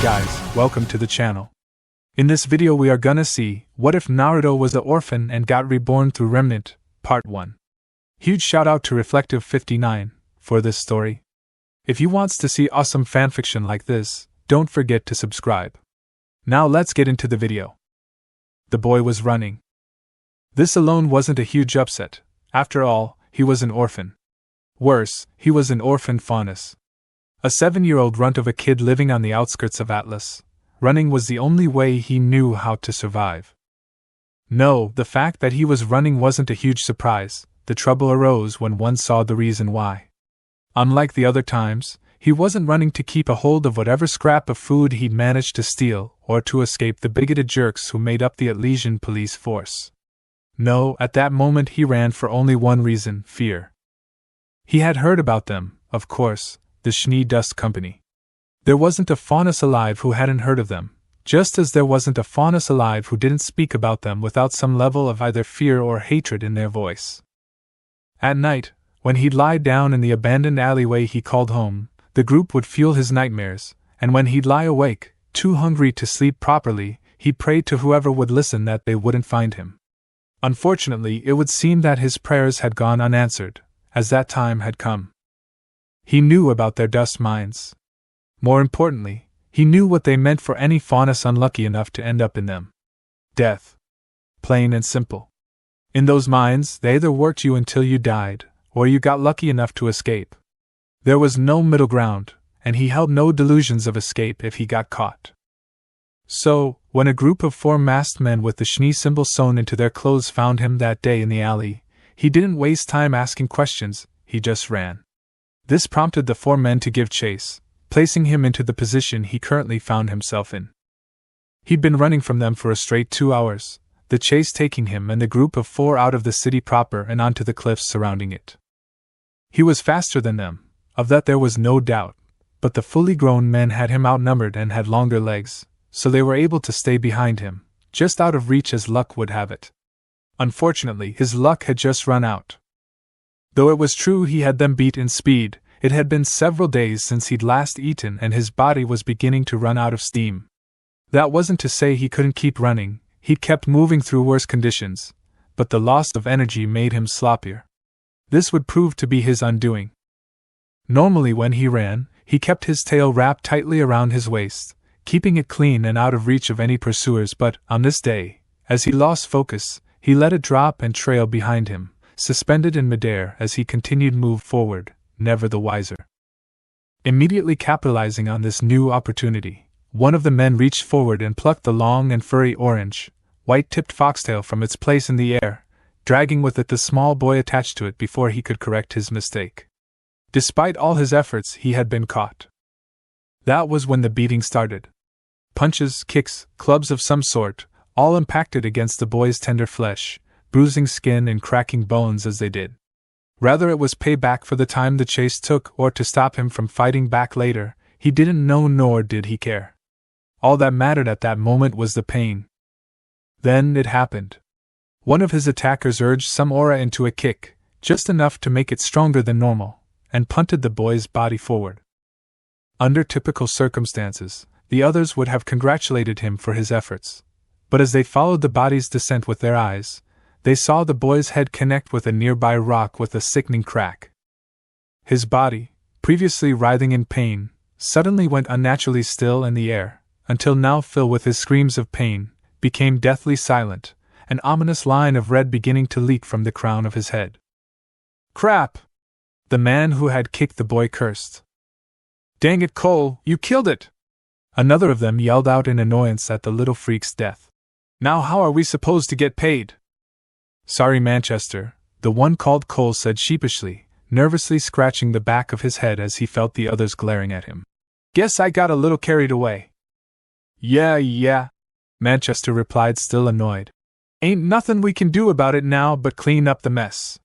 guys, welcome to the channel. In this video we are gonna see, what if Naruto was an orphan and got reborn through Remnant, Part 1. Huge shout out to Reflective59 for this story. If you wants to see awesome fanfiction like this, don't forget to subscribe. Now let's get into the video. The boy was running. This alone wasn't a huge upset. After all, he was an orphan. Worse, he was an orphan faunus. A 7-year-old runt of a kid living on the outskirts of Atlas. Running was the only way he knew how to survive. No, the fact that he was running wasn't a huge surprise. The trouble arose when one saw the reason why. Unlike the other times, he wasn't running to keep a hold of whatever scrap of food he'd managed to steal, or to escape the bigoted jerks who made up the Atlesian police force. No, at that moment he ran for only one reason: fear. He had heard about them, of course, the Schnee Dust Company. There wasn't a faunus alive who hadn't heard of them, just as there wasn't a faunus alive who didn't speak about them without some level of either fear or hatred in their voice. At night, when he'd lie down in the abandoned alleyway he called home, the group would fuel his nightmares, and when he'd lie awake, too hungry to sleep properly, he'd pray to whoever would listen that they wouldn't find him. Unfortunately, it would seem that his prayers had gone unanswered, as that time had come. He knew about their dust mines. More importantly, he knew what they meant for any faunus unlucky enough to end up in them. Death. Plain and simple. In those mines, they either worked you until you died, or you got lucky enough to escape. There was no middle ground, and he held no delusions of escape if he got caught. So, when a group of 4 masked men with the Schnee symbol sewn into their clothes found him that day in the alley, he didn't waste time asking questions, he just ran. This prompted the 4 men to give chase, placing him into the position he currently found himself in. He'd been running from them for a straight 2 hours, the chase taking him and the group of 4 out of the city proper and onto the cliffs surrounding it. He was faster than them, of that there was no doubt, but the fully grown men had him outnumbered and had longer legs, so they were able to stay behind him, just out of reach as luck would have it. Unfortunately, his luck had just run out. Though it was true he had them beat in speed, it had been several days since he'd last eaten and his body was beginning to run out of steam. That wasn't to say he couldn't keep running, he'd kept moving through worse conditions, but the loss of energy made him sloppier. This would prove to be his undoing. Normally when he ran, he kept his tail wrapped tightly around his waist, keeping it clean and out of reach of any pursuers, but, on this day, as he lost focus, he let it drop and trail behind him, suspended in midair as he continued to move forward, never the wiser. Immediately capitalizing on this new opportunity, one of the men reached forward and plucked the long and furry orange, white-tipped foxtail from its place in the air, dragging with it the small boy attached to it before he could correct his mistake. Despite all his efforts, he had been caught. That was when the beating started. Punches, kicks, clubs of some sort, all impacted against the boy's tender flesh, bruising skin and cracking bones as they did. Rather it was payback for the time the chase took, or to stop him from fighting back later, he didn't know nor did he care. All that mattered at that moment was the pain. Then it happened. One of his attackers urged some aura into a kick, just enough to make it stronger than normal, and punted the boy's body forward. Under typical circumstances, the others would have congratulated him for his efforts. But as they followed the body's descent with their eyes, they saw the boy's head connect with a nearby rock with a sickening crack. His body, previously writhing in pain, suddenly went unnaturally still, and the air, until now filled with his screams of pain, became deathly silent, an ominous line of red beginning to leak from the crown of his head. "Crap!" the man who had kicked the boy cursed. "Dang it, Cole, you killed it!" Another of them yelled out in annoyance at the little freak's death. "Now how are we supposed to get paid?" "Sorry, Manchester," the one called Cole said sheepishly, nervously scratching the back of his head as he felt the others glaring at him. "Guess I got a little carried away." Yeah, Manchester replied, still annoyed. "Ain't nothing we can do about it now but clean up the mess."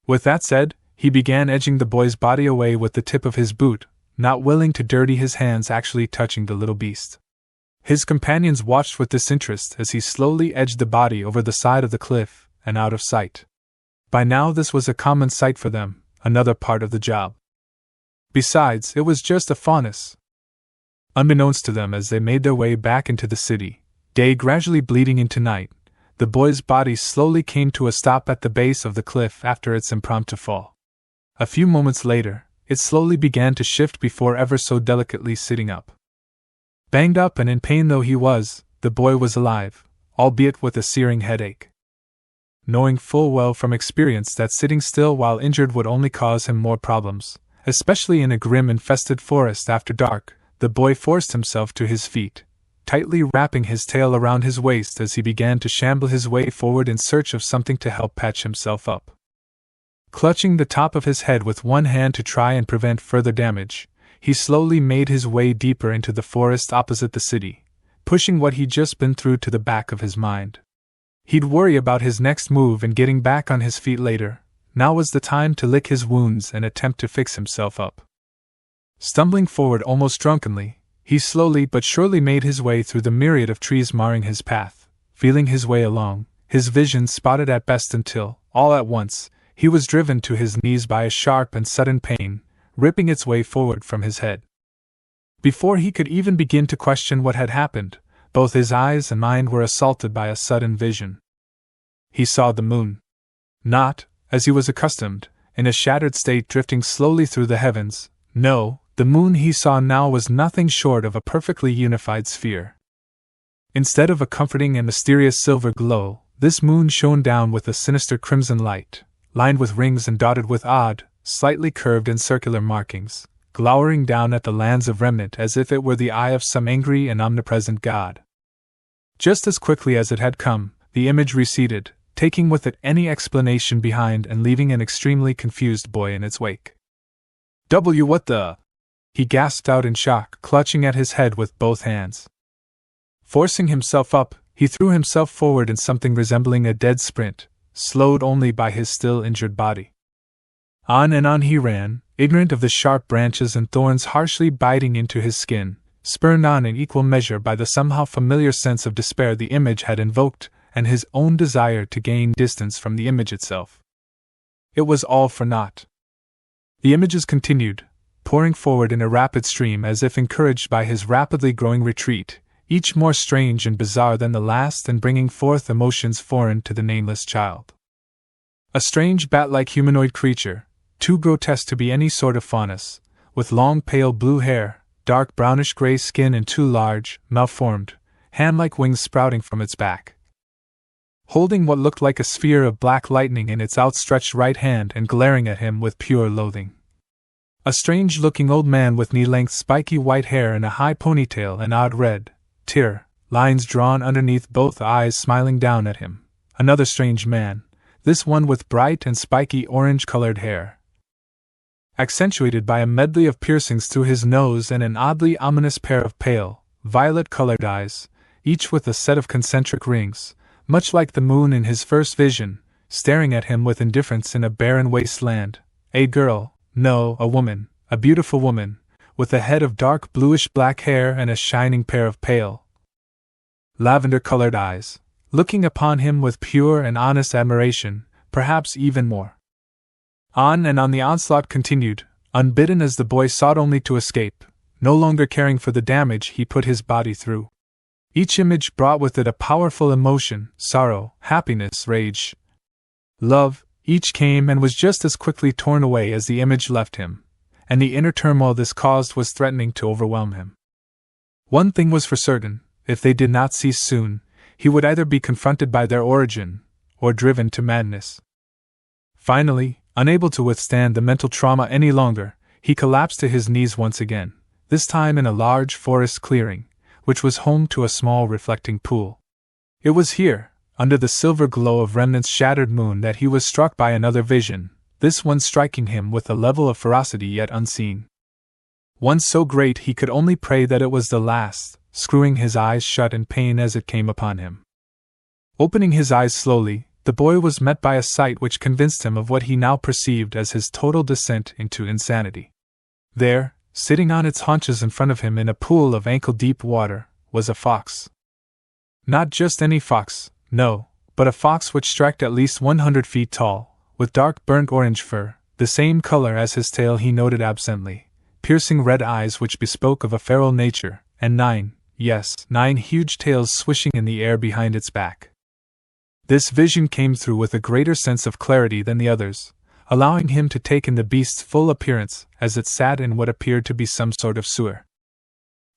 With that said, he began edging the boy's body away with the tip of his boot, not willing to dirty his hands actually touching the little beast. His companions watched with disinterest as he slowly edged the body over the side of the cliff and out of sight. By now this was a common sight for them, another part of the job. Besides, it was just a faunus. Unbeknownst to them as they made their way back into the city, day gradually bleeding into night, the boy's body slowly came to a stop at the base of the cliff after its impromptu fall. A few moments later, it slowly began to shift before ever so delicately sitting up. Banged up and in pain though he was, the boy was alive, albeit with a searing headache. Knowing full well from experience that sitting still while injured would only cause him more problems, especially in a grim-infested forest after dark, the boy forced himself to his feet, tightly wrapping his tail around his waist as he began to shamble his way forward in search of something to help patch himself up. Clutching the top of his head with one hand to try and prevent further damage, he slowly made his way deeper into the forest opposite the city, pushing what he'd just been through to the back of his mind. He'd worry about his next move and getting back on his feet later. Now was the time to lick his wounds and attempt to fix himself up. Stumbling forward almost drunkenly, he slowly but surely made his way through the myriad of trees marring his path, feeling his way along, his vision spotted at best until, all at once, he was driven to his knees by a sharp and sudden pain, ripping its way forward from his head. Before he could even begin to question what had happened, both his eyes and mind were assaulted by a sudden vision. He saw the moon. Not, as he was accustomed, in a shattered state drifting slowly through the heavens. No, the moon he saw now was nothing short of a perfectly unified sphere. Instead of a comforting and mysterious silver glow, this moon shone down with a sinister crimson light, lined with rings and dotted with odd, slightly curved and circular markings, glowering down at the lands of Remnant as if it were the eye of some angry and omnipresent god. Just as quickly as it had come, the image receded, taking with it any explanation behind and leaving an extremely confused boy in its wake. What the? He gasped out in shock, clutching at his head with both hands. Forcing himself up, he threw himself forward in something resembling a dead sprint, slowed only by his still injured body. On and on he ran, ignorant of the sharp branches and thorns harshly biting into his skin, spurred on in equal measure by the somehow familiar sense of despair the image had invoked, and his own desire to gain distance from the image itself. It was all for naught. The images continued, pouring forward in a rapid stream as if encouraged by his rapidly growing retreat, each more strange and bizarre than the last and bringing forth emotions foreign to the nameless child. A strange bat-like humanoid creature, too grotesque to be any sort of faunus, with long pale blue hair, dark brownish-gray skin and two large, malformed, hand-like wings sprouting from its back. Holding what looked like a sphere of black lightning in its outstretched right hand and glaring at him with pure loathing. A strange-looking old man with knee-length spiky white hair and a high ponytail and odd red, tear lines drawn underneath both eyes smiling down at him. Another strange man, this one with bright and spiky orange-colored hair, accentuated by a medley of piercings through his nose and an oddly ominous pair of pale, violet-colored eyes, each with a set of concentric rings, much like the moon in his first vision, staring at him with indifference in a barren wasteland. A girl, no, a woman, a beautiful woman, with a head of dark bluish-black hair and a shining pair of pale, lavender-colored eyes, looking upon him with pure and honest admiration, perhaps even more. On and on the onslaught continued, unbidden as the boy sought only to escape, no longer caring for the damage he put his body through. Each image brought with it a powerful emotion, sorrow, happiness, rage, love. Each came and was just as quickly torn away as the image left him, and the inner turmoil this caused was threatening to overwhelm him. One thing was for certain, if they did not cease soon, he would either be confronted by their origin, or driven to madness. Finally, unable to withstand the mental trauma any longer, he collapsed to his knees once again, this time in a large forest clearing, which was home to a small reflecting pool. It was here, under the silver glow of Remnant's shattered moon, that he was struck by another vision, this one striking him with a level of ferocity yet unseen. One so great he could only pray that it was the last, screwing his eyes shut in pain as it came upon him. Opening his eyes slowly, the boy was met by a sight which convinced him of what he now perceived as his total descent into insanity. There, sitting on its haunches in front of him in a pool of ankle-deep water, was a fox. Not just any fox, no, but a fox which stretched at least 100 feet tall, with dark burnt orange fur, the same color as his tail, he noted absently, piercing red eyes which bespoke of a feral nature, and 9, yes, 9 huge tails swishing in the air behind its back. This vision came through with a greater sense of clarity than the others, allowing him to take in the beast's full appearance as it sat in what appeared to be some sort of sewer.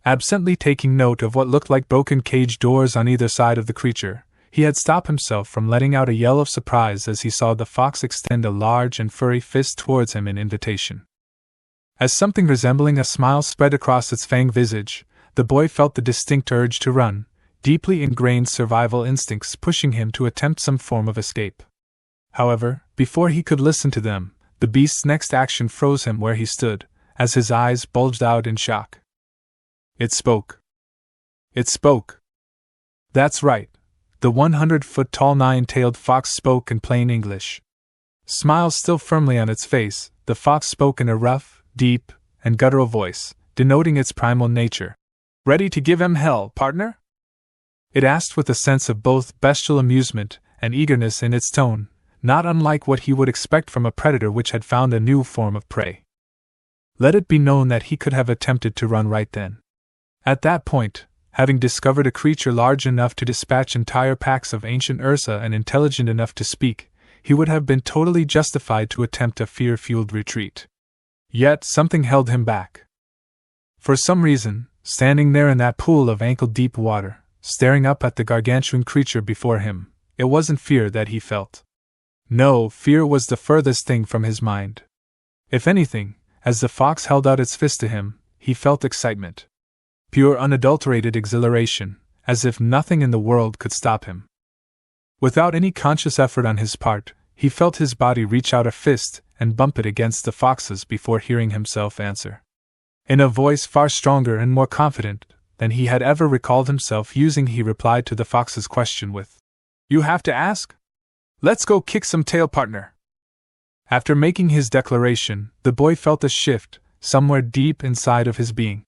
Absently taking note of what looked like broken cage doors on either side of the creature, he had stopped himself from letting out a yell of surprise as he saw the fox extend a large and furry fist towards him in invitation. As something resembling a smile spread across its fanged visage, the boy felt the distinct urge to run, deeply ingrained survival instincts pushing him to attempt some form of escape. However, before he could listen to them, the beast's next action froze him where he stood, as his eyes bulged out in shock. It spoke. It spoke. That's right. The 100-foot-tall 9-tailed fox spoke in plain English. Smiles still firmly on its face, the fox spoke in a rough, deep, and guttural voice, denoting its primal nature. "Ready to give 'em hell, partner?" It asked with a sense of both bestial amusement and eagerness in its tone, not unlike what he would expect from a predator which had found a new form of prey. Let it be known that he could have attempted to run right then. At that point, having discovered a creature large enough to dispatch entire packs of ancient Ursa and intelligent enough to speak, he would have been totally justified to attempt a fear-fueled retreat. Yet something held him back. For some reason, standing there in that pool of ankle-deep water, staring up at the gargantuan creature before him, it wasn't fear that he felt. No, fear was the furthest thing from his mind. If anything, as the fox held out its fist to him, he felt excitement. Pure unadulterated exhilaration, as if nothing in the world could stop him. Without any conscious effort on his part, he felt his body reach out a fist and bump it against the fox's before hearing himself answer. In a voice far stronger and more confident than he had ever recalled himself using, he replied to the fox's question with, "You have to ask? Let's go kick some tail, partner." After making his declaration, the boy felt a shift somewhere deep inside of his being.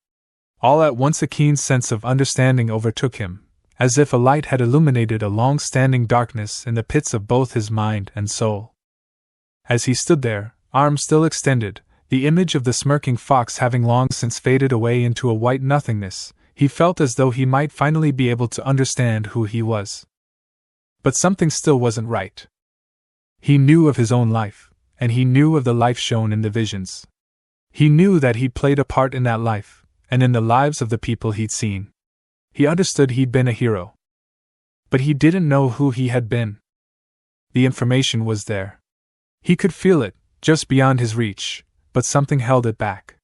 All at once a keen sense of understanding overtook him, as if a light had illuminated a long-standing darkness in the pits of both his mind and soul. As he stood there, arms still extended, the image of the smirking fox having long since faded away into a white nothingness, he felt as though he might finally be able to understand who he was. But something still wasn't right. He knew of his own life, and he knew of the life shown in the visions. He knew that he'd played a part in that life, and in the lives of the people he'd seen. He understood he'd been a hero. But he didn't know who he had been. The information was there. He could feel it, just beyond his reach, but something held it back.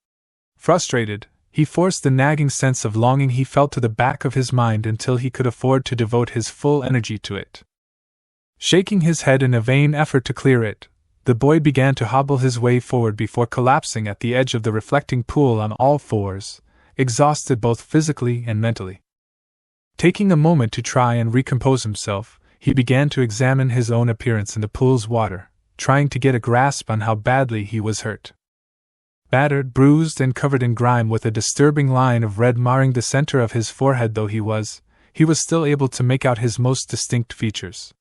Frustrated, he forced the nagging sense of longing he felt to the back of his mind until he could afford to devote his full energy to it. Shaking his head in a vain effort to clear it, the boy began to hobble his way forward before collapsing at the edge of the reflecting pool on all fours, exhausted both physically and mentally. Taking a moment to try and recompose himself, he began to examine his own appearance in the pool's water, trying to get a grasp on how badly he was hurt. Battered, bruised, and covered in grime with a disturbing line of red marring the center of his forehead though he was still able to make out his most distinct features.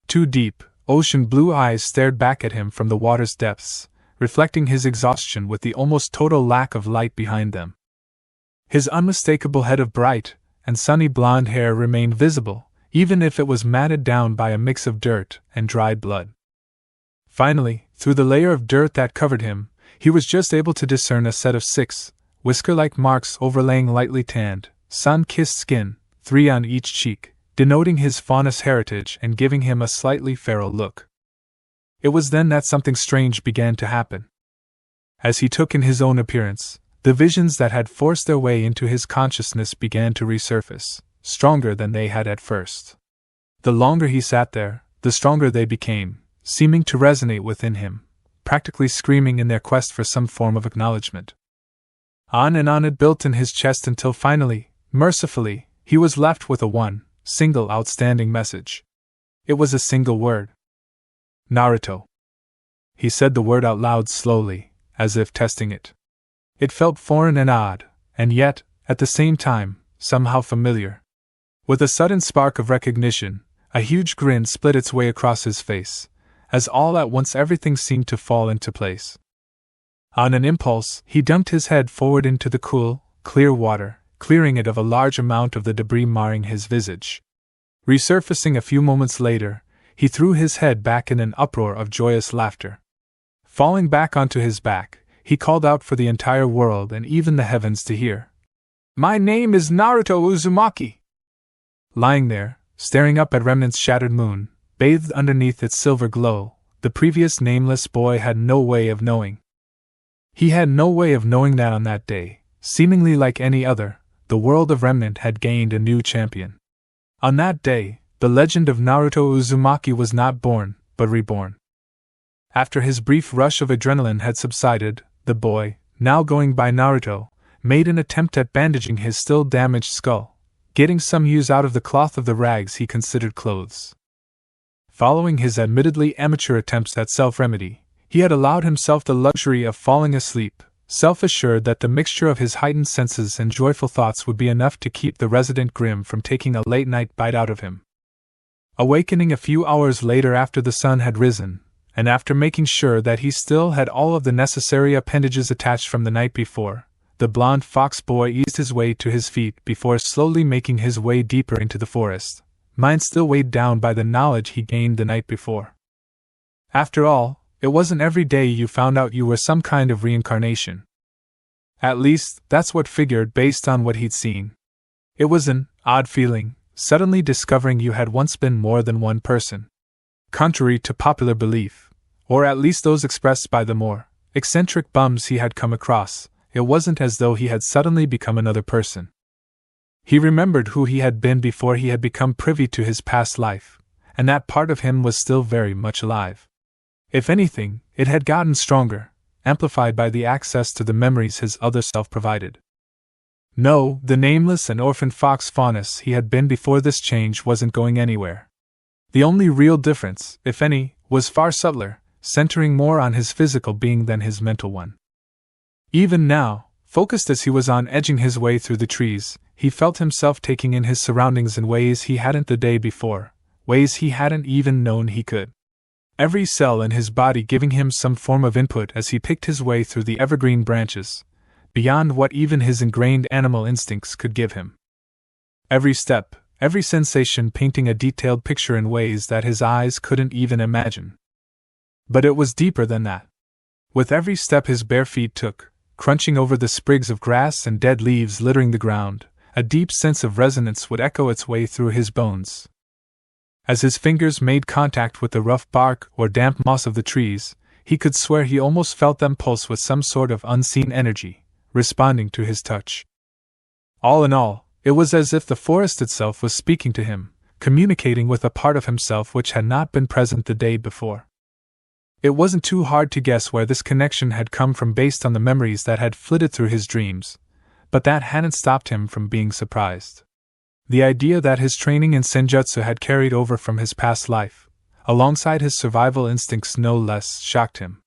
Two deep, ocean blue eyes stared back at him from the water's depths, reflecting his exhaustion with the almost total lack of light behind them. His unmistakable head of bright and sunny blonde hair remained visible, even if it was matted down by a mix of dirt and dried blood. Finally, through the layer of dirt that covered him, he was just able to discern a set of 6 whisker-like marks overlaying lightly tanned, sun-kissed skin, 3 on each cheek, denoting his faunus heritage and giving him a slightly feral look. It was then that something strange began to happen. As he took in his own appearance, the visions that had forced their way into his consciousness began to resurface, stronger than they had at first. The longer he sat there, the stronger they became, seeming to resonate within him, practically screaming in their quest for some form of acknowledgement. On and on it built in his chest until finally, mercifully, he was left with a single outstanding message. It was a single word. Naruto. He said the word out loud slowly, as if testing it. It felt foreign and odd, and yet, at the same time, somehow familiar. With a sudden spark of recognition, a huge grin split its way across his face, as all at once everything seemed to fall into place. On an impulse, he dumped his head forward into the cool, clear water, clearing it of a large amount of the debris marring his visage. Resurfacing a few moments later, he threw his head back in an uproar of joyous laughter. Falling back onto his back, he called out for the entire world and even the heavens to hear. "My name is Naruto Uzumaki!" Lying there, staring up at Remnant's shattered moon, bathed underneath its silver glow, the previous nameless boy had no way of knowing. He had no way of knowing that on that day, seemingly like any other, the world of Remnant had gained a new champion. On that day, the legend of Naruto Uzumaki was not born, but reborn. After his brief rush of adrenaline had subsided, the boy, now going by Naruto, made an attempt at bandaging his still damaged skull, getting some use out of the cloth of the rags he considered clothes. Following his admittedly amateur attempts at self-remedy, he had allowed himself the luxury of falling asleep, self-assured that the mixture of his heightened senses and joyful thoughts would be enough to keep the resident Grim from taking a late-night bite out of him. Awakening a few hours later after the sun had risen, and after making sure that he still had all of the necessary appendages attached from the night before, the blond fox boy eased his way to his feet before slowly making his way deeper into the forest, mind still weighed down by the knowledge he gained the night before. After all, it wasn't every day you found out you were some kind of reincarnation. At least, that's what figured based on what he'd seen. It was an odd feeling, suddenly discovering you had once been more than one person. Contrary to popular belief, or at least those expressed by the more eccentric bums he had come across, it wasn't as though he had suddenly become another person. He remembered who he had been before he had become privy to his past life, and that part of him was still very much alive. If anything, it had gotten stronger, amplified by the access to the memories his other self provided. No, the nameless and orphan fox faunus he had been before this change wasn't going anywhere. The only real difference, if any, was far subtler, centering more on his physical being than his mental one. Even now, focused as he was on edging his way through the trees, he felt himself taking in his surroundings in ways he hadn't the day before, ways he hadn't even known he could. Every cell in his body giving him some form of input as he picked his way through the evergreen branches, beyond what even his ingrained animal instincts could give him. Every step, every sensation painting a detailed picture in ways that his eyes couldn't even imagine. But it was deeper than that. With every step his bare feet took, crunching over the sprigs of grass and dead leaves littering the ground, a deep sense of resonance would echo its way through his bones. As his fingers made contact with the rough bark or damp moss of the trees, he could swear he almost felt them pulse with some sort of unseen energy, responding to his touch. All in all, it was as if the forest itself was speaking to him, communicating with a part of himself which had not been present the day before. It wasn't too hard to guess where this connection had come from based on the memories that had flitted through his dreams, but that hadn't stopped him from being surprised. The idea that his training in senjutsu had carried over from his past life, alongside his survival instincts no less, shocked him.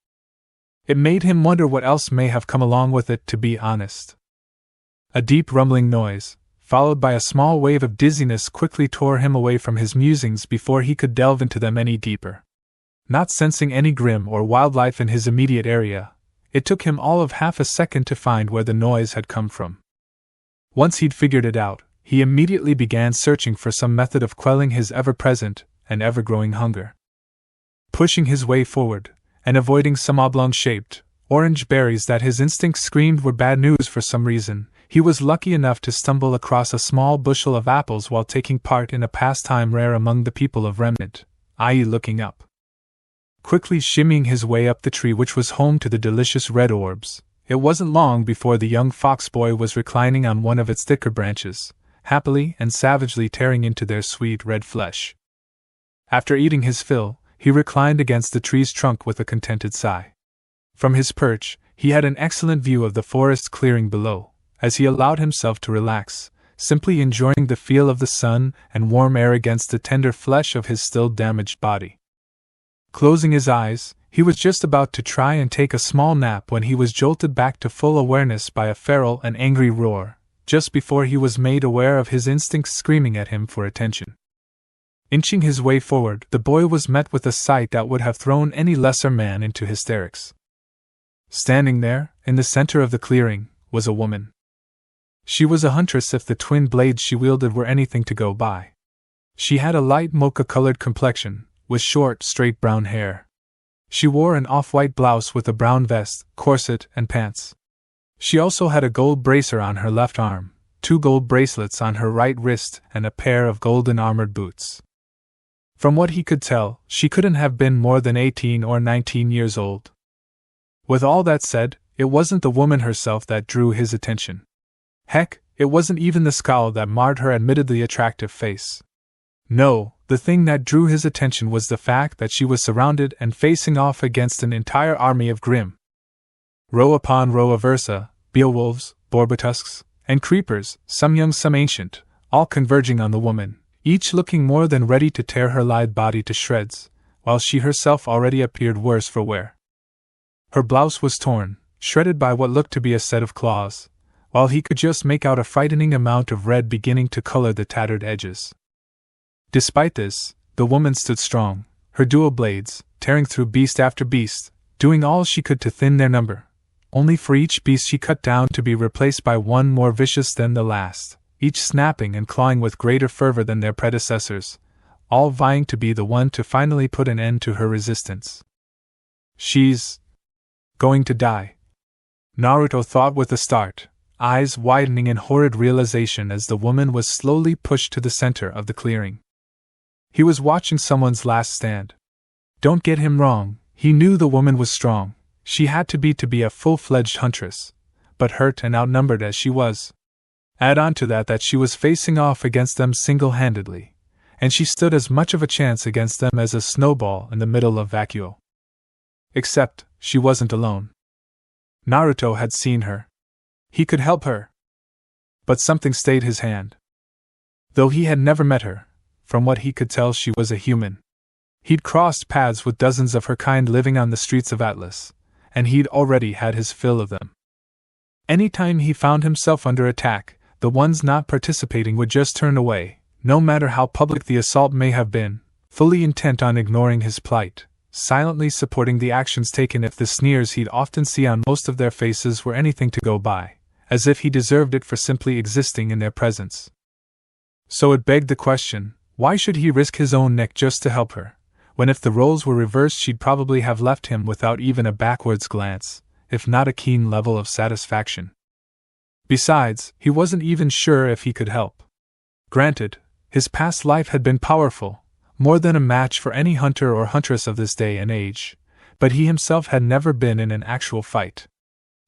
It made him wonder what else may have come along with it, to be honest. A deep rumbling noise, followed by a small wave of dizziness, quickly tore him away from his musings before he could delve into them any deeper. Not sensing any grim or wildlife in his immediate area, it took him all of half a second to find where the noise had come from. Once he'd figured it out, he immediately began searching for some method of quelling his ever-present and ever-growing hunger. Pushing his way forward, and avoiding some oblong-shaped, orange berries that his instincts screamed were bad news for some reason, he was lucky enough to stumble across a small bushel of apples while taking part in a pastime rare among the people of Remnant, i.e. looking up. Quickly shimmying his way up the tree which was home to the delicious red orbs, it wasn't long before the young fox boy was reclining on one of its thicker branches, happily and savagely tearing into their sweet red flesh. After eating his fill, he reclined against the tree's trunk with a contented sigh. From his perch, he had an excellent view of the forest clearing below, as he allowed himself to relax, simply enjoying the feel of the sun and warm air against the tender flesh of his still damaged body. Closing his eyes, he was just about to try and take a small nap when he was jolted back to full awareness by a feral and angry roar, just before he was made aware of his instincts screaming at him for attention. Inching his way forward, the boy was met with a sight that would have thrown any lesser man into hysterics. Standing there, in the center of the clearing, was a woman. She was a huntress if the twin blades she wielded were anything to go by. She had a light mocha-colored complexion, with short, straight brown hair. She wore an off-white blouse with a brown vest, corset, and pants. She also had a gold bracer on her left arm, 2 gold bracelets on her right wrist, and a pair of golden armored boots. From what he could tell, she couldn't have been more than 18 or 19 years old. With all that said, it wasn't the woman herself that drew his attention. Heck, it wasn't even the scowl that marred her admittedly attractive face. No, the thing that drew his attention was the fact that she was surrounded and facing off against an entire army of Grimm. Row upon row of Ursa, Beowulfs, Borbatusks, and Creepers, some young some ancient, all converging on the woman, each looking more than ready to tear her lithe body to shreds, while she herself already appeared worse for wear. Her blouse was torn, shredded by what looked to be a set of claws, while he could just make out a frightening amount of red beginning to color the tattered edges. Despite this, the woman stood strong, her dual blades, tearing through beast after beast, doing all she could to thin their number, only for each beast she cut down to be replaced by one more vicious than the last, each snapping and clawing with greater fervor than their predecessors, all vying to be the one to finally put an end to her resistance. She's going to die, Naruto thought with a start, eyes widening in horrid realization as the woman was slowly pushed to the center of the clearing. He was watching someone's last stand. Don't get him wrong, he knew the woman was strong, she had to be a full-fledged huntress, but hurt and outnumbered as she was. Add on to that she was facing off against them single-handedly, and she stood as much of a chance against them as a snowball in the middle of vacuo. Except, she wasn't alone. Naruto had seen her. He could help her. But something stayed his hand. Though he had never met her, from what he could tell she was a human. He'd crossed paths with dozens of her kind living on the streets of Atlas, and he'd already had his fill of them. Anytime he found himself under attack, the ones not participating would just turn away, no matter how public the assault may have been, fully intent on ignoring his plight, silently supporting the actions taken if the sneers he'd often see on most of their faces were anything to go by, as if he deserved it for simply existing in their presence. So it begged the question, why should he risk his own neck just to help her, when if the roles were reversed she'd probably have left him without even a backwards glance, if not a keen level of satisfaction. Besides, he wasn't even sure if he could help. Granted, his past life had been powerful, more than a match for any hunter or huntress of this day and age, but he himself had never been in an actual fight.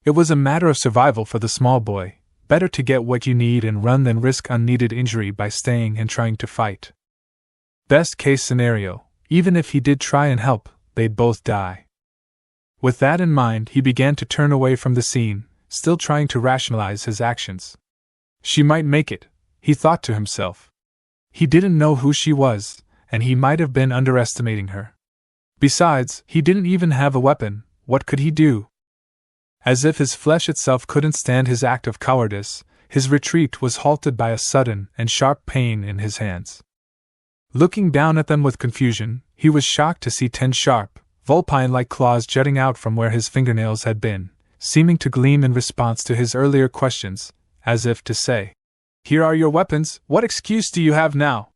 It was a matter of survival for the small boy, better to get what you need and run than risk unneeded injury by staying and trying to fight. Best case scenario, even if he did try and help, they'd both die. With that in mind, he began to turn away from the scene, still trying to rationalize his actions. She might make it, he thought to himself. He didn't know who she was, and he might have been underestimating her. Besides, he didn't even have a weapon, what could he do? As if his flesh itself couldn't stand his act of cowardice, his retreat was halted by a sudden and sharp pain in his hands. Looking down at them with confusion, he was shocked to see 10 sharp, vulpine-like claws jutting out from where his fingernails had been, seeming to gleam in response to his earlier questions, as if to say, "Here are your weapons, what excuse do you have now?"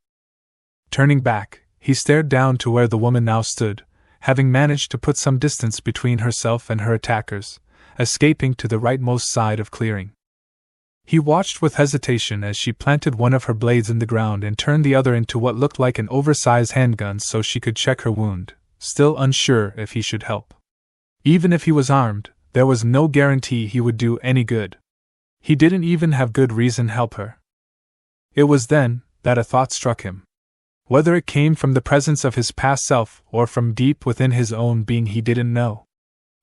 Turning back, he stared down to where the woman now stood, having managed to put some distance between herself and her attackers, escaping to the rightmost side of clearing. He watched with hesitation as she planted one of her blades in the ground and turned the other into what looked like an oversized handgun so she could check her wound, still unsure if he should help. Even if he was armed, there was no guarantee he would do any good. He didn't even have good reason to help her. It was then that a thought struck him. Whether it came from the presence of his past self or from deep within his own being he didn't know.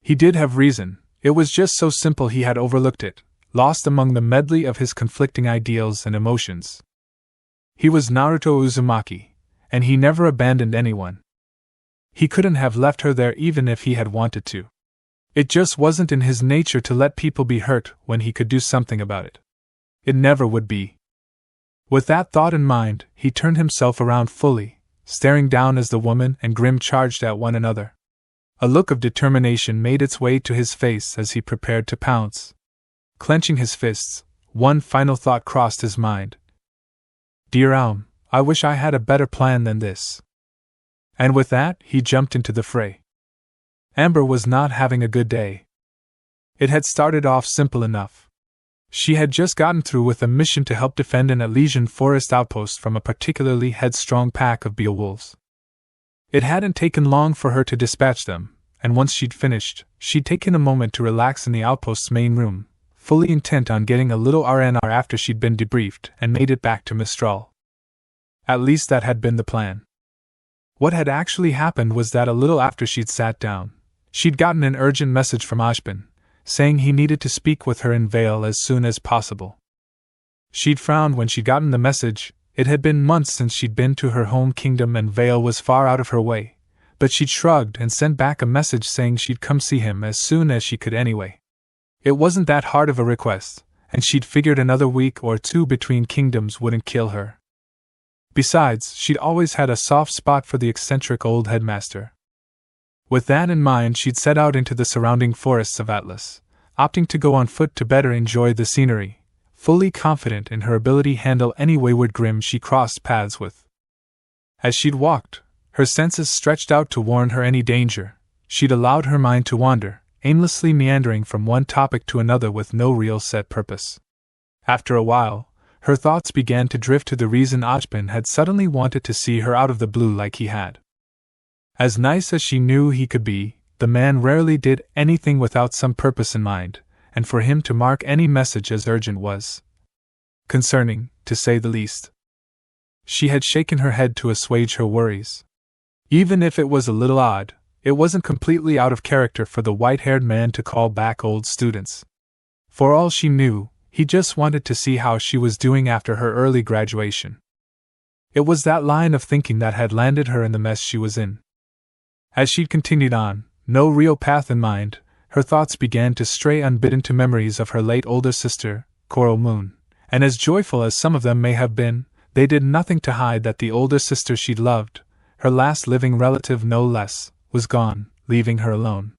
He did have reason, it was just so simple he had overlooked it, lost among the medley of his conflicting ideals and emotions. He was Naruto Uzumaki, and he never abandoned anyone. He couldn't have left her there even if he had wanted to. It just wasn't in his nature to let people be hurt when he could do something about it. It never would be. With that thought in mind, he turned himself around fully, staring down as the woman and Grimm charged at one another. A look of determination made its way to his face as he prepared to pounce. Clenching his fists, one final thought crossed his mind. Dear Aum, I wish I had a better plan than this. And with that, he jumped into the fray. Amber was not having a good day. It had started off simple enough. She had just gotten through with a mission to help defend an Elysian forest outpost from a particularly headstrong pack of beowulfs. It hadn't taken long for her to dispatch them, and once she'd finished, she'd taken a moment to relax in the outpost's main room, fully intent on getting a little R&R after she'd been debriefed and made it back to Mistral. At least that had been the plan. What had actually happened was that a little after she'd sat down, she'd gotten an urgent message from Ashbin, saying he needed to speak with her in Vale as soon as possible. She'd frowned when she'd gotten the message. It had been months since she'd been to her home kingdom and Vale was far out of her way, but she'd shrugged and sent back a message saying she'd come see him as soon as she could anyway. It wasn't that hard of a request, and she'd figured another week or two between kingdoms wouldn't kill her. Besides, she'd always had a soft spot for the eccentric old headmaster. With that in mind, she'd set out into the surrounding forests of Atlas, opting to go on foot to better enjoy the scenery, fully confident in her ability to handle any wayward grim she crossed paths with. As she'd walked, her senses stretched out to warn her any danger. She'd allowed her mind to wander, aimlessly meandering from one topic to another with no real set purpose. After a while, her thoughts began to drift to the reason Ashbin had suddenly wanted to see her out of the blue like he had. As nice as she knew he could be, the man rarely did anything without some purpose in mind, and for him to mark any message as urgent was concerning, to say the least. She had shaken her head to assuage her worries. Even if it was a little odd, it wasn't completely out of character for the white-haired man to call back old students. For all she knew, he just wanted to see how she was doing after her early graduation. It was that line of thinking that had landed her in the mess she was in. As she'd continued on, no real path in mind, her thoughts began to stray unbidden to memories of her late older sister, Coral Moon, and as joyful as some of them may have been, they did nothing to hide that the older sister she'd loved, her last living relative no less, was gone, leaving her alone.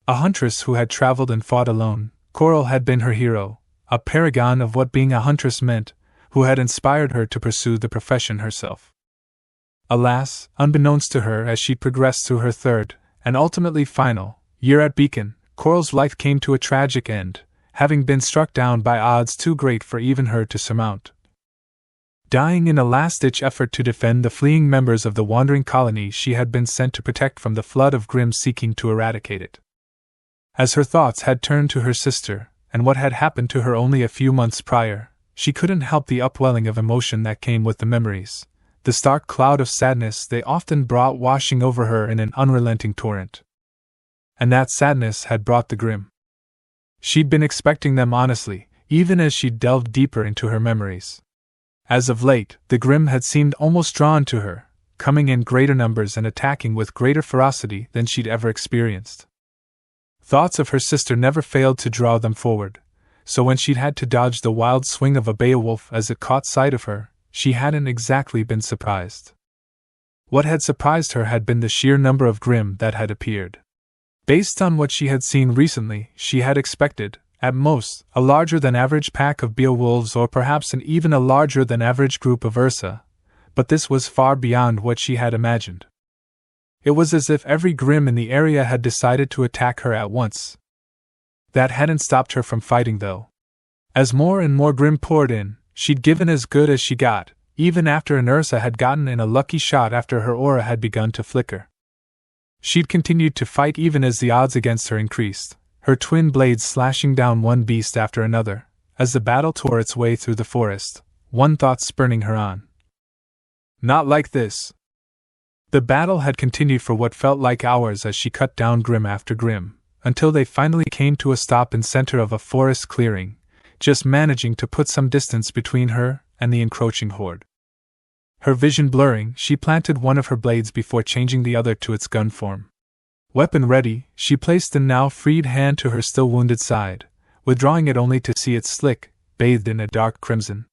A huntress who had traveled and fought alone, Coral had been her hero, a paragon of what being a huntress meant, who had inspired her to pursue the profession herself. Alas, unbeknownst to her as she progressed through her third, and ultimately final, year at Beacon, Coral's life came to a tragic end, having been struck down by odds too great for even her to surmount. Dying in a last-ditch effort to defend the fleeing members of the wandering colony she had been sent to protect from the flood of Grimm seeking to eradicate it. As her thoughts had turned to her sister, and what had happened to her only a few months prior, she couldn't help the upwelling of emotion that came with the memories, the stark cloud of sadness they often brought washing over her in an unrelenting torrent. And that sadness had brought the Grimm. She'd been expecting them honestly, even as she delved deeper into her memories. As of late, the Grimm had seemed almost drawn to her, coming in greater numbers and attacking with greater ferocity than she'd ever experienced. Thoughts of her sister never failed to draw them forward, so when she'd had to dodge the wild swing of a beowulf as it caught sight of her, she hadn't exactly been surprised. What had surprised her had been the sheer number of Grimm that had appeared. Based on what she had seen recently, she had expected, at most, a larger-than-average pack of beowulfs or perhaps an even a larger-than-average group of Ursa, but this was far beyond what she had imagined. It was as if every Grimm in the area had decided to attack her at once. That hadn't stopped her from fighting, though. As more and more Grimm poured in, she'd given as good as she got, even after an Ursa had gotten in a lucky shot after her aura had begun to flicker. She'd continued to fight even as the odds against her increased, her twin blades slashing down one beast after another, as the battle tore its way through the forest, one thought spurring her on. Not like this. The battle had continued for what felt like hours as she cut down Grimm after Grimm, until they finally came to a stop in center of a forest clearing, just managing to put some distance between her and the encroaching horde. Her vision blurring, she planted one of her blades before changing the other to its gun form. Weapon ready, she placed the now freed hand to her still wounded side, withdrawing it only to see it slick, bathed in a dark crimson.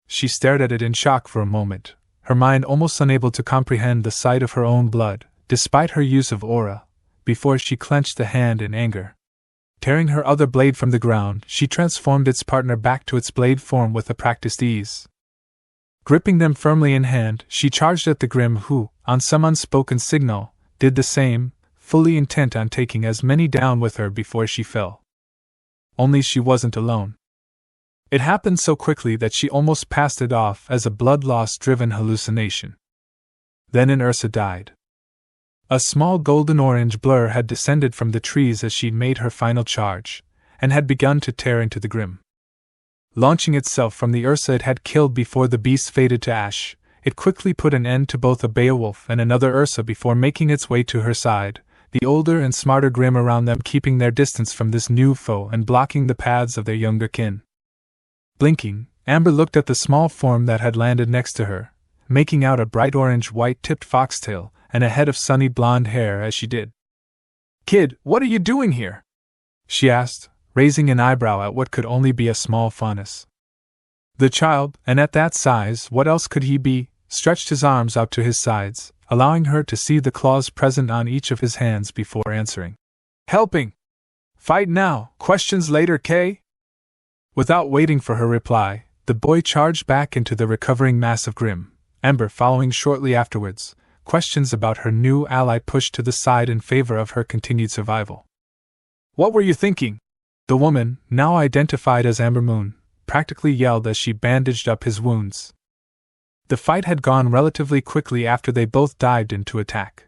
She stared at it in shock for a moment, her mind almost unable to comprehend the sight of her own blood, despite her use of aura, before she clenched the hand in anger. Tearing her other blade from the ground, she transformed its partner back to its blade form with a practiced ease. Gripping them firmly in hand, she charged at the Grimm who, on some unspoken signal, did the same, fully intent on taking as many down with her before she fell. Only she wasn't alone. It happened so quickly that she almost passed it off as a blood-loss-driven hallucination. Then an Ursa died. A small golden-orange blur had descended from the trees as she made her final charge, and had begun to tear into the Grimm. Launching itself from the Ursa it had killed before the beast faded to ash, it quickly put an end to both a Beowulf and another Ursa before making its way to her side, the older and smarter Grimm around them keeping their distance from this new foe and blocking the paths of their younger kin. Blinking, Amber looked at the small form that had landed next to her, making out a bright orange-white tipped foxtail and a head of sunny blonde hair as she did. "Kid, what are you doing here?" she asked, raising an eyebrow at what could only be a small faunus. The child, and at that size what else could he be, stretched his arms out to his sides, allowing her to see the claws present on each of his hands before answering. "Helping! Fight now, questions later, Kay?" Without waiting for her reply, the boy charged back into the recovering mass of Grimm, Amber following shortly afterwards, questions about her new ally pushed to the side in favor of her continued survival. "What were you thinking?" The woman, now identified as Amber Moon, practically yelled as she bandaged up his wounds. The fight had gone relatively quickly after they both dived into attack.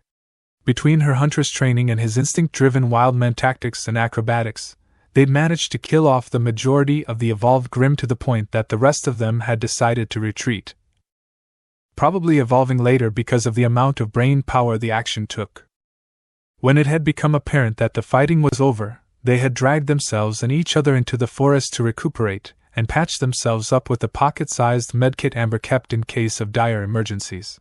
Between her huntress training and his instinct-driven wildman tactics and acrobatics, they'd managed to kill off the majority of the evolved Grimm to the point that the rest of them had decided to retreat. Probably evolving later because of the amount of brain power the action took. When it had become apparent that the fighting was over, they had dragged themselves and each other into the forest to recuperate, and patched themselves up with the pocket-sized medkit Amber kept in case of dire emergencies.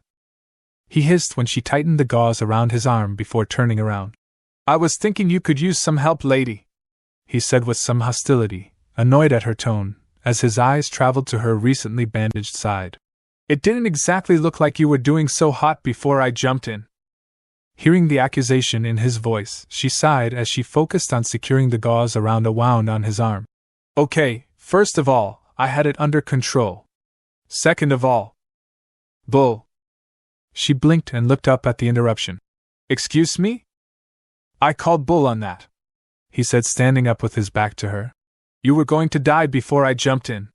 He hissed when she tightened the gauze around his arm before turning around. "I was thinking you could use some help, lady," he said with some hostility, annoyed at her tone, as his eyes traveled to her recently bandaged side. "It didn't exactly look like you were doing so hot before I jumped in." Hearing the accusation in his voice, she sighed as she focused on securing the gauze around a wound on his arm. "Okay, first of all, I had it under control. Second of all..." "Bull." She blinked and looked up at the interruption. "Excuse me?" "I called bull on that," he said, standing up with his back to her. "You were going to die before I jumped in."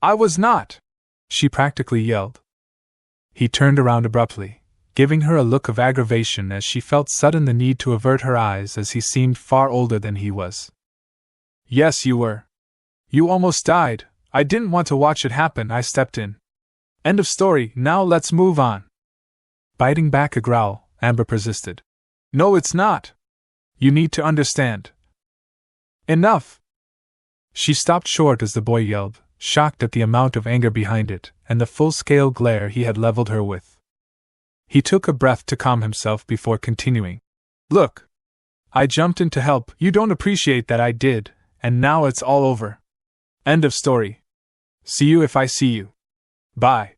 "I was not!" she practically yelled. He turned around abruptly, giving her a look of aggravation as she felt sudden the need to avert her eyes as he seemed far older than he was. "Yes, you were. You almost died. I didn't want to watch it happen, I stepped in. End of story, now let's move on." Biting back a growl, Amber persisted. "No, it's not. You need to understand." "Enough!" She stopped short as the boy yelled, shocked at the amount of anger behind it, and the full-scale glare he had leveled her with. He took a breath to calm himself before continuing. "Look! I jumped in to help, you don't appreciate that I did, and now it's all over. End of story. See you if I see you. Bye."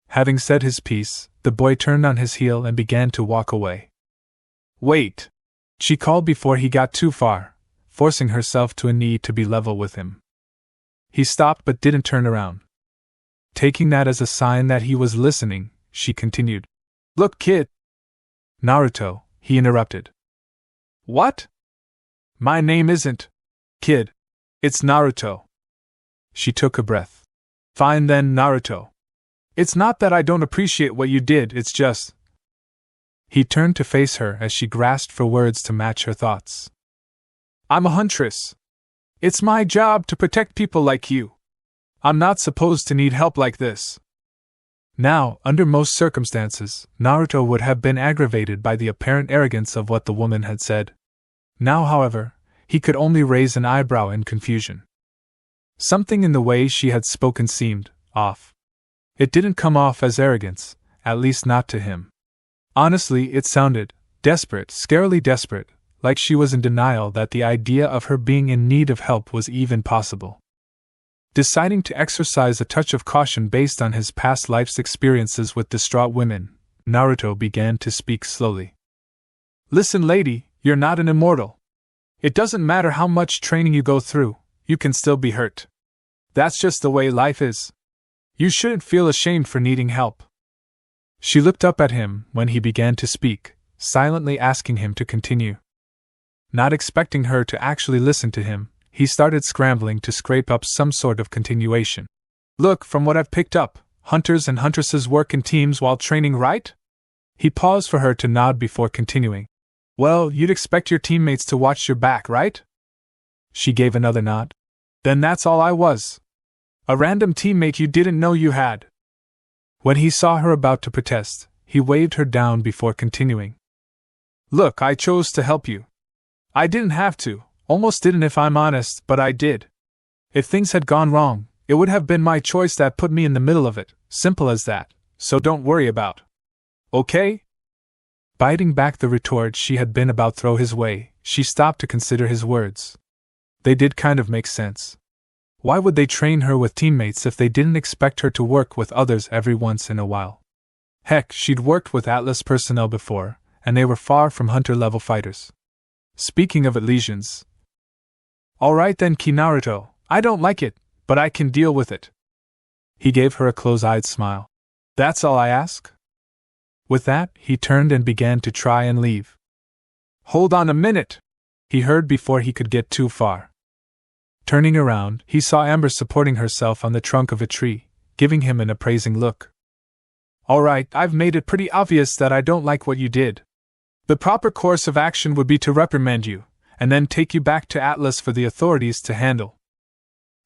Having said his piece, the boy turned on his heel and began to walk away. "Wait!" she called before he got too far, forcing herself to a knee to be level with him. He stopped but didn't turn around. Taking that as a sign that he was listening, she continued. "Look, kid." "Naruto," he interrupted. "What?" "My name isn't Kid. It's Naruto." She took a breath. "Fine then, Naruto. It's not that I don't appreciate what you did, it's just..." He turned to face her as she grasped for words to match her thoughts. "I'm a huntress. It's my job to protect people like you. I'm not supposed to need help like this." Now, under most circumstances, Naruto would have been aggravated by the apparent arrogance of what the woman had said. Now, however, he could only raise an eyebrow in confusion. Something in the way she had spoken seemed off. It didn't come off as arrogance, at least not to him. Honestly, it sounded desperate, scarily desperate, like she was in denial that the idea of her being in need of help was even possible. Deciding to exercise a touch of caution based on his past life's experiences with distraught women, Naruto began to speak slowly. "Listen, lady, you're not an immortal. It doesn't matter how much training you go through, you can still be hurt. That's just the way life is. You shouldn't feel ashamed for needing help. She looked up at him when he began to speak, silently asking him to continue. Not expecting her to actually listen to him, he started scrambling to scrape up some sort of continuation. Look, from what I've picked up, hunters and huntresses work in teams while training, right? He paused for her to nod before continuing. Well, you'd expect your teammates to watch your back, right? She gave another nod. Then that's all I was. A random teammate you didn't know you had. When he saw her about to protest, he waved her down before continuing. Look, I chose to help you. I didn't have to, almost didn't if I'm honest, but I did. If things had gone wrong, it would have been my choice that put me in the middle of it, simple as that, so don't worry about. Okay? Biting back the retort she had been about throw his way, she stopped to consider his words. They did kind of make sense. Why would they train her with teammates if they didn't expect her to work with others every once in a while? Heck, she'd worked with Atlas personnel before, and they were far from hunter-level fighters. Speaking of illusions. Alright then, Naruto, I don't like it, but I can deal with it. He gave her a close-eyed smile. That's all I ask? With that, he turned and began to try and leave. Hold on a minute! He heard before he could get too far. Turning around, he saw Amber supporting herself on the trunk of a tree, giving him an appraising look. Alright, I've made it pretty obvious that I don't like what you did. The proper course of action would be to reprimand you, and then take you back to Atlas for the authorities to handle.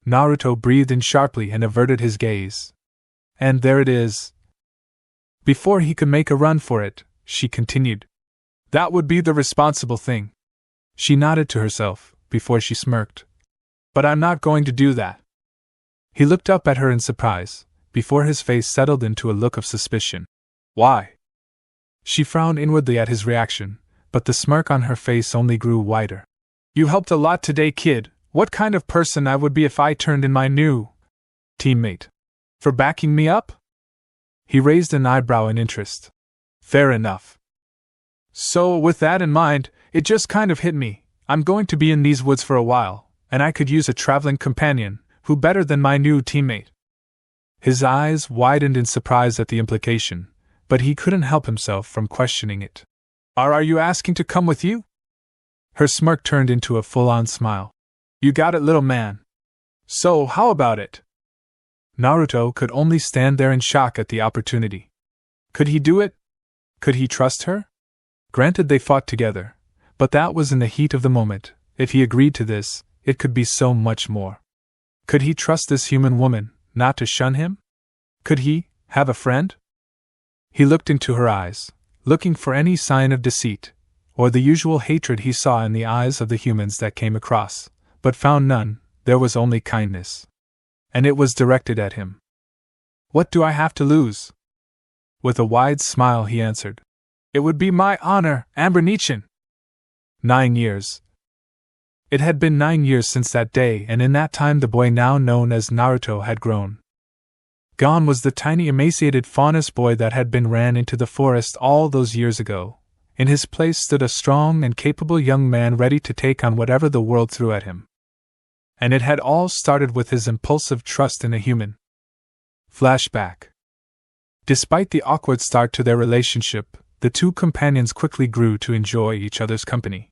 Naruto breathed in sharply and averted his gaze. And there it is. Before he could make a run for it, she continued. That would be the responsible thing. She nodded to herself, before she smirked. But I'm not going to do that. He looked up at her in surprise, before his face settled into a look of suspicion. Why? She frowned inwardly at his reaction, but the smirk on her face only grew wider. You helped a lot today, kid. What kind of person I would be if I turned in my new teammate? For backing me up? He raised an eyebrow in interest. Fair enough. So, with that in mind, it just kind of hit me. I'm going to be in these woods for a while, and I could use a traveling companion, who better than my new teammate? His eyes widened in surprise at the implication, but he couldn't help himself from questioning it. Are you asking to come with you? Her smirk turned into a full-on smile. You got it, little man. So, how about it? Naruto could only stand there in shock at the opportunity. Could he do it? Could he trust her? Granted they fought together, but that was in the heat of the moment. If he agreed to this, it could be so much more. Could he trust this human woman, not to shun him? Could he have a friend? He looked into her eyes, looking for any sign of deceit, or the usual hatred he saw in the eyes of the humans that came across, but found none. There was only kindness. And it was directed at him. What do I have to lose? With a wide smile he answered. It would be my honor, Amber Nichin. 9 years. It had been 9 years since that day, and in that time the boy now known as Naruto had grown. Gone was the tiny emaciated faunus boy that had been ran into the forest all those years ago. In his place stood a strong and capable young man ready to take on whatever the world threw at him. And it had all started with his impulsive trust in a human. Flashback. Despite the awkward start to their relationship, the two companions quickly grew to enjoy each other's company.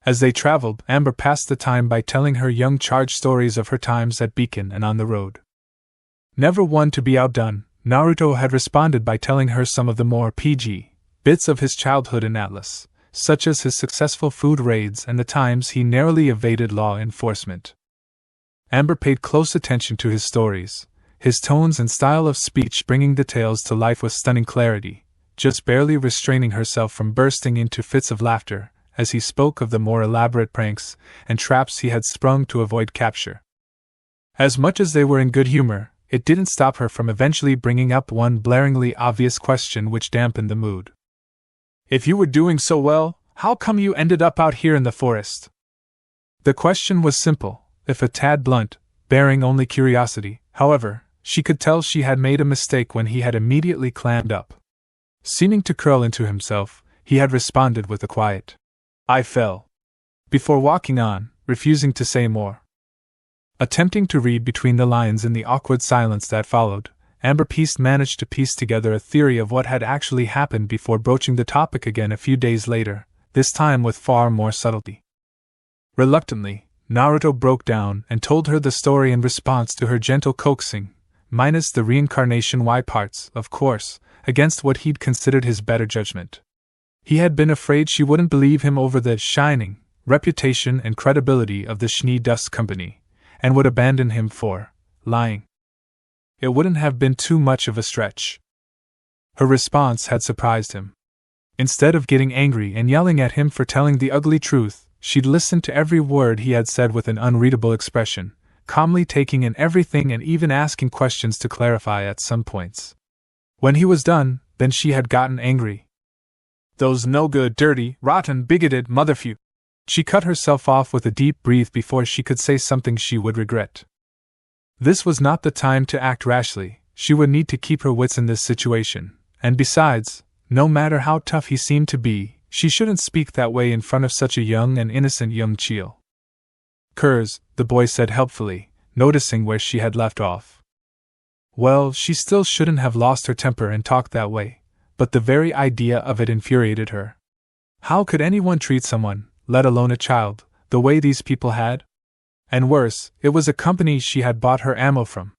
As they traveled, Amber passed the time by telling her young charge stories of her times at Beacon and on the road. Never one to be outdone, Naruto had responded by telling her some of the more PG bits of his childhood in Atlas, such as his successful food raids and the times he narrowly evaded law enforcement. Amber paid close attention to his stories, his tones and style of speech bringing the tales to life with stunning clarity, just barely restraining herself from bursting into fits of laughter as he spoke of the more elaborate pranks and traps he had sprung to avoid capture. As much as they were in good humor, it didn't stop her from eventually bringing up one blaringly obvious question which dampened the mood. If you were doing so well, how come you ended up out here in the forest? The question was simple, if a tad blunt, bearing only curiosity. However, she could tell she had made a mistake when he had immediately clammed up. Seeming to curl into himself, he had responded with a quiet, I fell. before walking on, refusing to say more. Attempting to read between the lines in the awkward silence that followed, Amber Piece managed to piece together a theory of what had actually happened before broaching the topic again a few days later, this time with far more subtlety. Reluctantly, Naruto broke down and told her the story in response to her gentle coaxing, minus the reincarnation Y parts, of course, against what he'd considered his better judgment. He had been afraid she wouldn't believe him over the shining reputation and credibility of the Schnee Dust Company, and would abandon him for lying. It wouldn't have been too much of a stretch. Her response had surprised him. Instead of getting angry and yelling at him for telling the ugly truth, she'd listened to every word he had said with an unreadable expression, calmly taking in everything and even asking questions to clarify at some points. When he was done, then she had gotten angry. Those no-good, dirty, rotten, bigoted motherfuck. She cut herself off with a deep breath before she could say something she would regret. This was not the time to act rashly. She would need to keep her wits in this situation, and besides, no matter how tough he seemed to be, she shouldn't speak that way in front of such a young and innocent young child. "Curs," the boy said helpfully, noticing where she had left off. Well, she still shouldn't have lost her temper and talked that way, but the very idea of it infuriated her. How could anyone treat someone, let alone a child, the way these people had? And worse, it was a company she had bought her ammo from.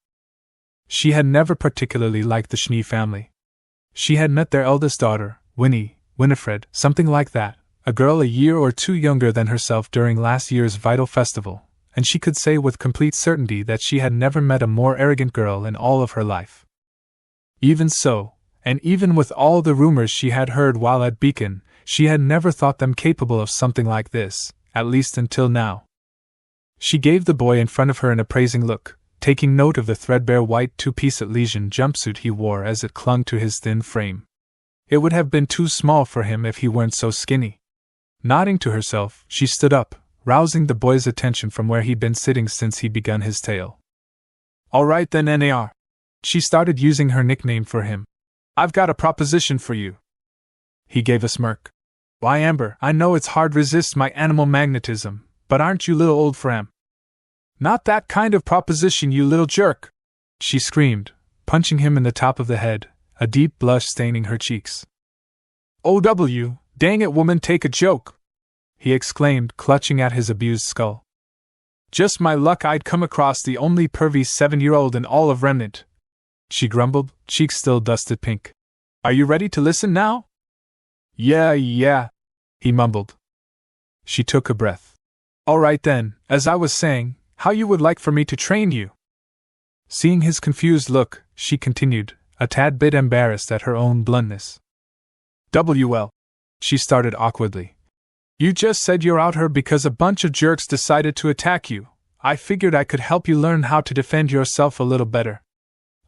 She had never particularly liked the Schnee family. She had met their eldest daughter, Winifred, something like that, a girl a year or two younger than herself during last year's Vital Festival, and she could say with complete certainty that she had never met a more arrogant girl in all of her life. Even so, and even with all the rumors she had heard while at Beacon, she had never thought them capable of something like this, at least until now. She gave the boy in front of her an appraising look, taking note of the threadbare white two-piece Elysian jumpsuit he wore as it clung to his thin frame. It would have been too small for him if he weren't so skinny. Nodding to herself, she stood up, rousing the boy's attention from where he'd been sitting since he'd begun his tale. "All right then, Nar." She started using her nickname for him. "I've got a proposition for you." He gave a smirk. "Why, Amber, I know it's hard to resist my animal magnetism, but aren't you little old for 'em?" "Not that kind of proposition, you little jerk!" she screamed, punching him in the top of the head, a deep blush staining her cheeks. "OW, dang it, woman, take a joke!" he exclaimed, clutching at his abused skull. "Just my luck I'd come across the only pervy 7-year-old in all of Remnant," she grumbled, cheeks still dusted pink. "Are you ready to listen now?" Yeah, he mumbled. She took a breath. "All right then, as I was saying, how you would like for me to train you?" Seeing his confused look, she continued, a tad bit embarrassed at her own bluntness. "Well," she started awkwardly. "You just said you're out here because a bunch of jerks decided to attack you. I figured I could help you learn how to defend yourself a little better.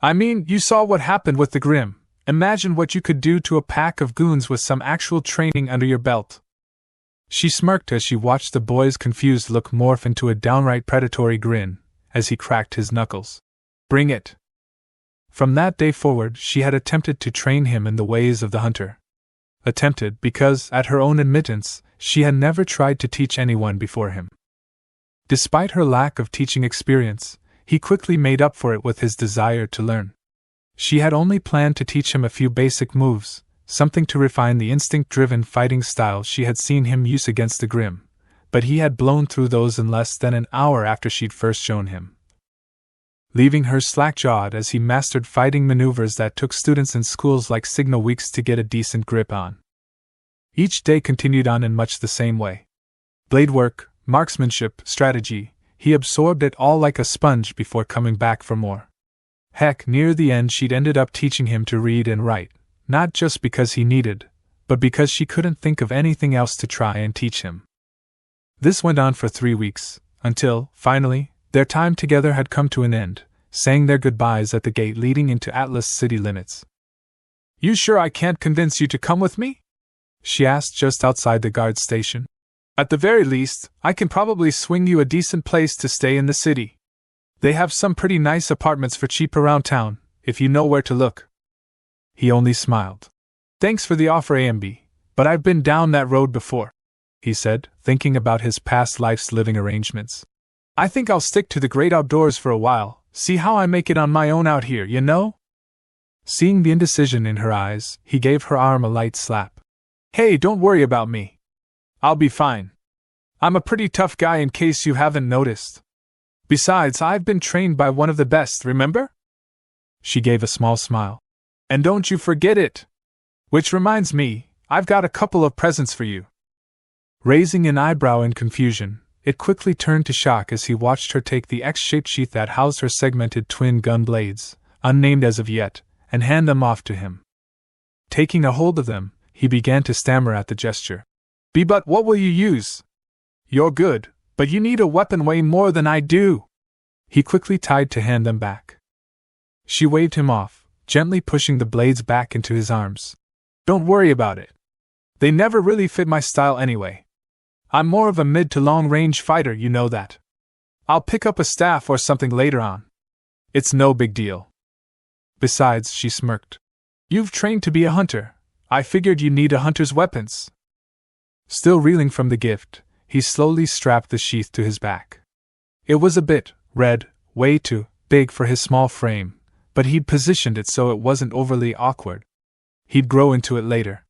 I mean, you saw what happened with the Grimm. Imagine what you could do to a pack of goons with some actual training under your belt." She smirked as she watched the boy's confused look morph into a downright predatory grin, as he cracked his knuckles. "Bring it." From that day forward, she had attempted to train him in the ways of the hunter. Attempted because, at her own admittance, she had never tried to teach anyone before him. Despite her lack of teaching experience, he quickly made up for it with his desire to learn. She had only planned to teach him a few basic moves, something to refine the instinct-driven fighting style she had seen him use against the Grimm, but he had blown through those in less than an hour after she'd first shown him, leaving her slack-jawed as he mastered fighting maneuvers that took students in schools like Signal weeks to get a decent grip on. Each day continued on in much the same way. Blade work, marksmanship, strategy, he absorbed it all like a sponge before coming back for more. Heck, near the end she'd ended up teaching him to read and write, not just because he needed, but because she couldn't think of anything else to try and teach him. This went on for 3 weeks, until, finally, their time together had come to an end, saying their goodbyes at the gate leading into Atlas city limits. "You sure I can't convince you to come with me?" she asked just outside the guard station. "At the very least, I can probably swing you a decent place to stay in the city. They have some pretty nice apartments for cheap around town, if you know where to look." He only smiled. "Thanks for the offer, AMB, but I've been down that road before." he said, thinking about his past life's living arrangements. I think I'll stick to the great outdoors for a while, see how I make it on my own out here, you know? Seeing the indecision in her eyes, he gave her arm a light slap. Hey, don't worry about me. I'll be fine. I'm a pretty tough guy in case you haven't noticed. Besides, I've been trained by one of the best, remember? She gave a small smile. And don't you forget it! Which reminds me, I've got a couple of presents for you. Raising an eyebrow in confusion, it quickly turned to shock as he watched her take the X-shaped sheath that housed her segmented twin gun blades, unnamed as of yet, and hand them off to him. Taking a hold of them, he began to stammer at the gesture. But what will you use? You're good, but you need a weapon way more than I do. He quickly tied to hand them back. She waved him off, gently pushing the blades back into his arms. Don't worry about it. They never really fit my style anyway. I'm more of a mid to long range fighter, you know that. I'll pick up a staff or something later on. It's no big deal. Besides, she smirked. You've trained to be a hunter. I figured you need a hunter's weapons. Still reeling from the gift, he slowly strapped the sheath to his back. It was a bit red, way too big for his small frame, but he'd positioned it so it wasn't overly awkward. He'd grow into it later.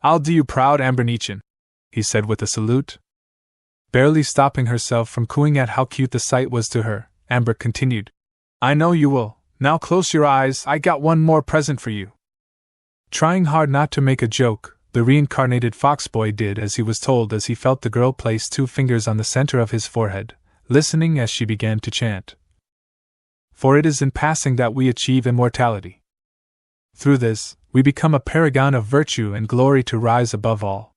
I'll do you proud, Ambernichin, he said with a salute. Barely stopping herself from cooing at how cute the sight was to her, Amber continued. I know you will. Now close your eyes, I got one more present for you. Trying hard not to make a joke, the reincarnated foxboy did as he was told as he felt the girl place 2 fingers on the center of his forehead, listening as she began to chant. For it is in passing that we achieve immortality. Through this, we become a paragon of virtue and glory to rise above all.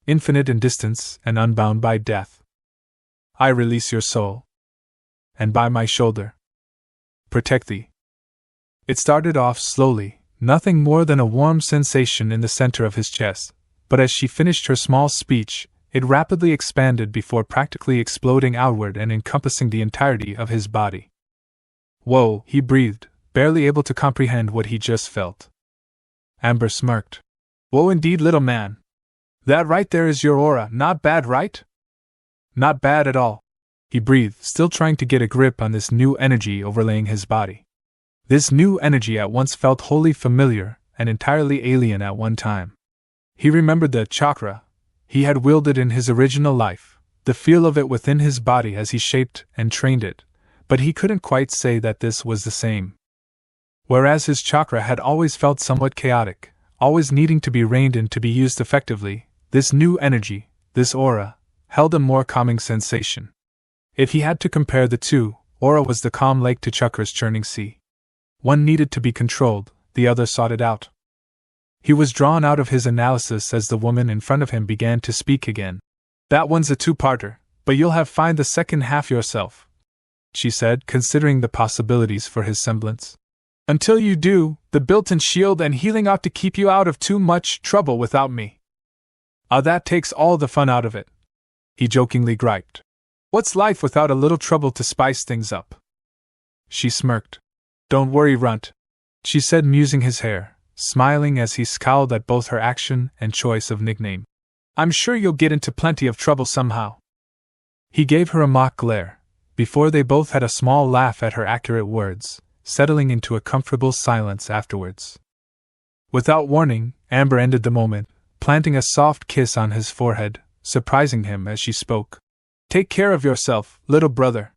Infinite in distance and unbound by death. I release your soul. And by my shoulder. Protect thee. It started off slowly, nothing more than a warm sensation in the center of his chest, but as she finished her small speech, it rapidly expanded before practically exploding outward and encompassing the entirety of his body. Whoa, he breathed, barely able to comprehend what he just felt. Amber smirked. Whoa indeed, little man. That right there is your aura, not bad, right? Not bad at all. He breathed, still trying to get a grip on this new energy overlaying his body. This new energy at once felt wholly familiar and entirely alien at one time. He remembered the chakra he had wielded in his original life, the feel of it within his body as he shaped and trained it, but he couldn't quite say that this was the same. Whereas his chakra had always felt somewhat chaotic, always needing to be reined in to be used effectively, this new energy, this aura, held a more calming sensation. If he had to compare the two, aura was the calm lake to chakra's churning sea. One needed to be controlled, the other sought it out. He was drawn out of his analysis as the woman in front of him began to speak again. That one's a 2-parter, but you'll have find the second half yourself, she said, considering the possibilities for his semblance. Until you do, the built-in shield and healing ought to keep you out of too much trouble without me. That takes all the fun out of it, he jokingly griped. What's life without a little trouble to spice things up? She smirked. Don't worry, Runt, she said, musing his hair, smiling as he scowled at both her action and choice of nickname. I'm sure you'll get into plenty of trouble somehow. He gave her a mock glare, before they both had a small laugh at her accurate words, settling into a comfortable silence afterwards. Without warning, Amber ended the moment, planting a soft kiss on his forehead, surprising him as she spoke. Take care of yourself, little brother.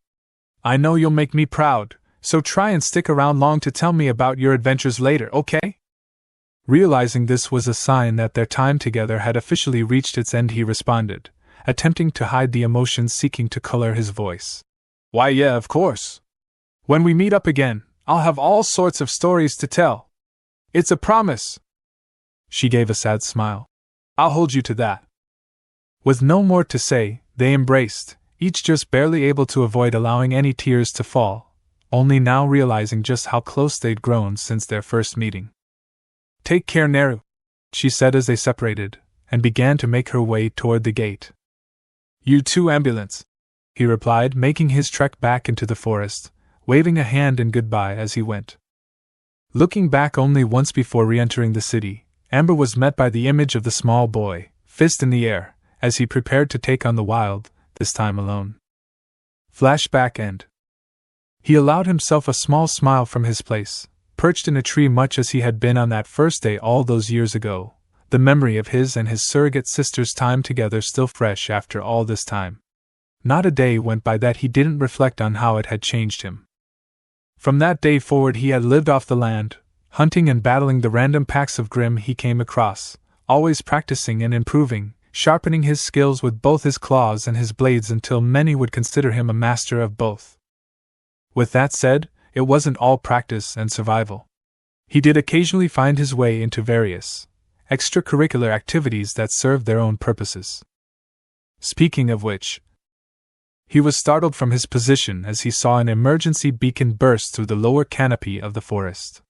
I know you'll make me proud, so try and stick around long to tell me about your adventures later, okay? Realizing this was a sign that their time together had officially reached its end, he responded, attempting to hide the emotions seeking to color his voice. Why, yeah, of course. When we meet up again, I'll have all sorts of stories to tell. It's a promise. She gave a sad smile. I'll hold you to that. With no more to say, they embraced, each just barely able to avoid allowing any tears to fall, only now realizing just how close they'd grown since their first meeting. Take care, Naru, she said as they separated, and began to make her way toward the gate. You too, ambulance, he replied, making his trek back into the forest, waving a hand in goodbye as he went. Looking back only once before re-entering the city, Amber was met by the image of the small boy, fist in the air, as he prepared to take on the wild, this time alone. Flashback end. He allowed himself a small smile from his place, perched in a tree much as he had been on that first day all those years ago, the memory of his and his surrogate sister's time together still fresh after all this time. Not a day went by that he didn't reflect on how it had changed him. From that day forward he had lived off the land, hunting and battling the random packs of Grimm he came across, always practicing and improving, sharpening his skills with both his claws and his blades until many would consider him a master of both. With that said, it wasn't all practice and survival. He did occasionally find his way into various extracurricular activities that served their own purposes. Speaking of which, he was startled from his position as he saw an emergency beacon burst through the lower canopy of the forest.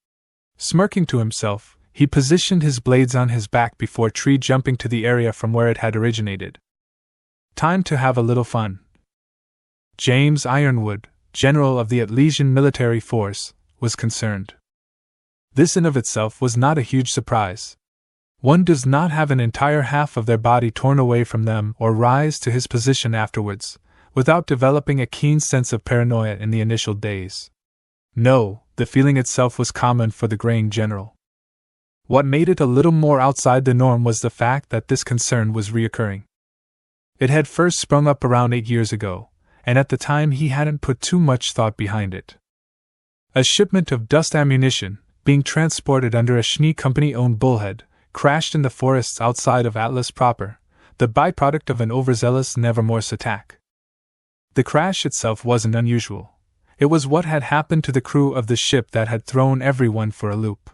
Smirking to himself, he positioned his blades on his back before tree jumping to the area from where it had originated. Time to have a little fun. James Ironwood, general of the Atlesian military force, was concerned. This in of itself was not a huge surprise. One does not have an entire half of their body torn away from them or rise to his position afterwards, without developing a keen sense of paranoia in the initial days. No, the feeling itself was common for the graying general. What made it a little more outside the norm was the fact that this concern was reoccurring. It had first sprung up around 8 years ago, and at the time he hadn't put too much thought behind it. A shipment of dust ammunition, being transported under a Schnee Company-owned bullhead, crashed in the forests outside of Atlas proper, the byproduct of an overzealous Nevermorse attack. The crash itself wasn't unusual. It was what had happened to the crew of the ship that had thrown everyone for a loop.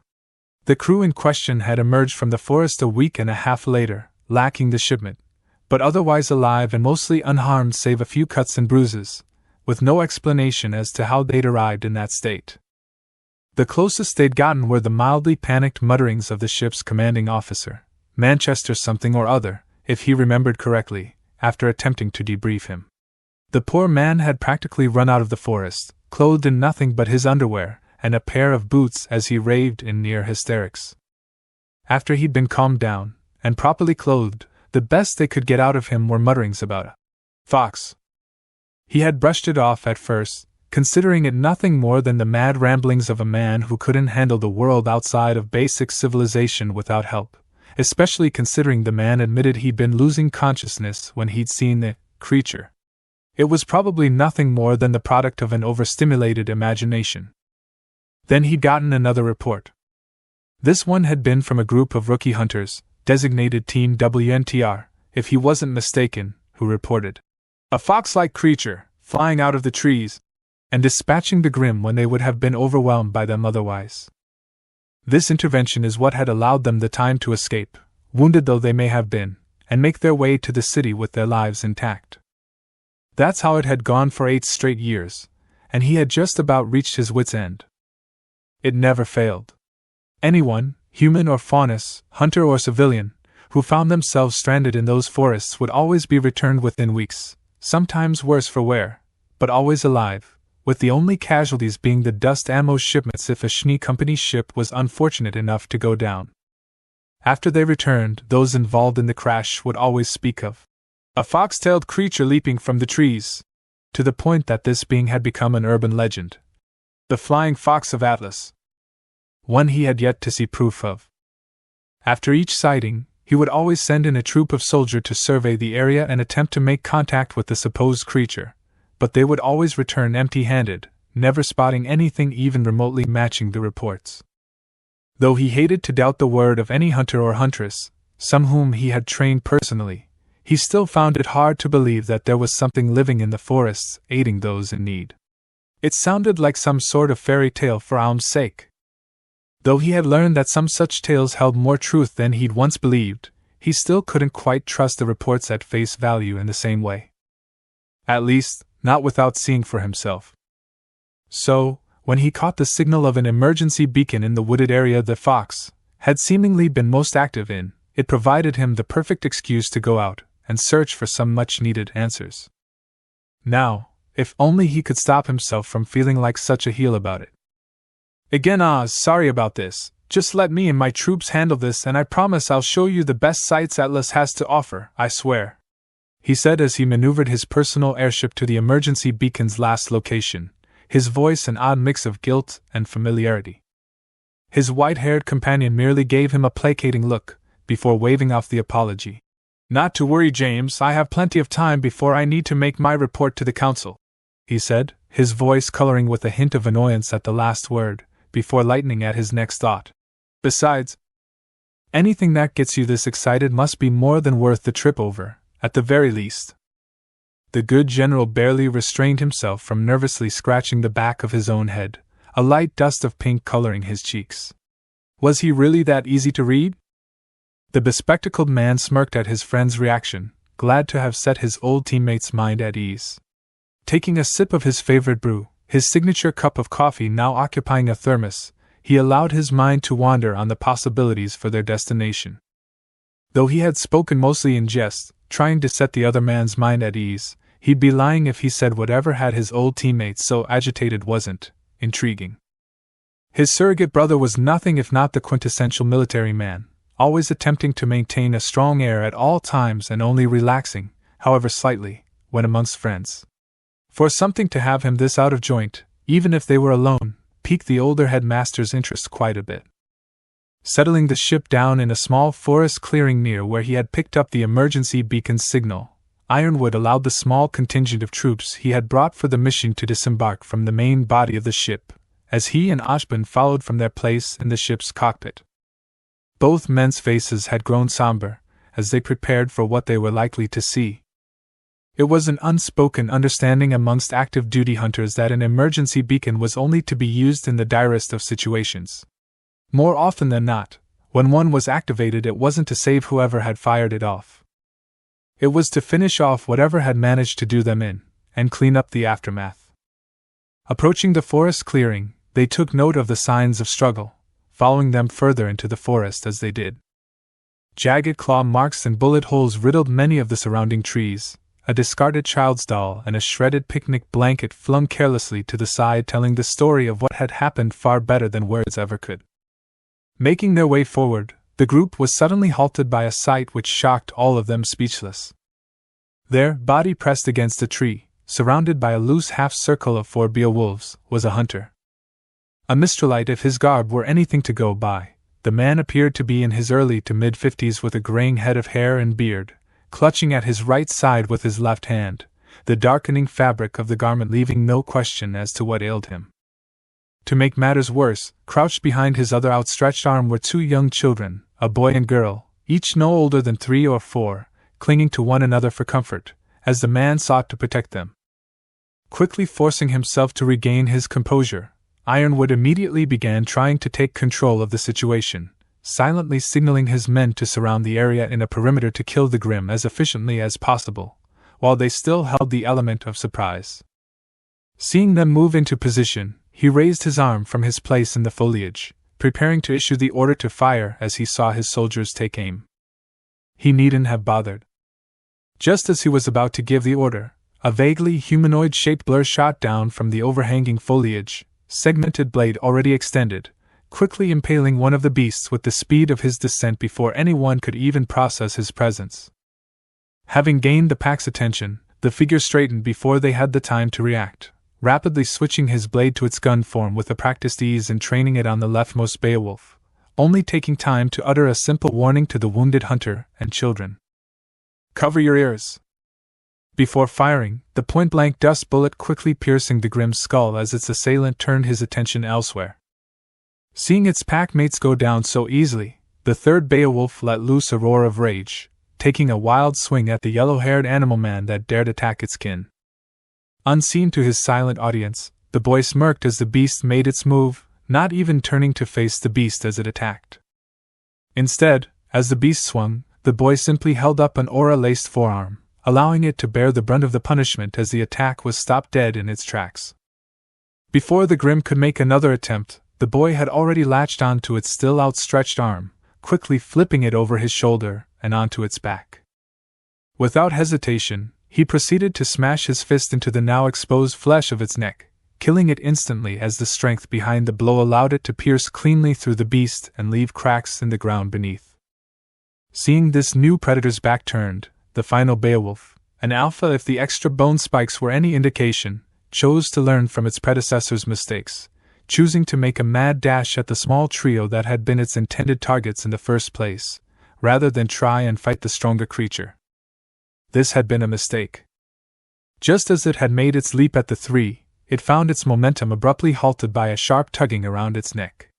The crew in question had emerged from the forest a week and a half later, lacking the shipment, but otherwise alive and mostly unharmed save a few cuts and bruises, with no explanation as to how they'd arrived in that state. The closest they'd gotten were the mildly panicked mutterings of the ship's commanding officer, Manchester something or other, if he remembered correctly, after attempting to debrief him. The poor man had practically run out of the forest, clothed in nothing but his underwear and a pair of boots as he raved in near hysterics. After he'd been calmed down, and properly clothed, the best they could get out of him were mutterings about a fox. He had brushed it off at first, considering it nothing more than the mad ramblings of a man who couldn't handle the world outside of basic civilization without help, especially considering the man admitted he'd been losing consciousness when he'd seen the creature. It was probably nothing more than the product of an overstimulated imagination. Then he'd gotten another report. This one had been from a group of rookie hunters, designated Team WNTR, if he wasn't mistaken, who reported a fox-like creature, flying out of the trees, and dispatching the Grimm when they would have been overwhelmed by them otherwise. This intervention is what had allowed them the time to escape, wounded though they may have been, and make their way to the city with their lives intact. That's how it had gone for 8 straight years, and he had just about reached his wits' end. It never failed. Anyone, human or faunus, hunter or civilian, who found themselves stranded in those forests would always be returned within weeks, sometimes worse for wear, but always alive, with the only casualties being the dust ammo shipments if a Schnee Company ship was unfortunate enough to go down. After they returned, those involved in the crash would always speak of a fox-tailed creature leaping from the trees, to the point that this being had become an urban legend. The flying fox of Atlas. One he had yet to see proof of. After each sighting, he would always send in a troop of soldiers to survey the area and attempt to make contact with the supposed creature, but they would always return empty-handed, never spotting anything even remotely matching the reports. Though he hated to doubt the word of any hunter or huntress, some whom he had trained personally, he still found it hard to believe that there was something living in the forests aiding those in need. It sounded like some sort of fairy tale for Alm's sake. Though he had learned that some such tales held more truth than he'd once believed, he still couldn't quite trust the reports at face value in the same way. At least, not without seeing for himself. So, when he caught the signal of an emergency beacon in the wooded area the fox had seemingly been most active in, it provided him the perfect excuse to go out and search for some much-needed answers. Now, if only he could stop himself from feeling like such a heel about it. Again, sorry about this. Just let me and my troops handle this and I promise I'll show you the best sights Atlas has to offer, I swear. he said as he maneuvered his personal airship to the emergency beacon's last location, his voice an odd mix of guilt and familiarity. His white-haired companion merely gave him a placating look, before waving off the apology. "Not to worry, James, I have plenty of time before I need to make my report to the council," he said, his voice coloring with a hint of annoyance at the last word, before lightening at his next thought. "Besides, anything that gets you this excited must be more than worth the trip over, at the very least." The good general barely restrained himself from nervously scratching the back of his own head, a light dust of pink coloring his cheeks. Was he really that easy to read? The bespectacled man smirked at his friend's reaction, glad to have set his old teammate's mind at ease. Taking a sip of his favorite brew, his signature cup of coffee now occupying a thermos, he allowed his mind to wander on the possibilities for their destination. Though he had spoken mostly in jest, trying to set the other man's mind at ease, he'd be lying if he said whatever had his old teammate so agitated wasn't intriguing. His surrogate brother was nothing if not the quintessential military man, always attempting to maintain a strong air at all times and only relaxing, however slightly, when amongst friends. For something to have him this out of joint, even if they were alone, piqued the older headmaster's interest quite a bit. Settling the ship down in a small forest clearing near where he had picked up the emergency beacon's signal, Ironwood allowed the small contingent of troops he had brought for the mission to disembark from the main body of the ship, as he and Ashbin followed from their place in the ship's cockpit. Both men's faces had grown somber, as they prepared for what they were likely to see. It was an unspoken understanding amongst active duty hunters that an emergency beacon was only to be used in the direst of situations. More often than not, when one was activated, it wasn't to save whoever had fired it off. It was to finish off whatever had managed to do them in, and clean up the aftermath. Approaching the forest clearing, they took note of the signs of struggle, following them further into the forest as they did. Jagged claw marks and bullet holes riddled many of the surrounding trees, a discarded child's doll and a shredded picnic blanket flung carelessly to the side telling the story of what had happened far better than words ever could. Making their way forward, the group was suddenly halted by a sight which shocked all of them speechless. There, body pressed against a tree, surrounded by a loose half-circle of 4 Beowulfs, was a hunter. A Mistralite if his garb were anything to go by, the man appeared to be in his early to mid-50s with a graying head of hair and beard, clutching at his right side with his left hand, the darkening fabric of the garment leaving no question as to what ailed him. To make matters worse, crouched behind his other outstretched arm were 2 young children, a boy and girl, each no older than 3 or 4, clinging to one another for comfort, as the man sought to protect them. Quickly forcing himself to regain his composure, Ironwood immediately began trying to take control of the situation, silently signaling his men to surround the area in a perimeter to kill the Grimm as efficiently as possible, while they still held the element of surprise. Seeing them move into position, he raised his arm from his place in the foliage, preparing to issue the order to fire as he saw his soldiers take aim. He needn't have bothered. Just as he was about to give the order, a vaguely humanoid-shaped blur shot down from the overhanging foliage, segmented blade already extended, quickly impaling one of the beasts with the speed of his descent before anyone could even process his presence. Having gained the pack's attention, the figure straightened before they had the time to react, rapidly switching his blade to its gun form with a practiced ease and training it on the leftmost Beowulf, only taking time to utter a simple warning to the wounded hunter and children. "Cover your ears!" Before firing, the point-blank dust bullet quickly piercing the Grimm's skull as its assailant turned his attention elsewhere. Seeing its pack mates go down so easily, the third Beowulf let loose a roar of rage, taking a wild swing at the yellow-haired animal man that dared attack its kin. Unseen to his silent audience, the boy smirked as the beast made its move, not even turning to face the beast as it attacked. Instead, as the beast swung, the boy simply held up an aura-laced forearm, allowing it to bear the brunt of the punishment as the attack was stopped dead in its tracks. Before the Grimm could make another attempt, the boy had already latched onto its still outstretched arm, quickly flipping it over his shoulder and onto its back. Without hesitation, he proceeded to smash his fist into the now exposed flesh of its neck, killing it instantly as the strength behind the blow allowed it to pierce cleanly through the beast and leave cracks in the ground beneath. Seeing this new predator's back turned, the final Beowulf, An alpha, if the extra bone spikes were any indication, chose to learn from its predecessor's mistakes, choosing to make a mad dash at the small trio that had been its intended targets in the first place, rather than try and fight the stronger creature. This had been a mistake. Just as it had made its leap at the three, it found its momentum abruptly halted by a sharp tugging around its neck.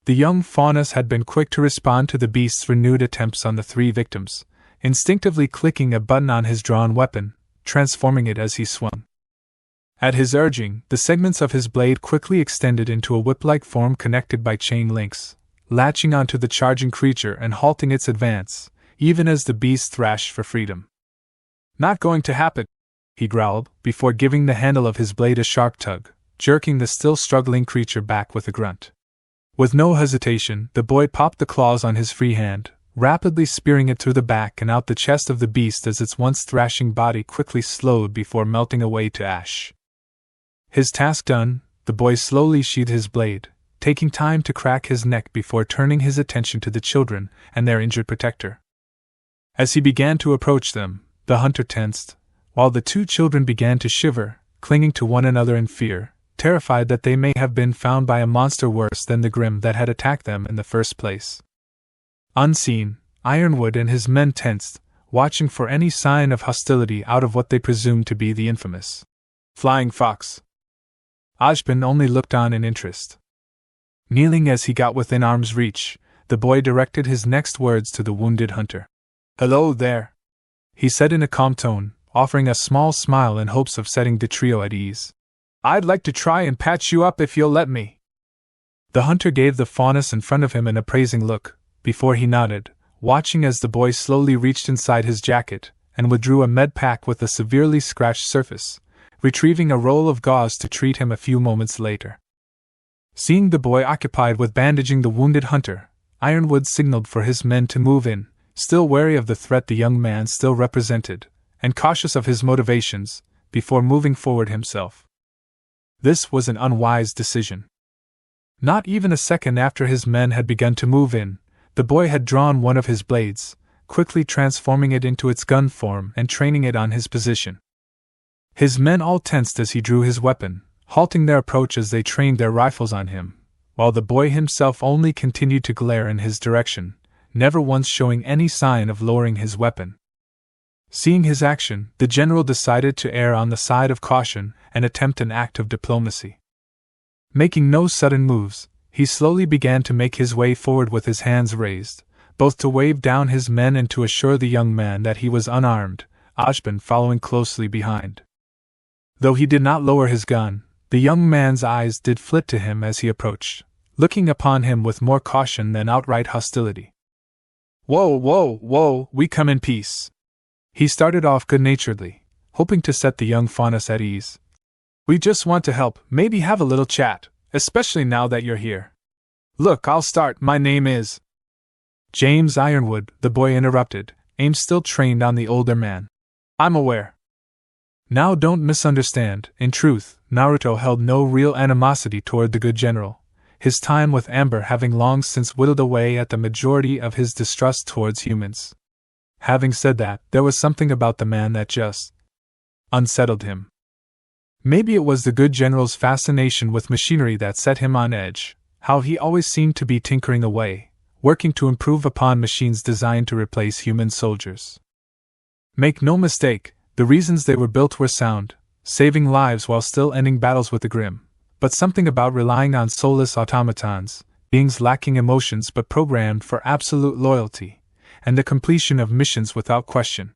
The young faunus had been quick to respond to the beast's renewed attempts on the three victims, instinctively clicking a button on his drawn weapon, transforming it as he swung. At his urging, the segments of his blade quickly extended into a whip-like form connected by chain links, latching onto the charging creature and halting its advance, even as the beast thrashed for freedom. "Not going to happen," he growled, before giving the handle of his blade a sharp tug, jerking the still struggling creature back with a grunt. With no hesitation, the boy popped the claws on his free hand, rapidly spearing it through the back and out the chest of the beast as its once thrashing body quickly slowed before melting away to ash. His task done, the boy slowly sheathed his blade, taking time to crack his neck before turning his attention to the children and their injured protector. As he began to approach them, the hunter tensed, while the two children began to shiver, clinging to one another in fear, terrified that they may have been found by a monster worse than the Grimm that had attacked them in the first place. Unseen, Ironwood and his men tensed, watching for any sign of hostility out of what they presumed to be the infamous Flying Fox. Ashbin only looked on in interest. Kneeling as he got within arm's reach, the boy directed his next words to the wounded hunter. "Hello there," he said in a calm tone, offering a small smile in hopes of setting the trio at ease. "I'd like to try and patch you up if you'll let me." The hunter gave the faunus in front of him an appraising look, before he nodded, watching as the boy slowly reached inside his jacket and withdrew a med pack with a severely scratched surface, retrieving a roll of gauze to treat him a few moments later. Seeing the boy occupied with bandaging the wounded hunter, Ironwood signaled for his men to move in, still wary of the threat the young man still represented, and cautious of his motivations, before moving forward himself. This was an unwise decision. Not even a second after his men had begun to move in, the boy had drawn one of his blades, quickly transforming it into its gun form and training it on his position. His men all tensed as he drew his weapon, halting their approach as they trained their rifles on him, while the boy himself only continued to glare in his direction, never once showing any sign of lowering his weapon. Seeing his action, the general decided to err on the side of caution and attempt an act of diplomacy. Making no sudden moves, he slowly began to make his way forward with his hands raised, both to wave down his men and to assure the young man that he was unarmed, Ashbin following closely behind. Though he did not lower his gun, the young man's eyes did flit to him as he approached, looking upon him with more caution than outright hostility. "Whoa, whoa, whoa, we come in peace." He started off good-naturedly, hoping to set the young faunus at ease. "We just want to help, maybe have a little chat, especially now that you're here. Look, I'll start, my name is—" James Ironwood, the boy interrupted, aim still trained on the older man. "I'm aware." Now don't misunderstand, in truth, Naruto held no real animosity toward the good general, his time with Amber having long since whittled away at the majority of his distrust towards humans. Having said that, there was something about the man that just unsettled him. Maybe it was the good general's fascination with machinery that set him on edge, how he always seemed to be tinkering away, working to improve upon machines designed to replace human soldiers. Make no mistake, the reasons they were built were sound, saving lives while still ending battles with the Grimm, but something about relying on soulless automatons, beings lacking emotions but programmed for absolute loyalty, and the completion of missions without question.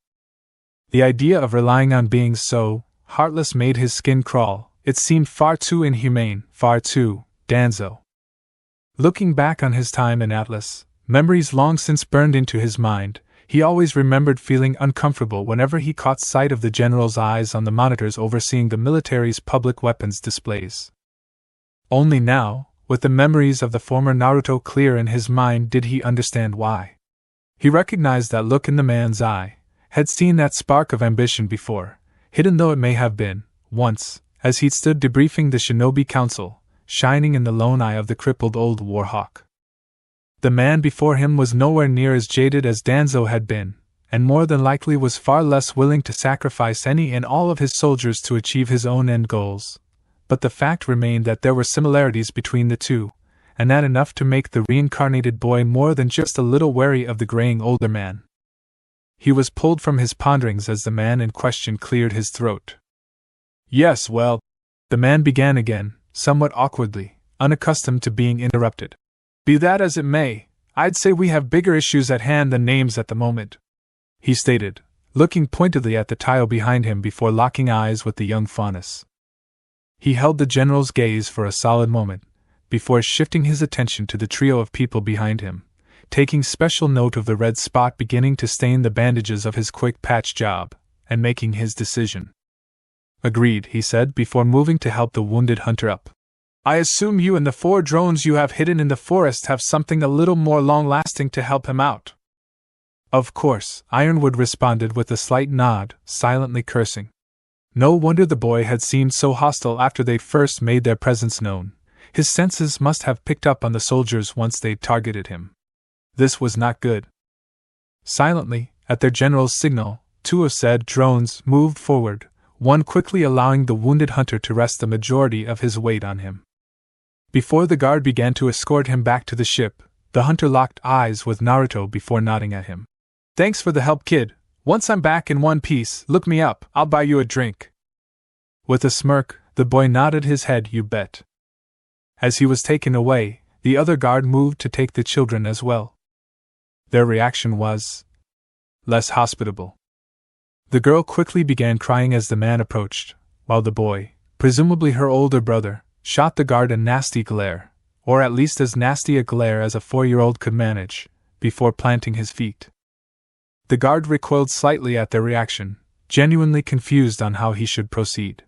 The idea of relying on beings so heartless made his skin crawl. It seemed far too inhumane, far too Danzo. Looking back on his time in Atlas, memories long since burned into his mind, he always remembered feeling uncomfortable whenever he caught sight of the general's eyes on the monitors overseeing the military's public weapons displays. Only now, with the memories of the former Naruto clear in his mind, did he understand why. He recognized that look in the man's eye, had seen that spark of ambition before, hidden though it may have been, once, as he'd stood debriefing the Shinobi Council, shining in the lone eye of the crippled old warhawk. The man before him was nowhere near as jaded as Danzo had been, and more than likely was far less willing to sacrifice any and all of his soldiers to achieve his own end goals. But the fact remained that there were similarities between the two, and that enough to make the reincarnated boy more than just a little wary of the graying older man. He was pulled from his ponderings as the man in question cleared his throat. Yes, well, the man began again, somewhat awkwardly, unaccustomed to being interrupted. Be that as it may, I'd say we have bigger issues at hand than names at the moment, he stated, looking pointedly at the tile behind him before locking eyes with the young faunus. He held the general's gaze for a solid moment, before shifting his attention to the trio of people behind him, taking special note of the red spot beginning to stain the bandages of his quick patch job, and making his decision. Agreed, he said before moving to help the wounded hunter up. I assume you and the 4 drones you have hidden in the forest have something a little more long-lasting to help him out. Of course, Ironwood responded with a slight nod, silently cursing. No wonder the boy had seemed so hostile after they first made their presence known. His senses must have picked up on the soldiers once they'd targeted him. This was not good. Silently, at their general's signal, 2 of said drones moved forward, one quickly allowing the wounded hunter to rest the majority of his weight on him. Before the guard began to escort him back to the ship, the hunter locked eyes with Naruto before nodding at him. Thanks for the help, kid. Once I'm back in one piece, look me up, I'll buy you a drink. With a smirk, the boy nodded his head, you bet. As he was taken away, the other guard moved to take the children as well. Their reaction was less hospitable. The girl quickly began crying as the man approached, while the boy, presumably her older brother, shot the guard a nasty glare, or at least as nasty a glare as a 4-year-old could manage, before planting his feet. The guard recoiled slightly at their reaction, genuinely confused on how he should proceed.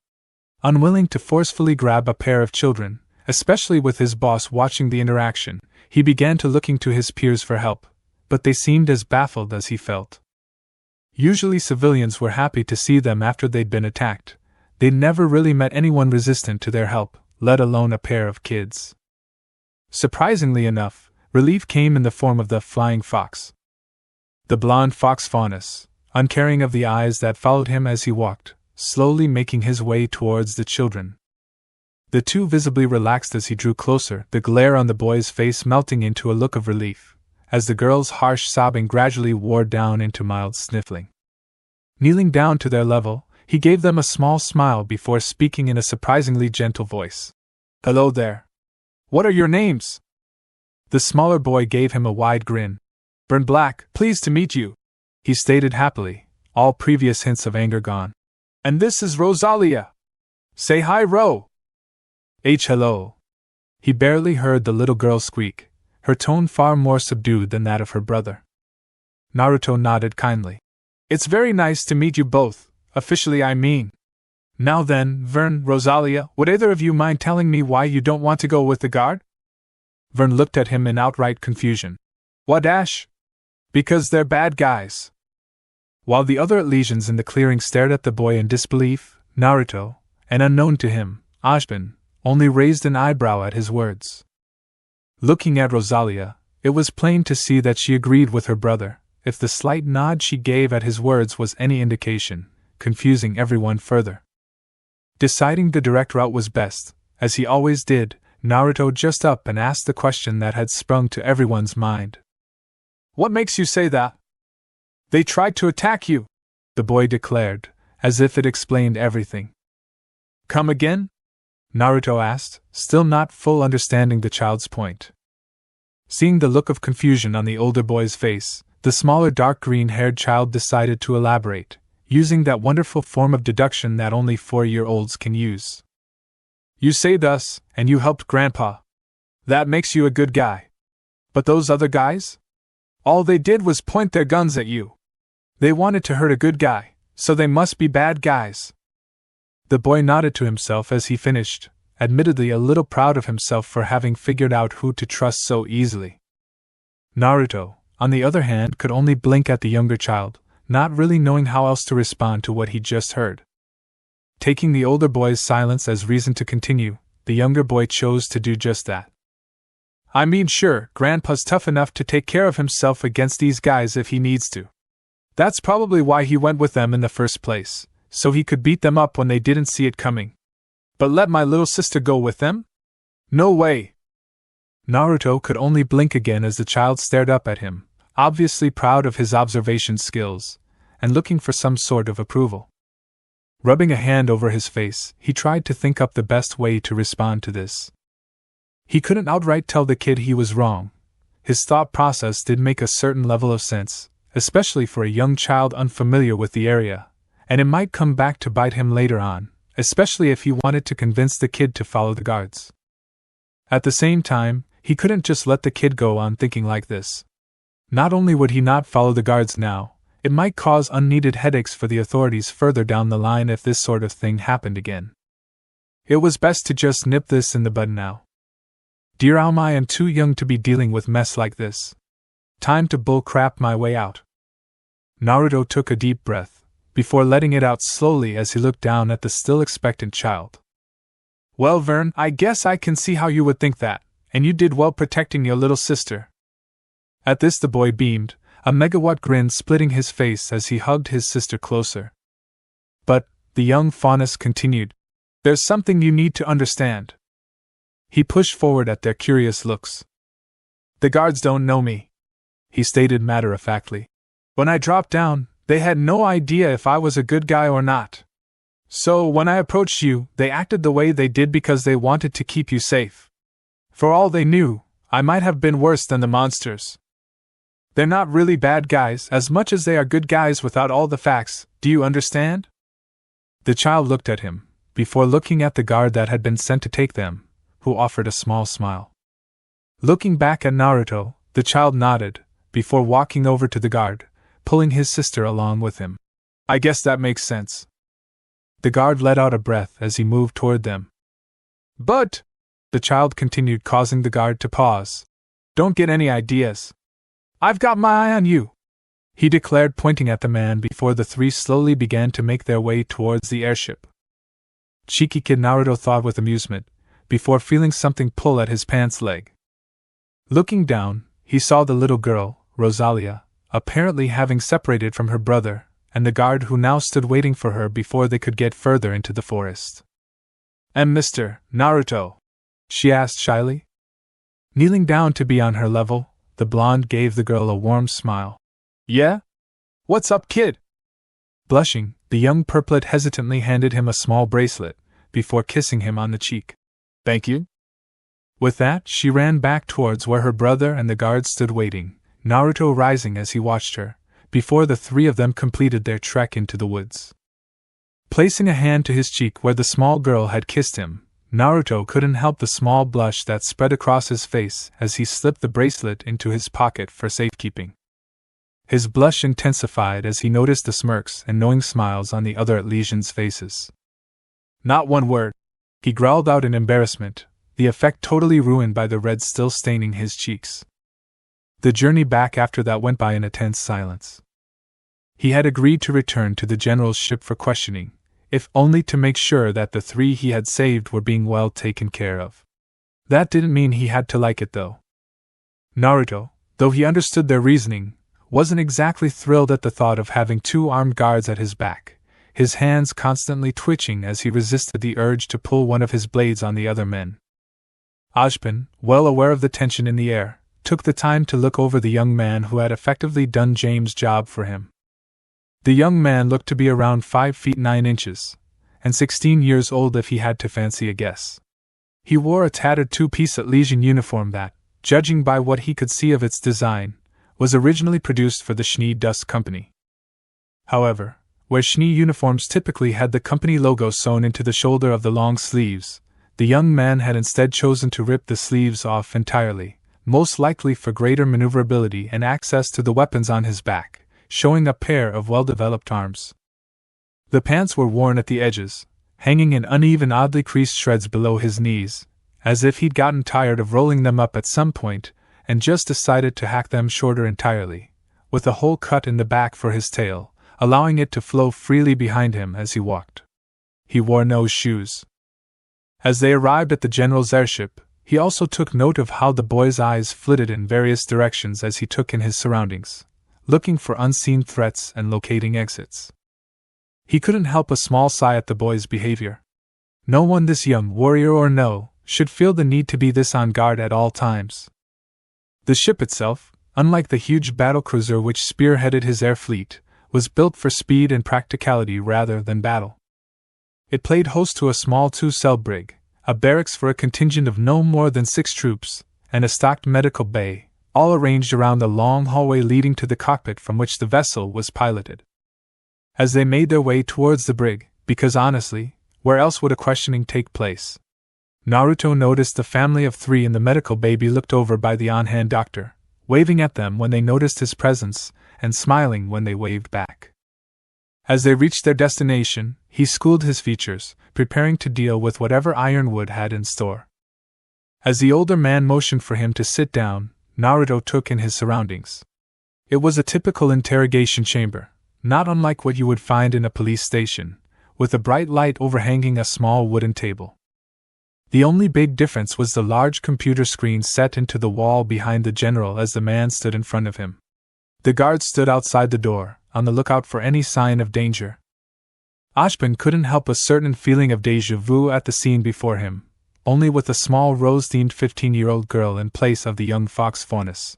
Unwilling to forcefully grab a pair of children, especially with his boss watching the interaction, he began to looking to his peers for help, but they seemed as baffled as he felt. Usually civilians were happy to see them after they'd been attacked. They'd never really met anyone resistant to their help, let alone a pair of kids. Surprisingly enough, relief came in the form of the flying fox. The blonde fox faunus, uncaring of the eyes that followed him as he walked, slowly making his way towards the children. The 2 visibly relaxed as he drew closer, the glare on the boy's face melting into a look of relief, as the girl's harsh sobbing gradually wore down into mild sniffling. Kneeling down to their level, he gave them a small smile before speaking in a surprisingly gentle voice. Hello there. What are your names? The smaller boy gave him a wide grin. Burn Black, pleased to meet you, he stated happily, all previous hints of anger gone. And this is Rosalia. Say hi, Ro. Hello. He barely heard the little girl squeak, her tone far more subdued than that of her brother. Naruto nodded kindly. It's very nice to meet you both, officially I mean. Now then, Vern, Rosalia, would either of you mind telling me why you don't want to go with the guard? Vern looked at him in outright confusion. What, Ash? Because they're bad guys. While the other legions in the clearing stared at the boy in disbelief, Naruto, and unknown to him, Ashbin, only raised an eyebrow at his words. Looking at Rosalia, it was plain to see that she agreed with her brother, if the slight nod she gave at his words was any indication, confusing everyone further. Deciding the direct route was best, as he always did, Naruto just up and asked the question that had sprung to everyone's mind. What makes you say that? They tried to attack you, the boy declared, as if it explained everything. Come again? Naruto asked, still not full understanding the child's point. Seeing the look of confusion on the older boy's face, the smaller dark green-haired child decided to elaborate, using that wonderful form of deduction that only 4-year-olds can use. You saved us, and you helped Grandpa. That makes you a good guy. But those other guys? All they did was point their guns at you. They wanted to hurt a good guy, so they must be bad guys. The boy nodded to himself as he finished, admittedly a little proud of himself for having figured out who to trust so easily. Naruto, on the other hand, could only blink at the younger child, not really knowing how else to respond to what he just heard. Taking the older boy's silence as reason to continue, the younger boy chose to do just that. I mean, sure, Grandpa's tough enough to take care of himself against these guys if he needs to. That's probably why he went with them in the first place, so he could beat them up when they didn't see it coming. But let my little sister go with them? No way! Naruto could only blink again as the child stared up at him, obviously proud of his observation skills, and looking for some sort of approval. Rubbing a hand over his face, he tried to think up the best way to respond to this. He couldn't outright tell the kid he was wrong. His thought process did make a certain level of sense, especially for a young child unfamiliar with the area, and it might come back to bite him later on, especially if he wanted to convince the kid to follow the guards. At the same time, he couldn't just let the kid go on thinking like this. Not only would he not follow the guards now, it might cause unneeded headaches for the authorities further down the line if this sort of thing happened again. It was best to just nip this in the bud now. Dear Alma, I am too young to be dealing with mess like this. Time to bull crap my way out. Naruto took a deep breath, before letting it out slowly as he looked down at the still expectant child. Well, Vern, I guess I can see how you would think that, and you did well protecting your little sister. At this the boy beamed, a megawatt grin splitting his face as he hugged his sister closer. But, the young faunus continued, there's something you need to understand. He pushed forward at their curious looks. The guards don't know me, he stated matter-of-factly. When I dropped down, they had no idea if I was a good guy or not. So, when I approached you, they acted the way they did because they wanted to keep you safe. For all they knew, I might have been worse than the monsters. They're not really bad guys as much as they are good guys without all the facts, do you understand? The child looked at him, before looking at the guard that had been sent to take them, who offered a small smile. Looking back at Naruto, the child nodded, before walking over to the guard, pulling his sister along with him. I guess that makes sense. The guard let out a breath as he moved toward them. But, the child continued, causing the guard to pause. Don't get any ideas. I've got my eye on you, he declared, pointing at the man before the three slowly began to make their way towards the airship. Cheeky kid, Naruto thought with amusement, before feeling something pull at his pants leg. Looking down, he saw the little girl, Rosalia, apparently having separated from her brother, and the guard who now stood waiting for her before they could get further into the forest. And Mr. Naruto? She asked shyly. Kneeling down to be on her level, the blonde gave the girl a warm smile. Yeah? What's up, kid? Blushing, the young purplet hesitantly handed him a small bracelet, before kissing him on the cheek. Thank you. With that, she ran back towards where her brother and the guard stood waiting, Naruto rising as he watched her, before the three of them completed their trek into the woods. Placing a hand to his cheek where the small girl had kissed him, Naruto couldn't help the small blush that spread across his face as he slipped the bracelet into his pocket for safekeeping. His blush intensified as he noticed the smirks and knowing smiles on the other Elysians' faces. Not one word, he growled out in embarrassment, the effect totally ruined by the red still staining his cheeks. The journey back after that went by in a tense silence. He had agreed to return to the general's ship for questioning, if only to make sure that the three he had saved were being well taken care of. That didn't mean he had to like it though. Naruto, though he understood their reasoning, wasn't exactly thrilled at the thought of having two armed guards at his back, his hands constantly twitching as he resisted the urge to pull one of his blades on the other men. Ojpin, well aware of the tension in the air, took the time to look over the young man who had effectively done James' job for him. The young man looked to be around 5 feet 9 inches, and 16 years old if he had to fancy a guess. He wore a tattered two-piece Elysian uniform that, judging by what he could see of its design, was originally produced for the Schnee Dust Company. However, where Schnee uniforms typically had the company logo sewn into the shoulder of the long sleeves, the young man had instead chosen to rip the sleeves off entirely, most likely for greater maneuverability and access to the weapons on his back, showing a pair of well-developed arms. The pants were worn at the edges, hanging in uneven, oddly creased shreds below his knees, as if he'd gotten tired of rolling them up at some point and just decided to hack them shorter entirely, with a hole cut in the back for his tail, allowing it to flow freely behind him as he walked. He wore no shoes. As they arrived at the general's airship, he also took note of how the boy's eyes flitted in various directions as he took in his surroundings, looking for unseen threats and locating exits. He couldn't help a small sigh at the boy's behavior. No one this young, warrior or no, should feel the need to be this on guard at all times. The ship itself, unlike the huge battlecruiser which spearheaded his air fleet, was built for speed and practicality rather than battle. It played host to a small two-cell brig, a barracks for a contingent of no more than 6 troops, and a stocked medical bay, all arranged around the long hallway leading to the cockpit from which the vessel was piloted. As they made their way towards the brig, because honestly, where else would a questioning take place? Naruto noticed the family of 3 in the medical bay be looked over by the on-hand doctor, waving at them when they noticed his presence, and smiling when they waved back. As they reached their destination, he schooled his features, preparing to deal with whatever Ironwood had in store. As the older man motioned for him to sit down, Naruto took in his surroundings. It was a typical interrogation chamber, not unlike what you would find in a police station, with a bright light overhanging a small wooden table. The only big difference was the large computer screen set into the wall behind the general as the man stood in front of him. The guards stood outside the door, on the lookout for any sign of danger. Ashbin couldn't help a certain feeling of déjà vu at the scene before him, only with a small rose-themed 15-year-old girl in place of the young fox Faunus.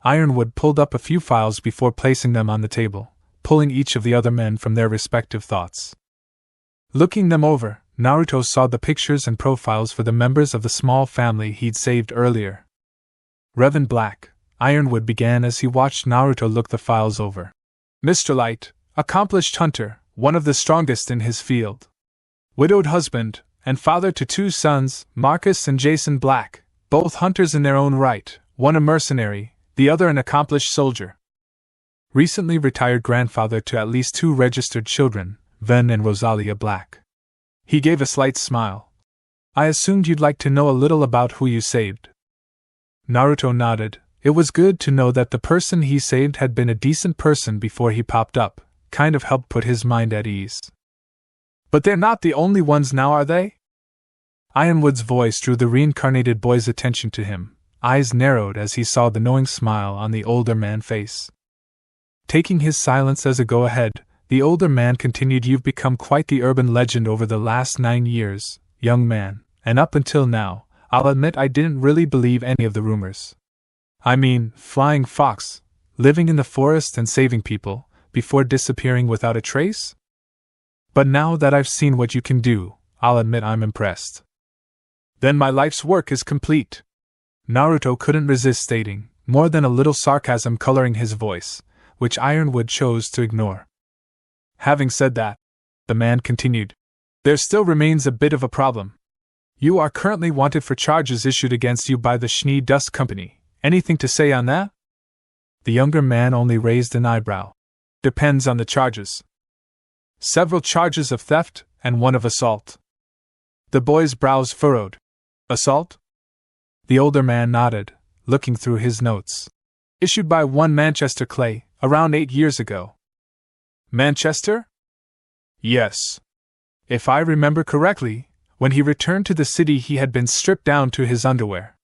Ironwood pulled up a few files before placing them on the table, pulling each of the other men from their respective thoughts. Looking them over, Naruto saw the pictures and profiles for the members of the small family he'd saved earlier. Reverend Black, Ironwood began as he watched Naruto look the files over. Mr. Light, accomplished hunter, one of the strongest in his field. Widowed husband, and father to 2 sons, Marcus and Jason Black, both hunters in their own right, one a mercenary, the other an accomplished soldier. Recently retired grandfather to at least 2 registered children, Ven and Rosalia Black. He gave a slight smile. I assumed you'd like to know a little about who you saved. Naruto nodded. It was good to know that the person he saved had been a decent person before he popped up, kind of helped put his mind at ease. But they're not the only ones now, are they? Ironwood's voice drew the reincarnated boy's attention to him, eyes narrowed as he saw the knowing smile on the older man's face. Taking his silence as a go-ahead, the older man continued, You've become quite the urban legend over the last 9 years, young man, and up until now, I'll admit I didn't really believe any of the rumors. I mean, flying fox, living in the forest and saving people, before disappearing without a trace? But now that I've seen what you can do, I'll admit I'm impressed. Then my life's work is complete. Naruto couldn't resist stating, more than a little sarcasm coloring his voice, which Ironwood chose to ignore. Having said that, the man continued, there still remains a bit of a problem. You are currently wanted for charges issued against you by the Schnee Dust Company. Anything to say on that? The younger man only raised an eyebrow. Depends on the charges. Several charges of theft, and one of assault. The boy's brows furrowed. Assault? The older man nodded, looking through his notes. Issued by one Manchester Clay, around 8 years ago. Manchester? Yes. If I remember correctly, when he returned to the city he had been stripped down to his underwear.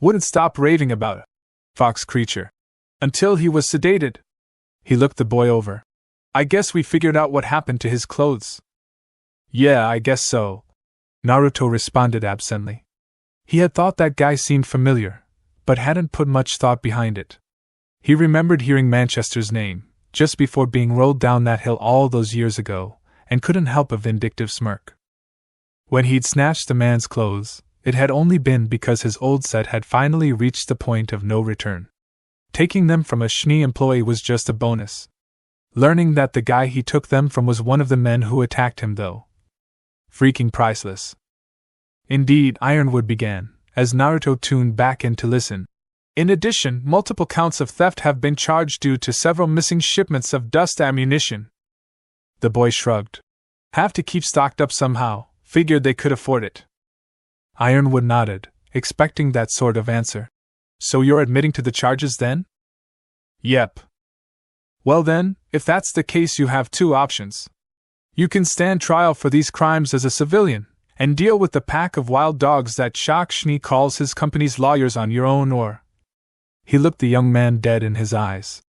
Wouldn't stop raving about it. Fox creature. Until he was sedated. He looked the boy over. I guess we figured out what happened to his clothes. Yeah, I guess so. Naruto responded absently. He had thought that guy seemed familiar, but hadn't put much thought behind it. He remembered hearing Manchester's name, just before being rolled down that hill all those years ago, and couldn't help a vindictive smirk. When he'd snatched the man's clothes, it had only been because his old set had finally reached the point of no return. Taking them from a Schnee employee was just a bonus. Learning that the guy he took them from was one of the men who attacked him, though. Freaking priceless. Indeed, Ironwood began, as Naruto tuned back in to listen. In addition, multiple counts of theft have been charged due to several missing shipments of dust ammunition. The boy shrugged. Have to keep stocked up somehow, figured they could afford it. Ironwood nodded, expecting that sort of answer. So you're admitting to the charges then? Yep. Well then, if that's the case, you have 2 options. You can stand trial for these crimes as a civilian, and deal with the pack of wild dogs that Shock Schnee calls his company's lawyers on your own, or... He looked the young man dead in his eyes.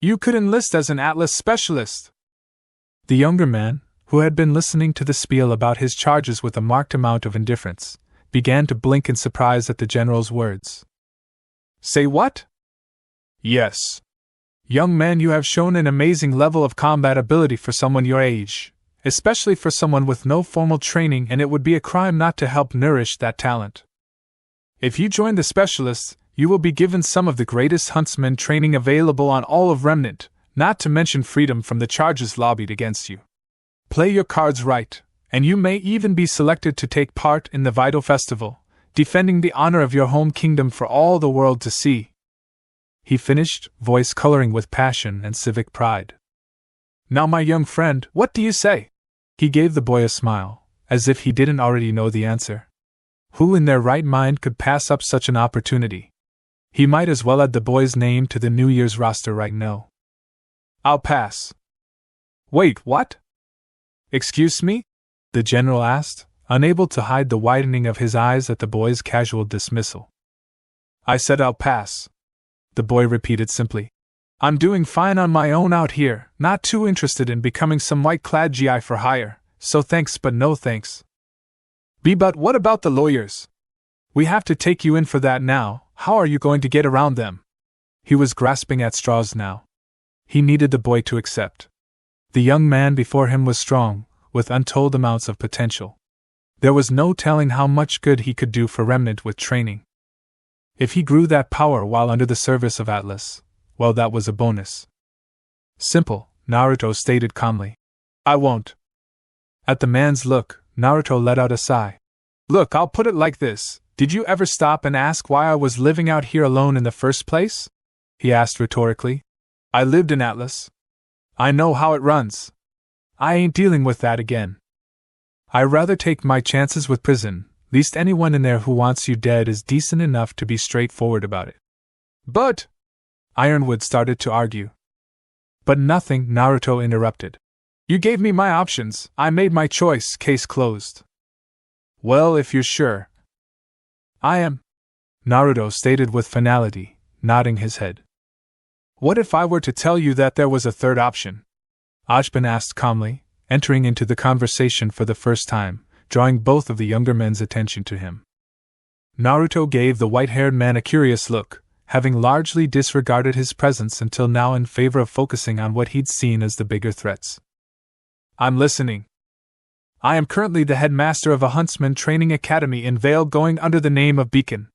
You could enlist as an Atlas specialist. The younger man, who had been listening to the spiel about his charges with a marked amount of indifference, began to blink in surprise at the general's words. Say what? Yes. Young man, you have shown an amazing level of combat ability for someone your age, especially for someone with no formal training, and it would be a crime not to help nourish that talent. If you join the specialists, you will be given some of the greatest huntsman training available on all of Remnant, not to mention freedom from the charges lobbied against you. Play your cards right, and you may even be selected to take part in the vital festival, defending the honor of your home kingdom for all the world to see. He finished, voice coloring with passion and civic pride. Now, my young friend, what do you say? He gave the boy a smile, as if he didn't already know the answer. Who in their right mind could pass up such an opportunity? He might as well add the boy's name to the New Year's roster right now. I'll pass. Wait, what? Excuse me? The general asked, unable to hide the widening of his eyes at the boy's casual dismissal. I said I'll pass. The boy repeated simply. I'm doing fine on my own out here, not too interested in becoming some white-clad GI for hire, so thanks but no thanks. But what about the lawyers? We have to take you in for that now. How are you going to get around them? He was grasping at straws now. He needed the boy to accept. The young man before him was strong, with untold amounts of potential. There was no telling how much good he could do for Remnant with training. If he grew that power while under the service of Atlas, well, that was a bonus. Simple, Naruto stated calmly. I won't. At the man's look, Naruto let out a sigh. Look, I'll put it like this. Did you ever stop and ask why I was living out here alone in the first place? He asked rhetorically. I lived in Atlas. I know how it runs. I ain't dealing with that again. I rather take my chances with prison. Least anyone in there who wants you dead is decent enough to be straightforward about it. But Ironwood started to argue. But nothing, Naruto interrupted. You gave me my options, I made my choice, case closed. Well, if you're sure. I am, Naruto stated with finality, nodding his head. What if I were to tell you that there was a third option? Ajban asked calmly, entering into the conversation for the first time, drawing both of the younger men's attention to him. Naruto gave the white-haired man a curious look, having largely disregarded his presence until now in favor of focusing on what he'd seen as the bigger threats. I'm listening. I am currently the headmaster of a huntsman training academy in Vale going under the name of Beacon.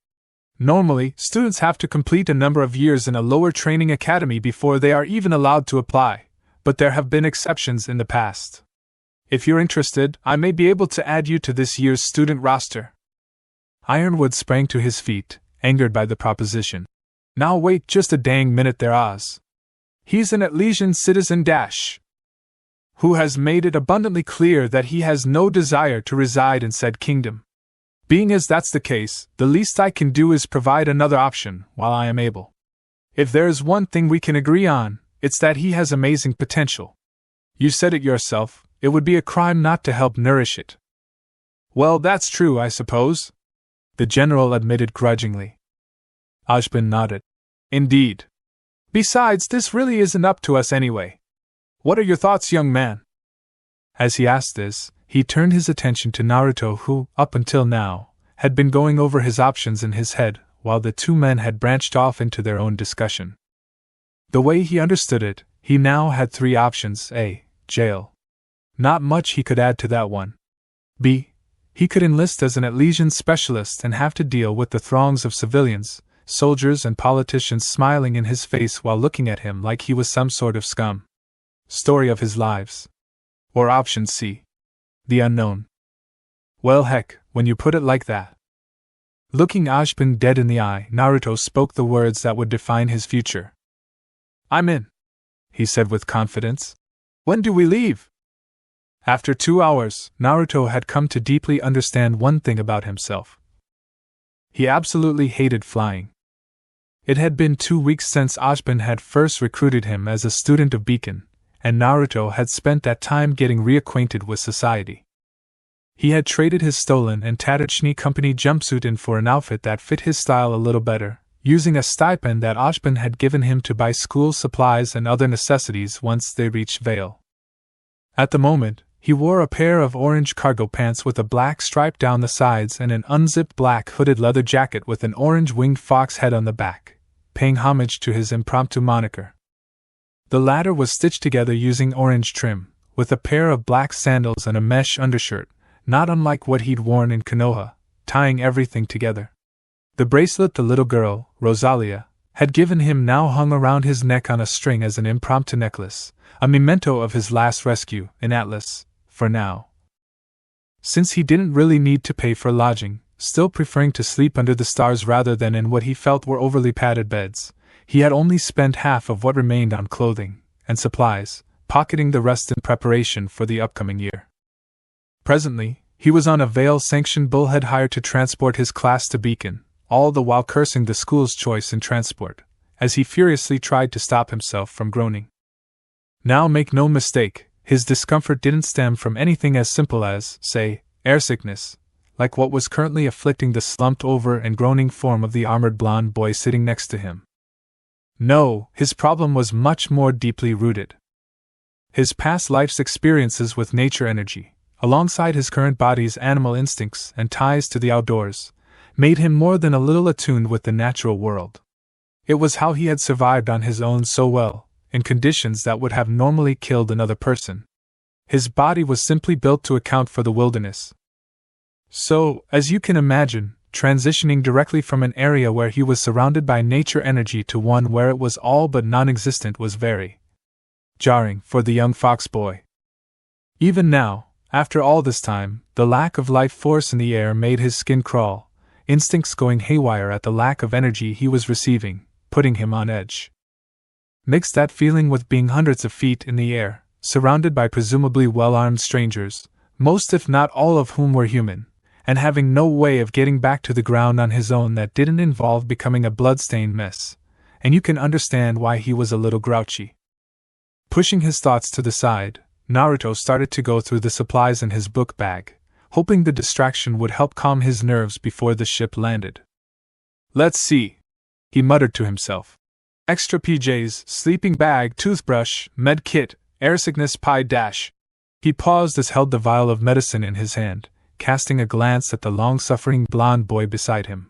Normally, students have to complete a number of years in a lower training academy before they are even allowed to apply, but there have been exceptions in the past. If you're interested, I may be able to add you to this year's student roster. Ironwood sprang to his feet, angered by the proposition. Now wait just a dang minute there, Oz. He's an Atlesian citizen who has made it abundantly clear that he has no desire to reside in said kingdom. Being as that's the case, the least I can do is provide another option while I am able. If there is one thing we can agree on, it's that he has amazing potential. You said it yourself, it would be a crime not to help nourish it. Well, that's true, I suppose, the general admitted grudgingly. Ajban nodded. Indeed. Besides, this really isn't up to us anyway. What are your thoughts, young man? As he asked this, he turned his attention to Naruto who, up until now, had been going over his options in his head, while the two men had branched off into their own discussion. The way he understood it, he now had three options. A. Jail. Not much he could add to that one. B. He could enlist as an Atlesian specialist and have to deal with the throngs of civilians, soldiers and politicians smiling in his face while looking at him like he was some sort of scum. Story of his lives. Or option C. The unknown. Well, heck, when you put it like that. Looking Ajban dead in the eye, Naruto spoke the words that would define his future. I'm in, he said with confidence. When do we leave? After 2 hours, Naruto had come to deeply understand one thing about himself. He absolutely hated flying. It had been 2 weeks since Ajban had first recruited him as a student of Beacon, and Naruto had spent that time getting reacquainted with society. He had traded his stolen and tattered Shinigami company jumpsuit in for an outfit that fit his style a little better, using a stipend that Ashbin had given him to buy school supplies and other necessities once they reached Vale. At the moment, he wore a pair of orange cargo pants with a black stripe down the sides and an unzipped black hooded leather jacket with an orange winged fox head on the back, paying homage to his impromptu moniker. The latter was stitched together using orange trim, with a pair of black sandals and a mesh undershirt, not unlike what he'd worn in Konoha, tying everything together. The bracelet the little girl, Rosalia, had given him now hung around his neck on a string as an impromptu necklace, a memento of his last rescue in Atlas, for now. Since he didn't really need to pay for lodging, still preferring to sleep under the stars rather than in what he felt were overly padded beds, he had only spent half of what remained on clothing and supplies, pocketing the rest in preparation for the upcoming year. Presently, he was on a Vale-sanctioned bullhead hired to transport his class to Beacon, all the while cursing the school's choice in transport, as he furiously tried to stop himself from groaning. Now make no mistake, his discomfort didn't stem from anything as simple as, say, airsickness, like what was currently afflicting the slumped over and groaning form of the armored blonde boy sitting next to him. No, his problem was much more deeply rooted. His past life's experiences with nature energy, alongside his current body's animal instincts and ties to the outdoors, made him more than a little attuned with the natural world. It was how he had survived on his own so well, in conditions that would have normally killed another person. His body was simply built to account for the wilderness. So, as you can imagine, transitioning directly from an area where he was surrounded by nature energy to one where it was all but non-existent was very jarring for the young fox boy. Even now, after all this time, the lack of life force in the air made his skin crawl, instincts going haywire at the lack of energy he was receiving, putting him on edge. Mix that feeling with being hundreds of feet in the air, surrounded by presumably well-armed strangers, most if not all of whom were human, and having no way of getting back to the ground on his own that didn't involve becoming a blood-stained mess, and you can understand why he was a little grouchy. Pushing his thoughts to the side, Naruto started to go through the supplies in his book bag, hoping the distraction would help calm his nerves before the ship landed. Let's see, he muttered to himself. Extra PJs, sleeping bag, toothbrush, med kit, airsickness pie dash. He paused as held the vial of medicine in his hand, casting a glance at the long-suffering blonde boy beside him.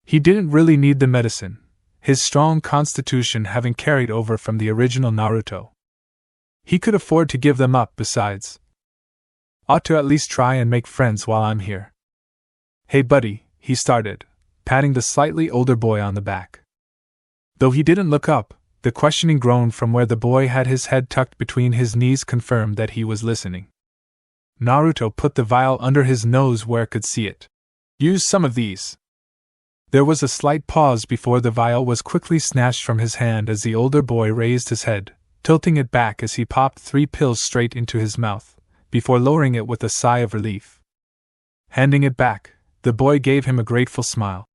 He didn't really need the medicine, his strong constitution having carried over from the original Naruto. He could afford to give them up besides. Ought to at least try and make friends while I'm here. Hey buddy, he started, patting the slightly older boy on the back. Though he didn't look up, the questioning groan from where the boy had his head tucked between his knees confirmed that he was listening. Naruto put the vial under his nose where it could see it. Use some of these. There was a slight pause before the vial was quickly snatched from his hand as the older boy raised his head, tilting it back as he popped 3 pills straight into his mouth, before lowering it with a sigh of relief. Handing it back, the boy gave him a grateful smile.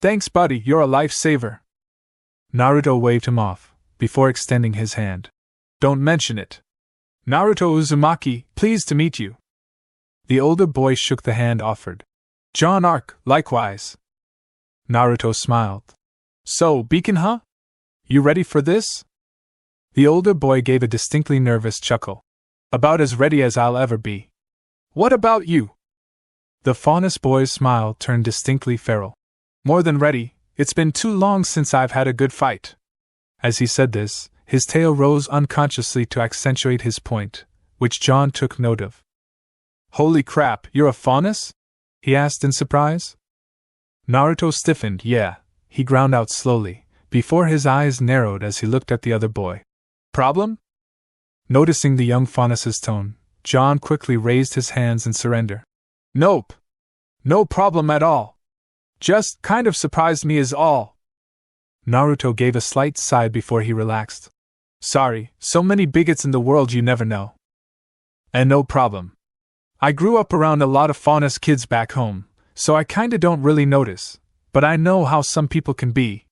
Thanks buddy, you're a lifesaver. Naruto waved him off, before extending his hand. Don't mention it. Naruto Uzumaki, pleased to meet you. The older boy shook the hand offered. John Arc, likewise. Naruto smiled. So, Beacon huh? You ready for this? The older boy gave a distinctly nervous chuckle. About as ready as I'll ever be. What about you? The Faunus boy's smile turned distinctly feral. More than ready, it's been too long since I've had a good fight. As he said this, his tail rose unconsciously to accentuate his point, which John took note of. Holy crap, you're a Faunus? He asked in surprise. Naruto stiffened. Yeah, he ground out slowly, before his eyes narrowed as he looked at the other boy. Problem? Noticing the young Faunus's tone, John quickly raised his hands in surrender. Nope. No problem at all. Just kind of surprised me is all. Naruto gave a slight sigh before he relaxed. Sorry, so many bigots in the world you never know. And no problem. I grew up around a lot of Faunus kids back home, so I kinda don't really notice, but I know how some people can be.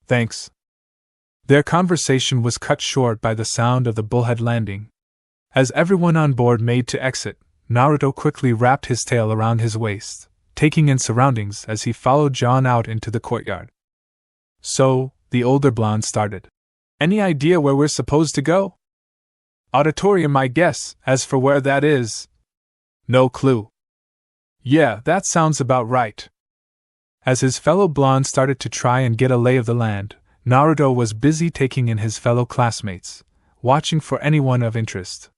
Thanks. Their conversation was cut short by the sound of the bullhead landing. As everyone on board made to exit, Naruto quickly wrapped his tail around his waist, taking in surroundings as he followed John out into the courtyard. So, the older blonde started. Any idea where we're supposed to go? Auditorium, I guess. As for where that is, no clue. Yeah, that sounds about right. As his fellow blonde started to try and get a lay of the land, Naruto was busy taking in his fellow classmates, watching for anyone of interest.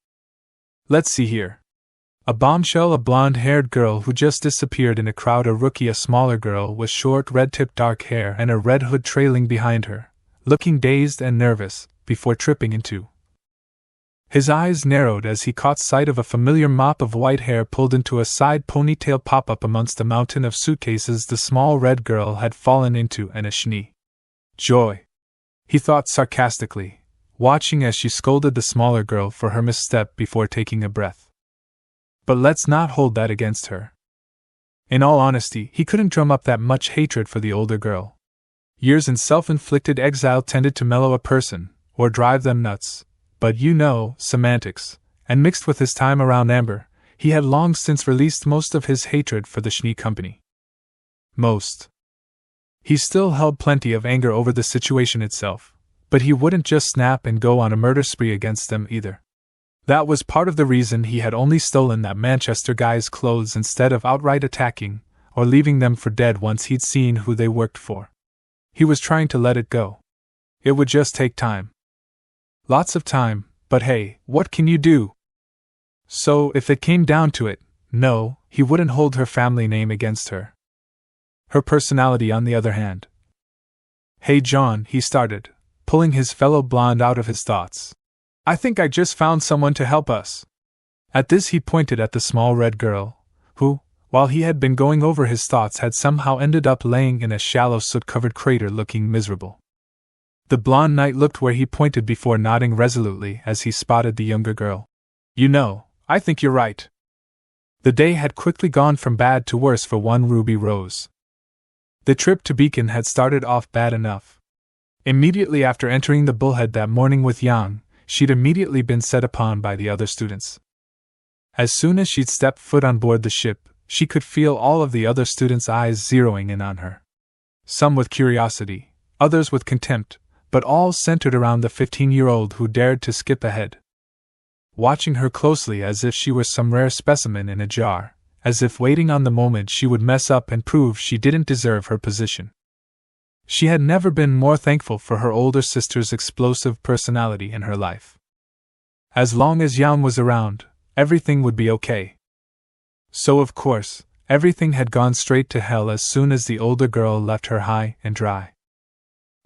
Let's see here. A bombshell, a blonde-haired girl who just disappeared in a crowd, a rookie, a smaller girl with short red-tipped dark hair and a red hood trailing behind her, looking dazed and nervous, before tripping into. His eyes narrowed as he caught sight of a familiar mop of white hair pulled into a side ponytail pop-up amongst a mountain of suitcases the small red girl had fallen into, and a shni. Joy, he thought sarcastically, watching as she scolded the smaller girl for her misstep before taking a breath. But let's not hold that against her. In all honesty, he couldn't drum up that much hatred for the older girl. Years in self-inflicted exile tended to mellow a person, or drive them nuts, but you know, semantics, and mixed with his time around Amber, he had long since released most of his hatred for the Shni company. Most. He still held plenty of anger over the situation itself, but he wouldn't just snap and go on a murder spree against them either. That was part of the reason he had only stolen that Manchester guy's clothes instead of outright attacking, or leaving them for dead once he'd seen who they worked for. He was trying to let it go. It would just take time. Lots of time, but hey, what can you do? So, if it came down to it, no, he wouldn't hold her family name against her. Her personality, on the other hand. Hey John, he started, pulling his fellow blonde out of his thoughts. I think I just found someone to help us. At this he pointed at the small red girl, who, while he had been going over his thoughts, had somehow ended up laying in a shallow soot-covered crater looking miserable. The blonde knight looked where he pointed before nodding resolutely as he spotted the younger girl. You know, I think you're right. The day had quickly gone from bad to worse for one Ruby Rose. The trip to Beacon had started off bad enough. Immediately after entering the Bullhead that morning with Yang, she'd immediately been set upon by the other students. As soon as she'd stepped foot on board the ship, she could feel all of the other students' eyes zeroing in on her. Some with curiosity, others with contempt, but all centered around the 15-year-old who dared to skip ahead. Watching her closely as if she were some rare specimen in a jar, as if waiting on the moment she would mess up and prove she didn't deserve her position. She had never been more thankful for her older sister's explosive personality in her life. As long as Yang was around, everything would be okay. So of course, everything had gone straight to hell as soon as the older girl left her high and dry.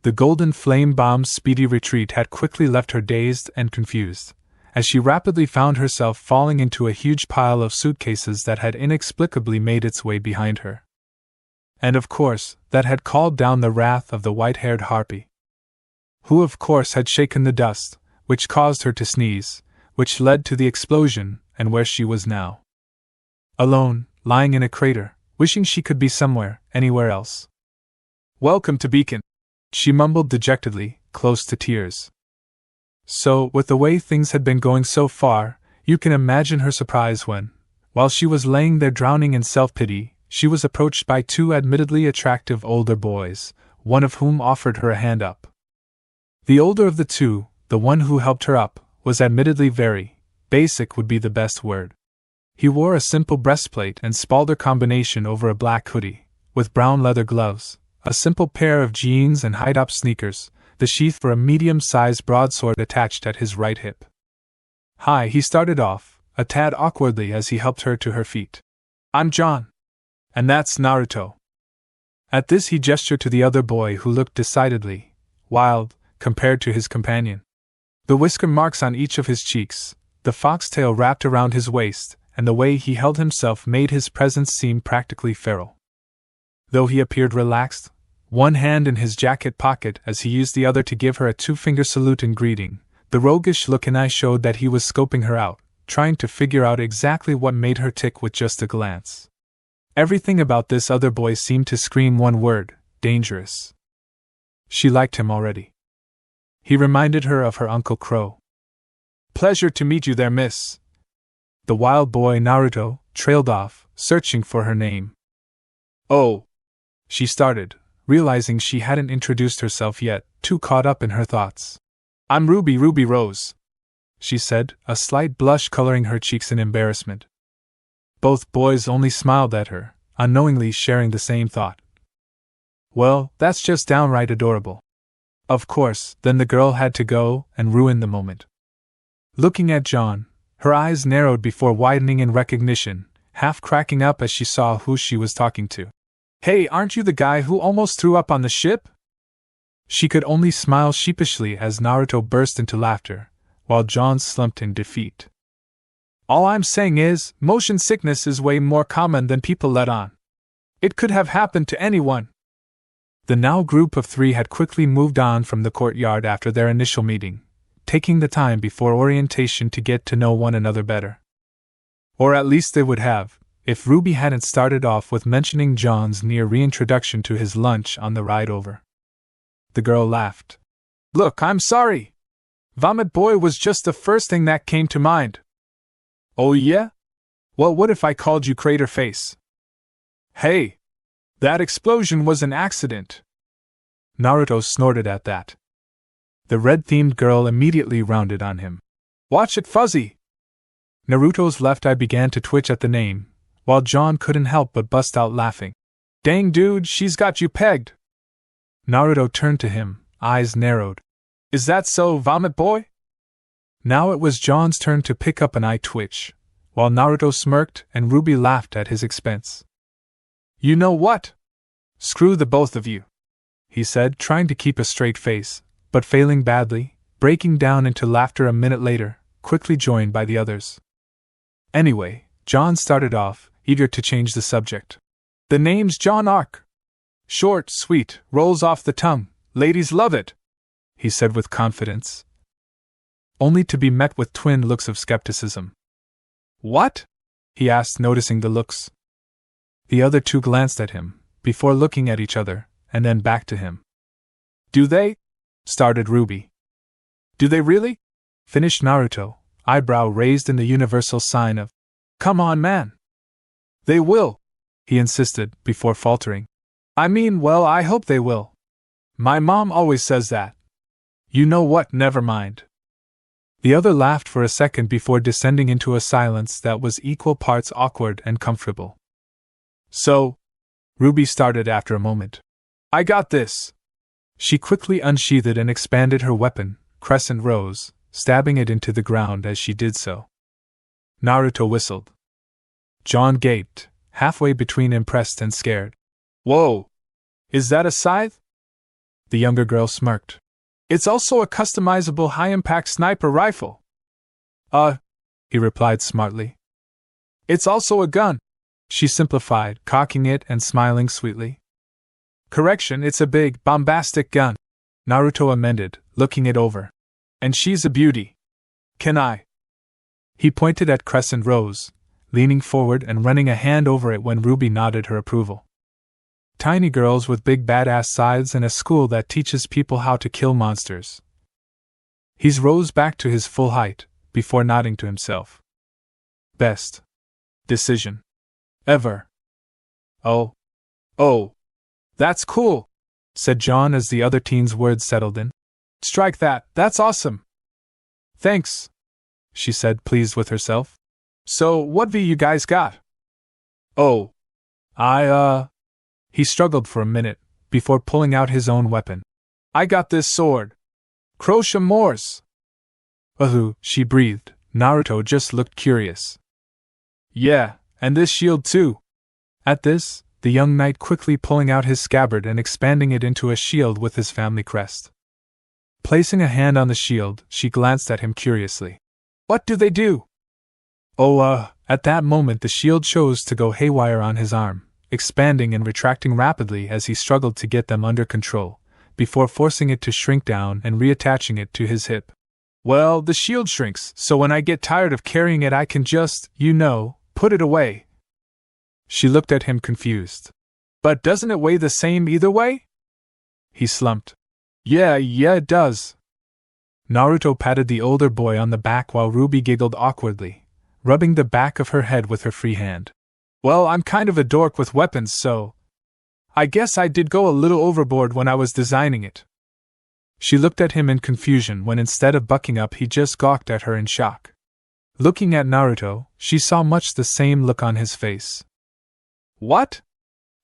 The golden flame bomb's speedy retreat had quickly left her dazed and confused, as she rapidly found herself falling into a huge pile of suitcases that had inexplicably made its way behind her. And of course, that had called down the wrath of the white-haired harpy. Who of course had shaken the dust, which caused her to sneeze, which led to the explosion, and where she was now. Alone, lying in a crater, wishing she could be somewhere, anywhere else. Welcome to Beacon, she mumbled dejectedly, close to tears. So, with the way things had been going so far, you can imagine her surprise when, while she was laying there drowning in self-pity, she was approached by two admittedly attractive older boys, one of whom offered her a hand up. The older of the two, the one who helped her up, was admittedly very basic would be the best word. He wore a simple breastplate and spalder combination over a black hoodie, with brown leather gloves, a simple pair of jeans and high-top sneakers, the sheath for a medium-sized broadsword attached at his right hip. Hi, he started off, a tad awkwardly as he helped her to her feet. I'm John. And that's Naruto. At this he gestured to the other boy who looked decidedly wild, compared to his companion. The whisker marks on each of his cheeks, the foxtail wrapped around his waist, and the way he held himself made his presence seem practically feral. Though he appeared relaxed, one hand in his jacket pocket as he used the other to give her a two-finger salute in greeting, the roguish look in eye showed that he was scoping her out, trying to figure out exactly what made her tick with just a glance. Everything about this other boy seemed to scream one word: dangerous. She liked him already. He reminded her of her Uncle Crow. Pleasure to meet you there, miss. The wild boy Naruto trailed off, searching for her name. Oh, she started, realizing she hadn't introduced herself yet, too caught up in her thoughts. "I'm Ruby Rose," she said, a slight blush coloring her cheeks in embarrassment. Both boys only smiled at her, unknowingly sharing the same thought. Well, that's just downright adorable. Of course, then the girl had to go and ruin the moment. Looking at John, her eyes narrowed before widening in recognition, half cracking up as she saw who she was talking to. "Hey, aren't you the guy who almost threw up on the ship?" She could only smile sheepishly as Naruto burst into laughter, while John slumped in defeat. "All I'm saying is, motion sickness is way more common than people let on. It could have happened to anyone." The now group of 3 had quickly moved on from the courtyard after their initial meeting, taking the time before orientation to get to know one another better. Or at least they would have, if RWBY hadn't started off with mentioning John's near reintroduction to his lunch on the ride over. The girl laughed. "Look, I'm sorry. Vomit Boy was just the first thing that came to mind." "Oh yeah? Well, what if I called you Crater Face?" "Hey! That explosion was an accident." Naruto snorted at that. The red-themed girl immediately rounded on him. "Watch it, Fuzzy!" Naruto's left eye began to twitch at the name, while John couldn't help but bust out laughing. "Dang dude, she's got you pegged!" Naruto turned to him, eyes narrowed. "Is that so, Vomit Boy?" Now it was John's turn to pick up an eye twitch, while Naruto smirked and RWBY laughed at his expense. "You know what? Screw the both of you," he said, trying to keep a straight face, but failing badly, breaking down into laughter a minute later, quickly joined by the others. Anyway, John started off, eager to change the subject. "The name's John Ark. Short, sweet, rolls off the tongue, ladies love it," he said with confidence. Only to be met with twin looks of skepticism. "What?" he asked, noticing the looks. The other 2 glanced at him, before looking at each other, and then back to him. "Do they?" started RWBY. "Do they really?" finished Naruto, eyebrow raised in the universal sign of, "Come on, man." "They will," he insisted, before faltering. "I mean, well, I hope they will. My mom always says that. You know what, never mind." The other laughed for a second before descending into a silence that was equal parts awkward and comfortable. "So," RWBY started after a moment. "I got this." She quickly unsheathed and expanded her weapon, Crescent Rose, stabbing it into the ground as she did so. Naruto whistled. John gaped, halfway between impressed and scared. "Whoa! Is that a scythe?" The younger girl smirked. "It's also a customizable high-impact sniper rifle." He replied smartly. "It's also a gun," she simplified, cocking it and smiling sweetly. "Correction, it's a big, bombastic gun," Naruto amended, looking it over. "And she's a beauty. Can I?" He pointed at Crescent Rose, leaning forward and running a hand over it when RWBY nodded her approval. Tiny girls with big badass scythes and a school that teaches people how to kill monsters. He rose back to his full height, before nodding to himself. "Best decision ever." Oh, that's cool," said John as the other teen's words settled in. "Strike that, that's awesome." "Thanks," she said, pleased with herself. "So, what V you guys got?" "Oh, He struggled for a minute, before pulling out his own weapon. "I got this sword. Crochet Morse." She breathed. Naruto just looked curious. "Yeah, and this shield too." At this, the young knight quickly pulling out his scabbard and expanding it into a shield with his family crest. Placing a hand on the shield, she glanced at him curiously. "What do they do?" At that moment the shield chose to go haywire on his arm, expanding and retracting rapidly as he struggled to get them under control, before forcing it to shrink down and reattaching it to his hip. "Well, the shield shrinks, so when I get tired of carrying it I can just, put it away." She looked at him confused. "But doesn't it weigh the same either way?" He slumped. Yeah, it does." Naruto patted the older boy on the back while RWBY giggled awkwardly, rubbing the back of her head with her free hand. "Well, I'm kind of a dork with weapons, so I guess I did go a little overboard when I was designing it. She looked at him in confusion when instead of bucking up he just gawked at her in shock. Looking at Naruto, she saw much the same look on his face. What?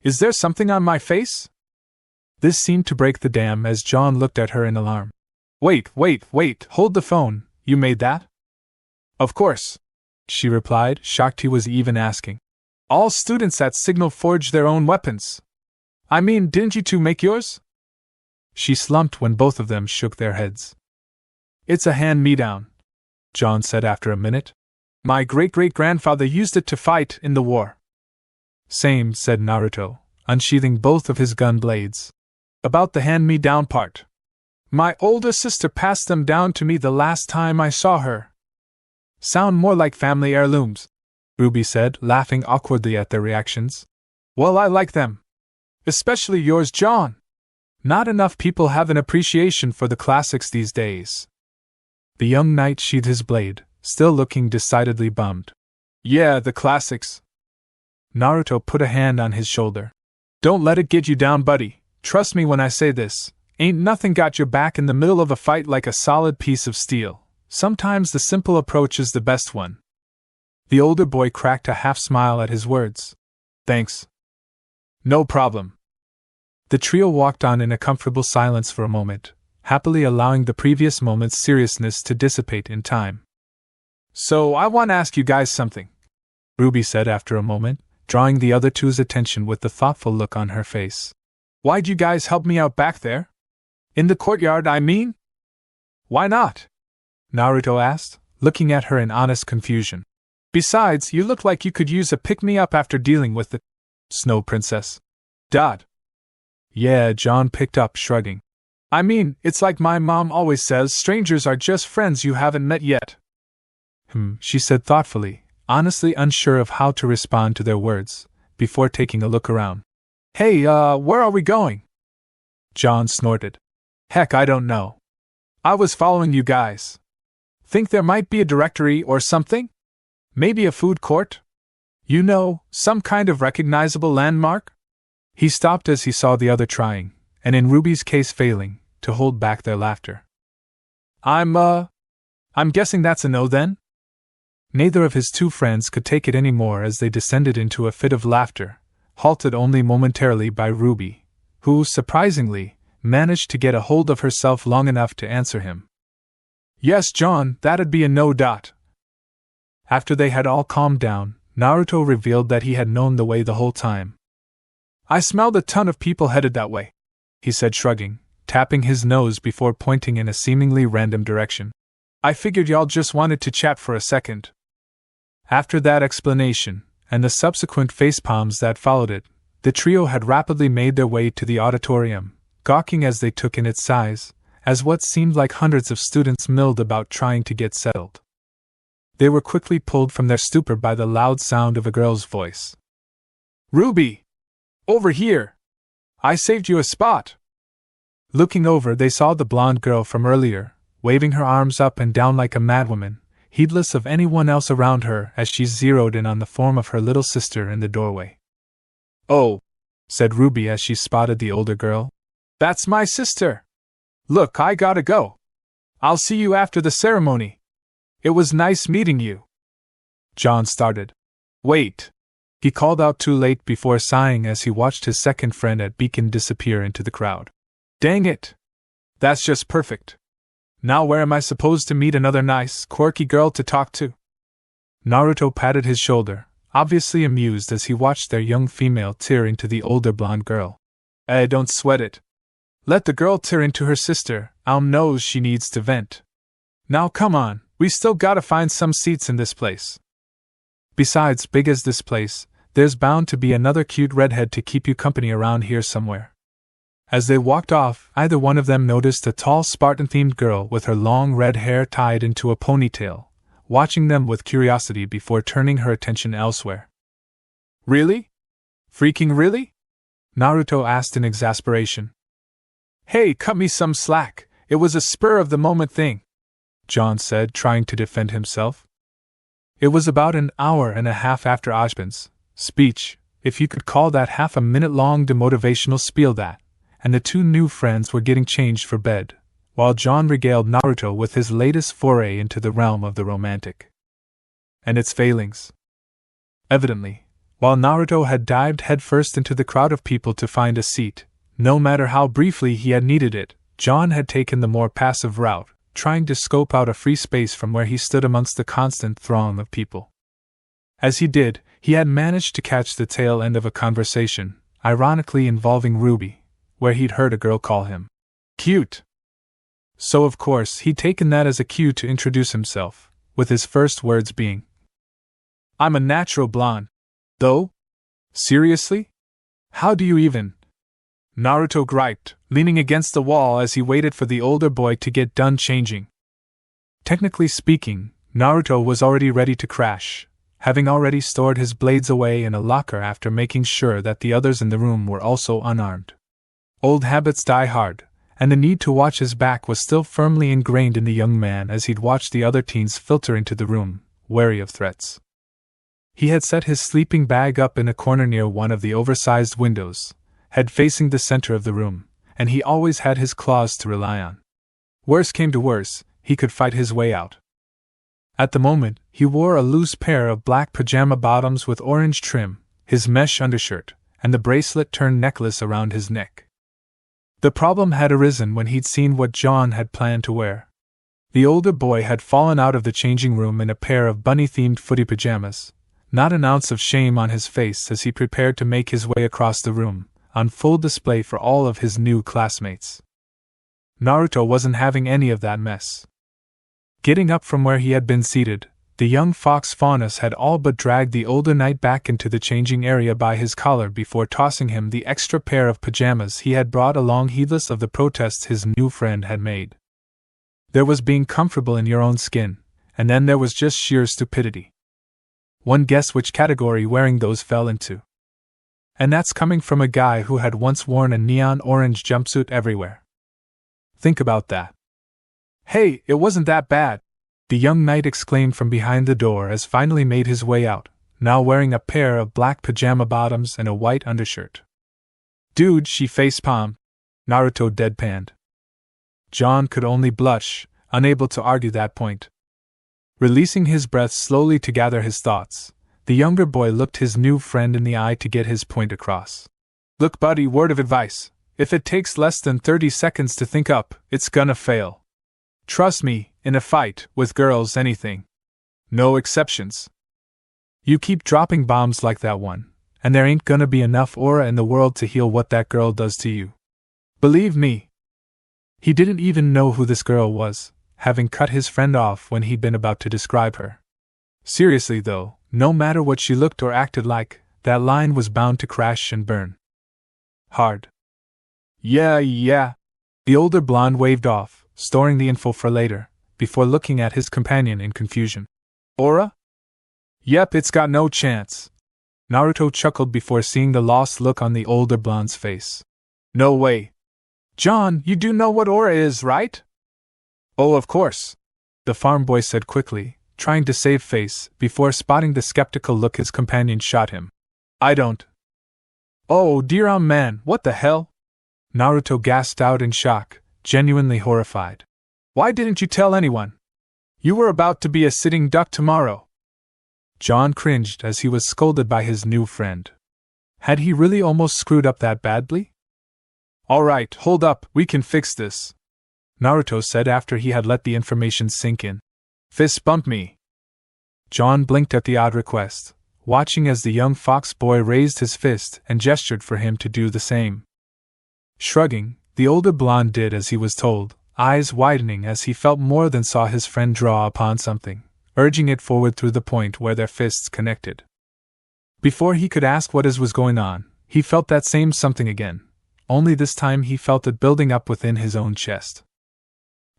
Is there something on my face? This seemed to break the dam as John looked at her in alarm. Wait, hold the phone, you made that? Of course, she replied, shocked he was even asking. All students at Signal forge their own weapons. I mean, didn't you two make yours? She slumped when both of them shook their heads. It's a hand-me-down, John said after a minute. My great-great-grandfather used it to fight in the war. Same, said Naruto, unsheathing both of his gun blades. About the hand-me-down part. My older sister passed them down to me the last time I saw her. Sound more like family heirlooms, Ruby said, laughing awkwardly at their reactions. Well, I like them. Especially yours, John. Not enough people have an appreciation for the classics these days. The young knight sheathed his blade, still looking decidedly bummed. Yeah, the classics. Naruto put a hand on his shoulder. Don't let it get you down, buddy. Trust me when I say this. Ain't nothing got your back in the middle of a fight like a solid piece of steel. Sometimes the simple approach is the best one. The older boy cracked a half-smile at his words. Thanks. No problem. The trio walked on in a comfortable silence for a moment, happily allowing the previous moment's seriousness to dissipate in time. So I want to ask you guys something, Ruby said after a moment, drawing the other two's attention with the thoughtful look on her face. Why'd you guys help me out back there? In the courtyard, I mean? Why not? Naruto asked, looking at her in honest confusion. Besides, you look like you could use a pick-me-up after dealing with the Snow Princess. Yeah, John picked up, shrugging. I mean, it's like my mom always says, strangers are just friends you haven't met yet. She said thoughtfully, honestly unsure of how to respond to their words, before taking a look around. Hey, where are we going? John snorted. Heck, I don't know. I was following you guys. Think there might be a directory or something? Maybe a food court? You know, some kind of recognizable landmark? He stopped as he saw the other trying, and in Ruby's case failing, to hold back their laughter. I'm guessing that's a no then? Neither of his two friends could take it any more as they descended into a fit of laughter, halted only momentarily by Ruby, who, surprisingly, managed to get a hold of herself long enough to answer him. Yes, John, that'd be a no. After they had all calmed down, Naruto revealed that he had known the way the whole time. I smelled a ton of people headed that way, he said, shrugging, tapping his nose before pointing in a seemingly random direction. I figured y'all just wanted to chat for a second. After that explanation, and the subsequent facepalms that followed it, the trio had rapidly made their way to the auditorium, gawking as they took in its size, as what seemed like hundreds of students milled about trying to get settled. They were quickly pulled from their stupor by the loud sound of a girl's voice. Ruby! Over here! I saved you a spot! Looking over, they saw the blonde girl from earlier, waving her arms up and down like a madwoman, heedless of anyone else around her as she zeroed in on the form of her little sister in the doorway. Oh, said Ruby as she spotted the older girl. That's my sister! Look, I gotta go. I'll see you after the ceremony. It was nice meeting you. John started. Wait, he called out too late before sighing as he watched his second friend at Beacon disappear into the crowd. Dang it! That's just perfect. Now where am I supposed to meet another nice, quirky girl to talk to? Naruto patted his shoulder, obviously amused as he watched their young female tear into the older blonde girl. Don't sweat it. Let the girl tear into her sister, knows she needs to vent. Now come on, we still gotta find some seats in this place. Besides, big as this place, there's bound to be another cute redhead to keep you company around here somewhere. As they walked off, either one of them noticed a tall Spartan-themed girl with her long red hair tied into a ponytail, watching them with curiosity before turning her attention elsewhere. Really? Freaking really? Naruto asked in exasperation. Hey, cut me some slack, it was a spur-of-the-moment thing, John said, trying to defend himself. It was about an hour and a half after Ajban's speech if you could call that half a minute long demotivational spiel that, and the two new friends were getting changed for bed, while John regaled Naruto with his latest foray into the realm of the romantic. And its failings. Evidently, while Naruto had dived headfirst into the crowd of people to find a seat, no matter how briefly he had needed it, John had taken the more passive route, trying to scope out a free space from where he stood amongst the constant throng of people. As he did, he had managed to catch the tail end of a conversation, ironically involving RWBY, where he'd heard a girl call him cute. So of course he'd taken that as a cue to introduce himself, with his first words being, "I'm a natural blonde. Though? Seriously? How do you even?" Naruto griped, leaning against the wall as he waited for the older boy to get done changing. Technically speaking, Naruto was already ready to crash, having already stored his blades away in a locker after making sure that the others in the room were also unarmed. Old habits die hard, and the need to watch his back was still firmly ingrained in the young man as he'd watched the other teens filter into the room, wary of threats. He had set his sleeping bag up in a corner near one of the oversized windows, head facing the center of the room, and he always had his claws to rely on. Worse came to worse, he could fight his way out. At the moment, he wore a loose pair of black pajama bottoms with orange trim, his mesh undershirt, and the bracelet-turned necklace around his neck. The problem had arisen when he'd seen what John had planned to wear. The older boy had fallen out of the changing room in a pair of bunny-themed footy pajamas, not an ounce of shame on his face as he prepared to make his way across the room, on full display for all of his new classmates. Naruto wasn't having any of that mess. Getting up from where he had been seated, the young fox Faunus had all but dragged the older knight back into the changing area by his collar before tossing him the extra pair of pajamas he had brought along, heedless of the protests his new friend had made. There was being comfortable in your own skin, and then there was just sheer stupidity. One guess which category wearing those fell into. And that's coming from a guy who had once worn a neon orange jumpsuit everywhere. Think about that. "Hey, it wasn't that bad," the young knight exclaimed from behind the door as finally made his way out, now wearing a pair of black pajama bottoms and a white undershirt. "Dude," she facepalmed. Naruto deadpanned. John could only blush, unable to argue that point. Releasing his breath slowly to gather his thoughts, the younger boy looked his new friend in the eye to get his point across. "Look, buddy, word of advice. If it takes less than 30 seconds to think up, it's gonna fail. Trust me, in a fight, with girls, anything. No exceptions. You keep dropping bombs like that one, and there ain't gonna be enough aura in the world to heal what that girl does to you. Believe me." He didn't even know who this girl was, having cut his friend off when he'd been about to describe her. Seriously though, no matter what she looked or acted like, that line was bound to crash and burn hard. Yeah. The older blonde waved off, storing the info for later, before looking at his companion in confusion. "Aura? Yep, it's got no chance." Naruto chuckled before seeing the lost look on the older blonde's face. "No way. John, you do know what aura is, right?" "Oh, of course," the farm boy said quickly, trying to save face, before spotting the skeptical look his companion shot him. "I don't." "Oh dear, man, what the hell?" Naruto gasped out in shock, genuinely horrified. "Why didn't you tell anyone? You were about to be a sitting duck tomorrow." John cringed as he was scolded by his new friend. Had he really almost screwed up that badly? "All right, hold up, we can fix this," Naruto said after he had let the information sink in. "Fist bump me." John blinked at the odd request, watching as the young fox boy raised his fist and gestured for him to do the same. Shrugging, the older blonde did as he was told, eyes widening as he felt more than saw his friend draw upon something, urging it forward through the point where their fists connected. Before he could ask what was going on, he felt that same something again, only this time he felt it building up within his own chest.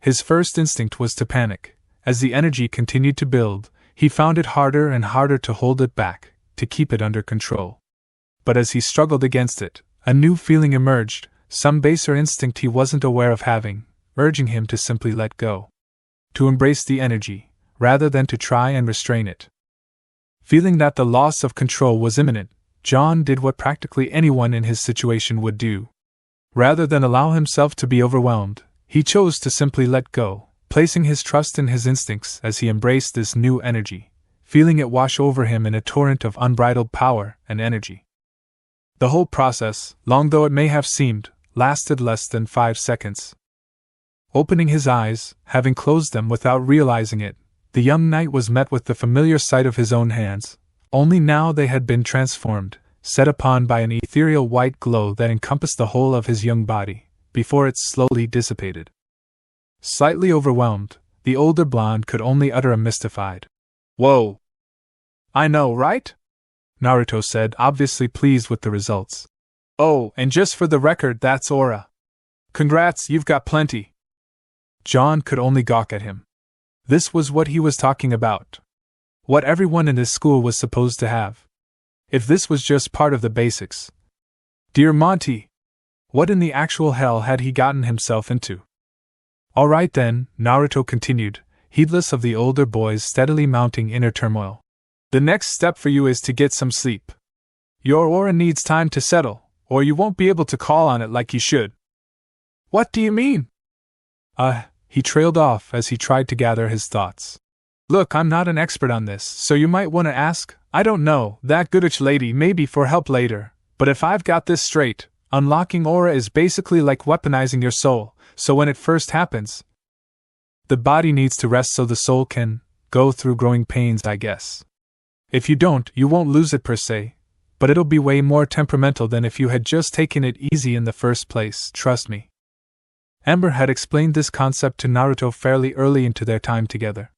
His first instinct was to panic. As the energy continued to build, he found it harder and harder to hold it back, to keep it under control. But as he struggled against it, a new feeling emerged, some baser instinct he wasn't aware of having, urging him to simply let go. To embrace the energy, rather than to try and restrain it. Feeling that the loss of control was imminent, John did what practically anyone in his situation would do. Rather than allow himself to be overwhelmed, he chose to simply let go, placing his trust in his instincts as he embraced this new energy, feeling it wash over him in a torrent of unbridled power and energy. The whole process, long though it may have seemed, lasted less than 5 seconds. Opening his eyes, having closed them without realizing it, the young knight was met with the familiar sight of his own hands, only now they had been transformed, set upon by an ethereal white glow that encompassed the whole of his young body, before it slowly dissipated. Slightly overwhelmed, the older blonde could only utter a mystified, "Whoa! I know, right?" Naruto said, obviously pleased with the results. "Oh, and just for the record, that's aura. Congrats, you've got plenty." John could only gawk at him. This was what he was talking about. What everyone in his school was supposed to have. If this was just part of the basics. Dear Monty! What in the actual hell had he gotten himself into? Alright then, Naruto continued, heedless of the older boy's steadily mounting inner turmoil. The next step for you is to get some sleep. Your aura needs time to settle, or you won't be able to call on it like you should. What do you mean? He trailed off as he tried to gather his thoughts. Look, I'm not an expert on this, so you might want to ask, I don't know, that gooditch lady maybe for help later, but if I've got this straight, unlocking aura is basically like weaponizing your soul, so when it first happens, the body needs to rest so the soul can go through growing pains, I guess. If you don't, you won't lose it per se, but it'll be way more temperamental than if you had just taken it easy in the first place, trust me. Amber had explained this concept to Naruto fairly early into their time together.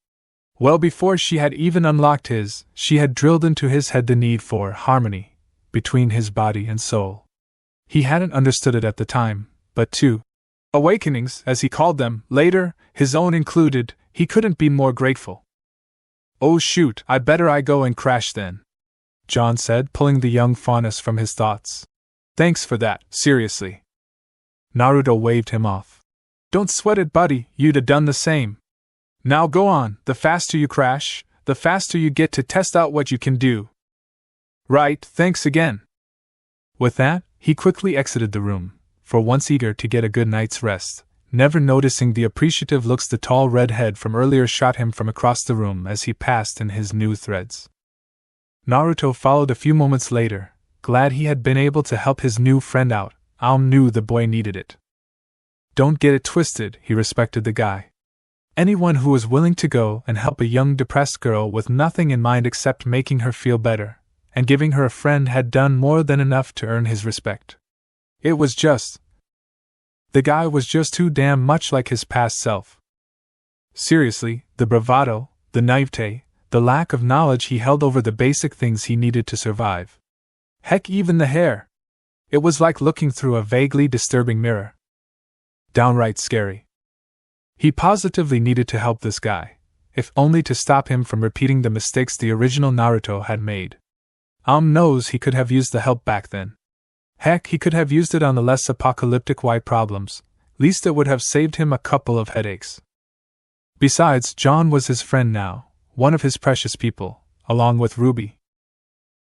Well before she had even unlocked his, she had drilled into his head the need for harmony between his body and soul. He hadn't understood it at the time, but two awakenings, as he called them, later, his own included, he couldn't be more grateful. Oh shoot, I better go and crash then, John said, pulling the young faunus from his thoughts. Thanks for that, seriously. Naruto waved him off. Don't sweat it, buddy, you'd have done the same. Now go on, the faster you crash, the faster you get to test out what you can do. Right, thanks again. With that, he quickly exited the room, for once eager to get a good night's rest, never noticing the appreciative looks the tall redhead from earlier shot him from across the room as he passed in his new threads. Naruto followed a few moments later, glad he had been able to help his new friend out. Knew the boy needed it. Don't get it twisted, he respected the guy. Anyone who was willing to go and help a young depressed girl with nothing in mind except making her feel better, and giving her a friend had done more than enough to earn his respect. It was just... the guy was just too damn much like his past self. Seriously, the bravado, the naivete, the lack of knowledge he held over the basic things he needed to survive. Heck, even the hair. It was like looking through a vaguely disturbing mirror. Downright scary. He positively needed to help this guy, if only to stop him from repeating the mistakes the original Naruto had made. Knows he could have used the help back then. Heck, he could have used it on the less apocalyptic why problems, least it would have saved him a couple of headaches. Besides, John was his friend now, one of his precious people, along with RWBY.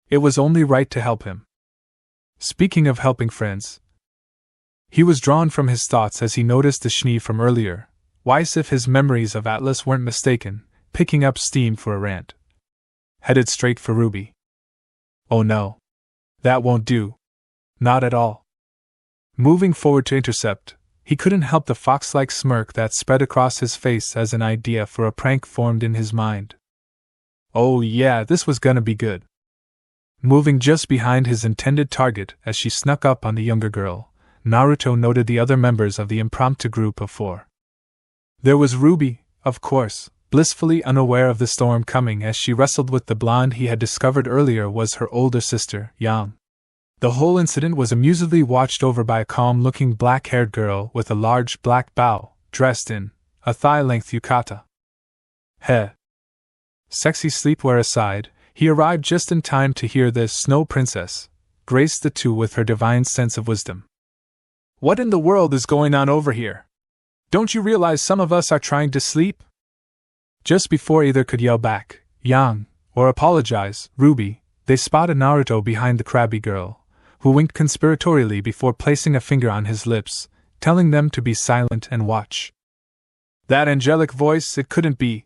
It was only right to help him. Speaking of helping friends, he was drawn from his thoughts as he noticed the Schnee from earlier, Weiss, if his memories of Atlas weren't mistaken, picking up steam for a rant. Headed straight for RWBY. Oh no. That won't do. Not at all. Moving forward to intercept, he couldn't help the fox-like smirk that spread across his face as an idea for a prank formed in his mind. Oh yeah, this was gonna be good. Moving just behind his intended target as she snuck up on the younger girl, Naruto noted the other members of the impromptu group of 4. There was RWBY, of course, blissfully unaware of the storm coming as she wrestled with the blonde he had discovered earlier was her older sister, Yang. The whole incident was amusedly watched over by a calm-looking black-haired girl with a large black bow, dressed in a thigh-length yukata. Heh. Sexy sleepwear aside, he arrived just in time to hear the Snow Princess grace the two with her divine sense of wisdom. What in the world is going on over here? Don't you realize some of us are trying to sleep? Just before either could yell back, Yang, or apologize, RWBY, they spotted Naruto behind the crabby girl, who winked conspiratorially before placing a finger on his lips, telling them to be silent and watch. That angelic voice, it couldn't be.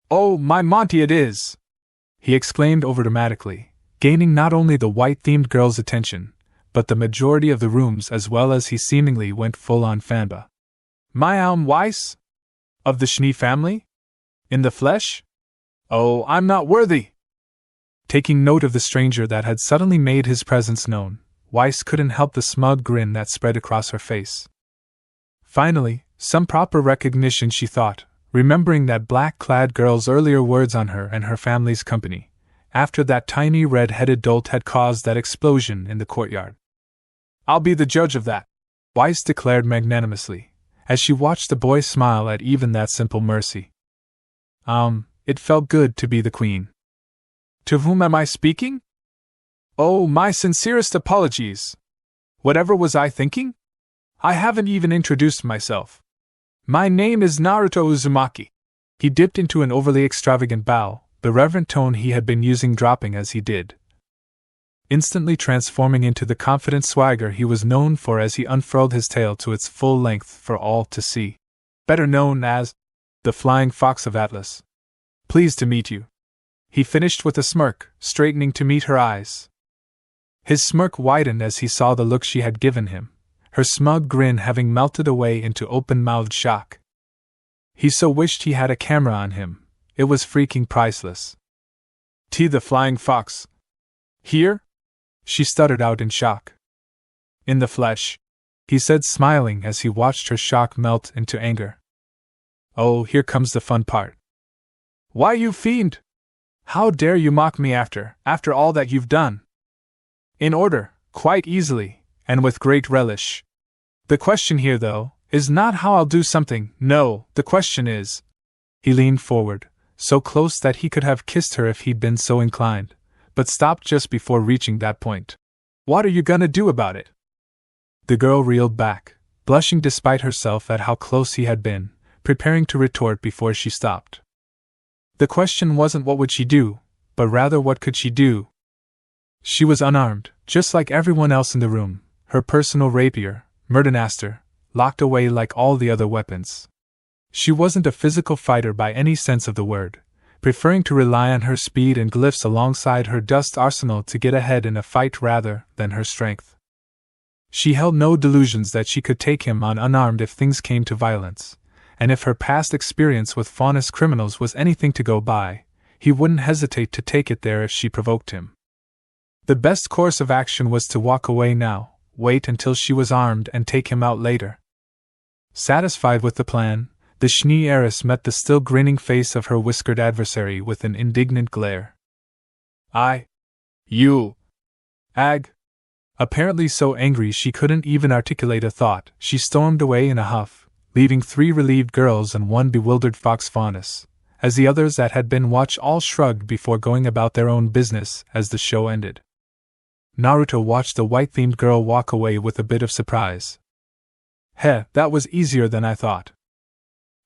Oh, my Monty, it is! He exclaimed overdramatically, gaining not only the white-themed girl's attention, but the majority of the rooms, as well as he seemingly went full-on fanba. My Weiss? Of the Schnee family? In the flesh? Oh, I'm not worthy! Taking note of the stranger that had suddenly made his presence known, Weiss couldn't help the smug grin that spread across her face. Finally, some proper recognition, she thought, remembering that black-clad girl's earlier words on her and her family's company, after that tiny red-headed dolt had caused that explosion in the courtyard. I'll be the judge of that, Weiss declared magnanimously, as she watched the boy smile at even that simple mercy. It felt good to be the queen. To whom am I speaking? Oh, my sincerest apologies. Whatever was I thinking? I haven't even introduced myself. My name is Naruto Uzumaki. He dipped into an overly extravagant bow, the reverent tone he had been using dropping as he did, instantly transforming into the confident swagger he was known for as he unfurled his tail to its full length for all to see. Better known as the Flying Fox of Atlas. Pleased to meet you. He finished with a smirk, straightening to meet her eyes. His smirk widened as he saw the look she had given him, her smug grin having melted away into open-mouthed shock. He so wished he had a camera on him. It was freaking priceless. The Flying Fox. Here? She stuttered out in shock. In the flesh, he said, smiling as he watched her shock melt into anger. Oh, here comes the fun part. Why, you fiend! How dare you mock me after all that you've done? In order, quite easily, and with great relish. The question here, though, is not how I'll do something. No, the question is... He leaned forward, so close that he could have kissed her if he'd been so inclined, but stopped just before reaching that point. What are you gonna do about it? The girl reeled back, blushing despite herself at how close he had been, preparing to retort before she stopped. The question wasn't what would she do, but rather what could she do? She was unarmed, just like everyone else in the room, her personal rapier, Murdernaster, locked away like all the other weapons. She wasn't a physical fighter by any sense of the word, preferring to rely on her speed and glyphs alongside her dust arsenal to get ahead in a fight rather than her strength. She held no delusions that she could take him on unarmed if things came to violence, and if her past experience with faunus criminals was anything to go by, he wouldn't hesitate to take it there if she provoked him. The best course of action was to walk away now, wait until she was armed and take him out later. Satisfied with the plan, the Schnee heiress met the still grinning face of her whiskered adversary with an indignant glare. You! Ag! Apparently so angry she couldn't even articulate a thought, she stormed away in a huff, leaving 3 relieved girls and 1 bewildered fox faunus, as the others that had been watched all shrugged before going about their own business as the show ended. Naruto watched the white-themed girl walk away with a bit of surprise. That was easier than I thought.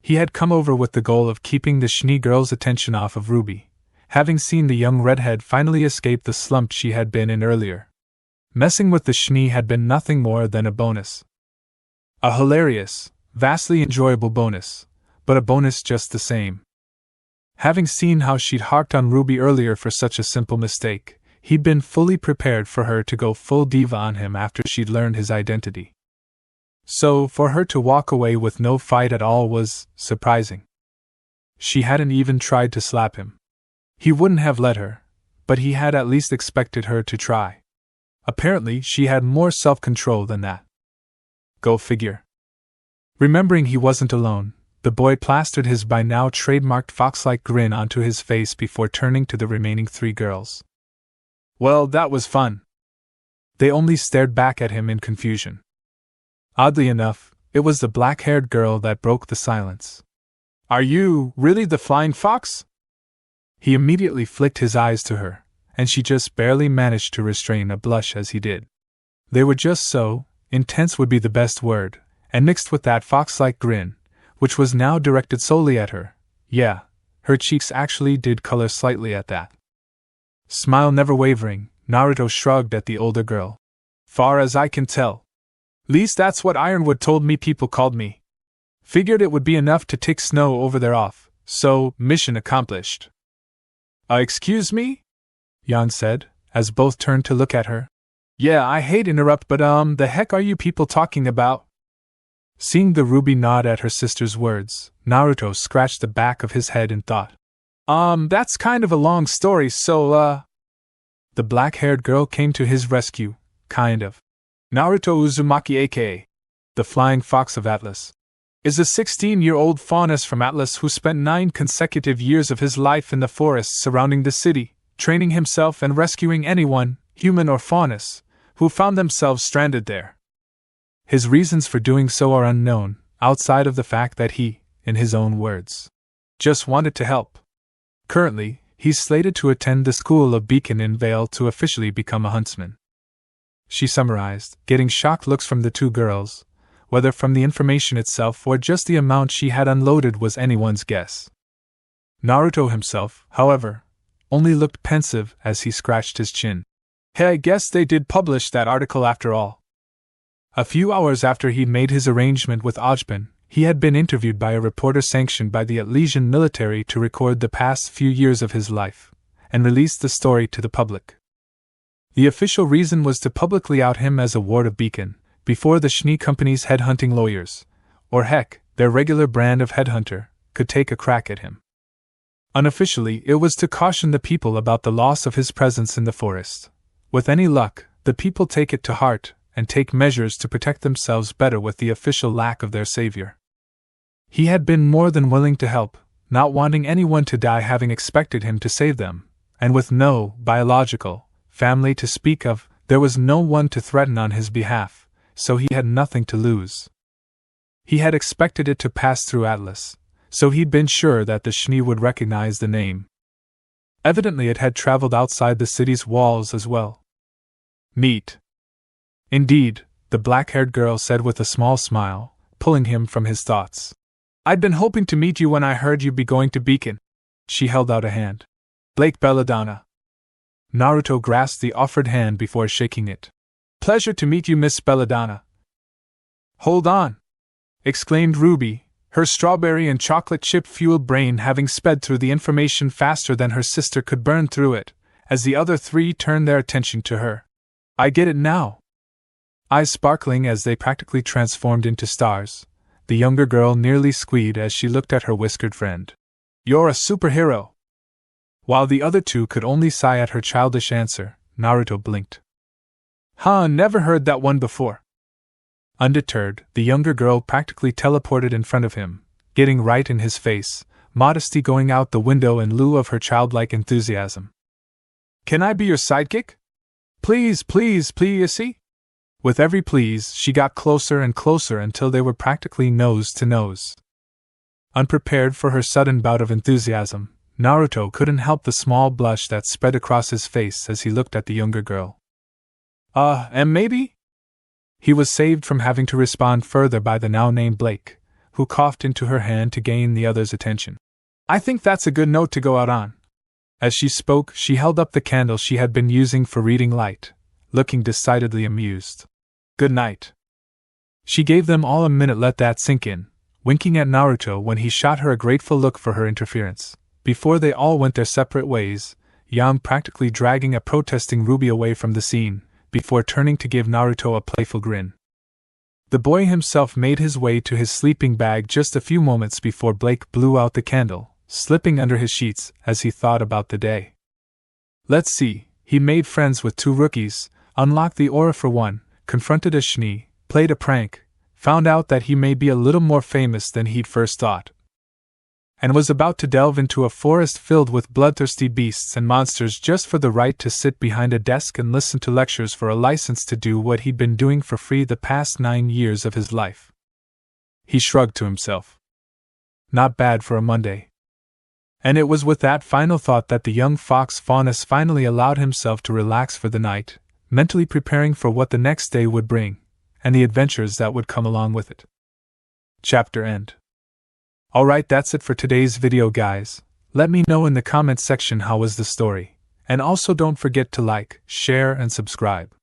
He had come over with the goal of keeping the Schnee girl's attention off of RWBY, having seen the young redhead finally escape the slump she had been in earlier. Messing with the Schnee had been nothing more than a bonus. A hilarious, vastly enjoyable bonus, but a bonus just the same. Having seen how she'd harped on RWBY earlier for such a simple mistake, he'd been fully prepared for her to go full diva on him after she'd learned his identity. So, for her to walk away with no fight at all was surprising. She hadn't even tried to slap him. He wouldn't have let her, but he had at least expected her to try. Apparently, she had more self-control than that. Go figure. Remembering he wasn't alone, the boy plastered his by now trademarked fox-like grin onto his face before turning to the remaining 3 girls. Well, that was fun. They only stared back at him in confusion. Oddly enough, it was the black-haired girl that broke the silence. Are you really the Flying Fox? He immediately flicked his eyes to her, and she just barely managed to restrain a blush as he did. They were just so, intense would be the best word, and mixed with that fox-like grin, which was now directed solely at her. Yeah, her cheeks actually did color slightly at that. Smile never wavering, Naruto shrugged at the older girl. Far as I can tell. Least that's what Ironwood told me people called me. Figured it would be enough to take snow over there off, so, mission accomplished. Excuse me? Yan said, as both turned to look at her. Yeah, I hate interrupt, but the heck are you people talking about? Seeing the RWBY nod at her sister's words, Naruto scratched the back of his head in thought. That's kind of a long story, so, The black-haired girl came to his rescue, kind of. Naruto Uzumaki aka the Flying Fox of Atlas is a 16-year-old faunus from Atlas who spent 9 consecutive years of his life in the forests surrounding the city, training himself and rescuing anyone, human or faunus, who found themselves stranded there. His reasons for doing so are unknown, outside of the fact that he, in his own words, just wanted to help. Currently, he's slated to attend the School of Beacon in Vale to officially become a huntsman. She summarized, getting shocked looks from the two girls. Whether from the information itself or just the amount she had unloaded was anyone's guess. Naruto himself, however, only looked pensive as he scratched his chin. Hey, I guess they did publish that article after all. A few hours after he'd made his arrangement with Ojban, he had been interviewed by a reporter sanctioned by the Atlesian military to record the past few years of his life, and release the story to the public. The official reason was to publicly out him as a ward of Beacon, before the Schnee Company's headhunting lawyers, or heck, their regular brand of headhunter, could take a crack at him. Unofficially, it was to caution the people about the loss of his presence in the forest. With any luck, the people take it to heart, and take measures to protect themselves better with the official lack of their savior. He had been more than willing to help, not wanting anyone to die having expected him to save them, and with no biological family to speak of, there was no one to threaten on his behalf, so he had nothing to lose. He had expected it to pass through Atlas, so he'd been sure that the Schnee would recognize the name. Evidently it had traveled outside the city's walls as well. Neat. Indeed, the black-haired girl said with a small smile, pulling him from his thoughts. I'd been hoping to meet you when I heard you'd be going to Beacon. She held out a hand. Blake Belladonna. Naruto grasped the offered hand before shaking it. Pleasure to meet you, Miss Belladonna. Hold on! Exclaimed RWBY, her strawberry and chocolate chip-fueled brain having sped through the information faster than her sister could burn through it, as the other three turned their attention to her. I get it now. Eyes sparkling as they practically transformed into stars, the younger girl nearly squealed as she looked at her whiskered friend. You're a superhero! While the other two could only sigh at her childish answer, Naruto blinked. Never heard that one before. Undeterred, the younger girl practically teleported in front of him, getting right in his face, modesty going out the window in lieu of her childlike enthusiasm. Can I be your sidekick? Please, please, please, see? With every please, she got closer and closer until they were practically nose to nose. Unprepared for her sudden bout of enthusiasm, Naruto couldn't help the small blush that spread across his face as he looked at the younger girl. And maybe? He was saved from having to respond further by the now-named Blake, who coughed into her hand to gain the other's attention. I think that's a good note to go out on. As she spoke, she held up the candle she had been using for reading light, looking decidedly amused. Good night. She gave them all a minute let that sink in, winking at Naruto when he shot her a grateful look for her interference, before they all went their separate ways, Yang practically dragging a protesting RWBY away from the scene, before turning to give Naruto a playful grin. The boy himself made his way to his sleeping bag just a few moments before Blake blew out the candle, slipping under his sheets as he thought about the day. Let's see, he made friends with 2 rookies, unlocked the aura for 1, confronted a Schnee, played a prank, found out that he may be a little more famous than he'd first thought, and was about to delve into a forest filled with bloodthirsty beasts and monsters just for the right to sit behind a desk and listen to lectures for a license to do what he'd been doing for free the past 9 years of his life. He shrugged to himself. Not bad for a Monday. And it was with that final thought that the young fox faunus finally allowed himself to relax for the night, mentally preparing for what the next day would bring, and the adventures that would come along with it. Chapter end. Alright, that's it for today's video, guys. Let me know in the comments section how was the story, And also don't forget to like, share, and subscribe.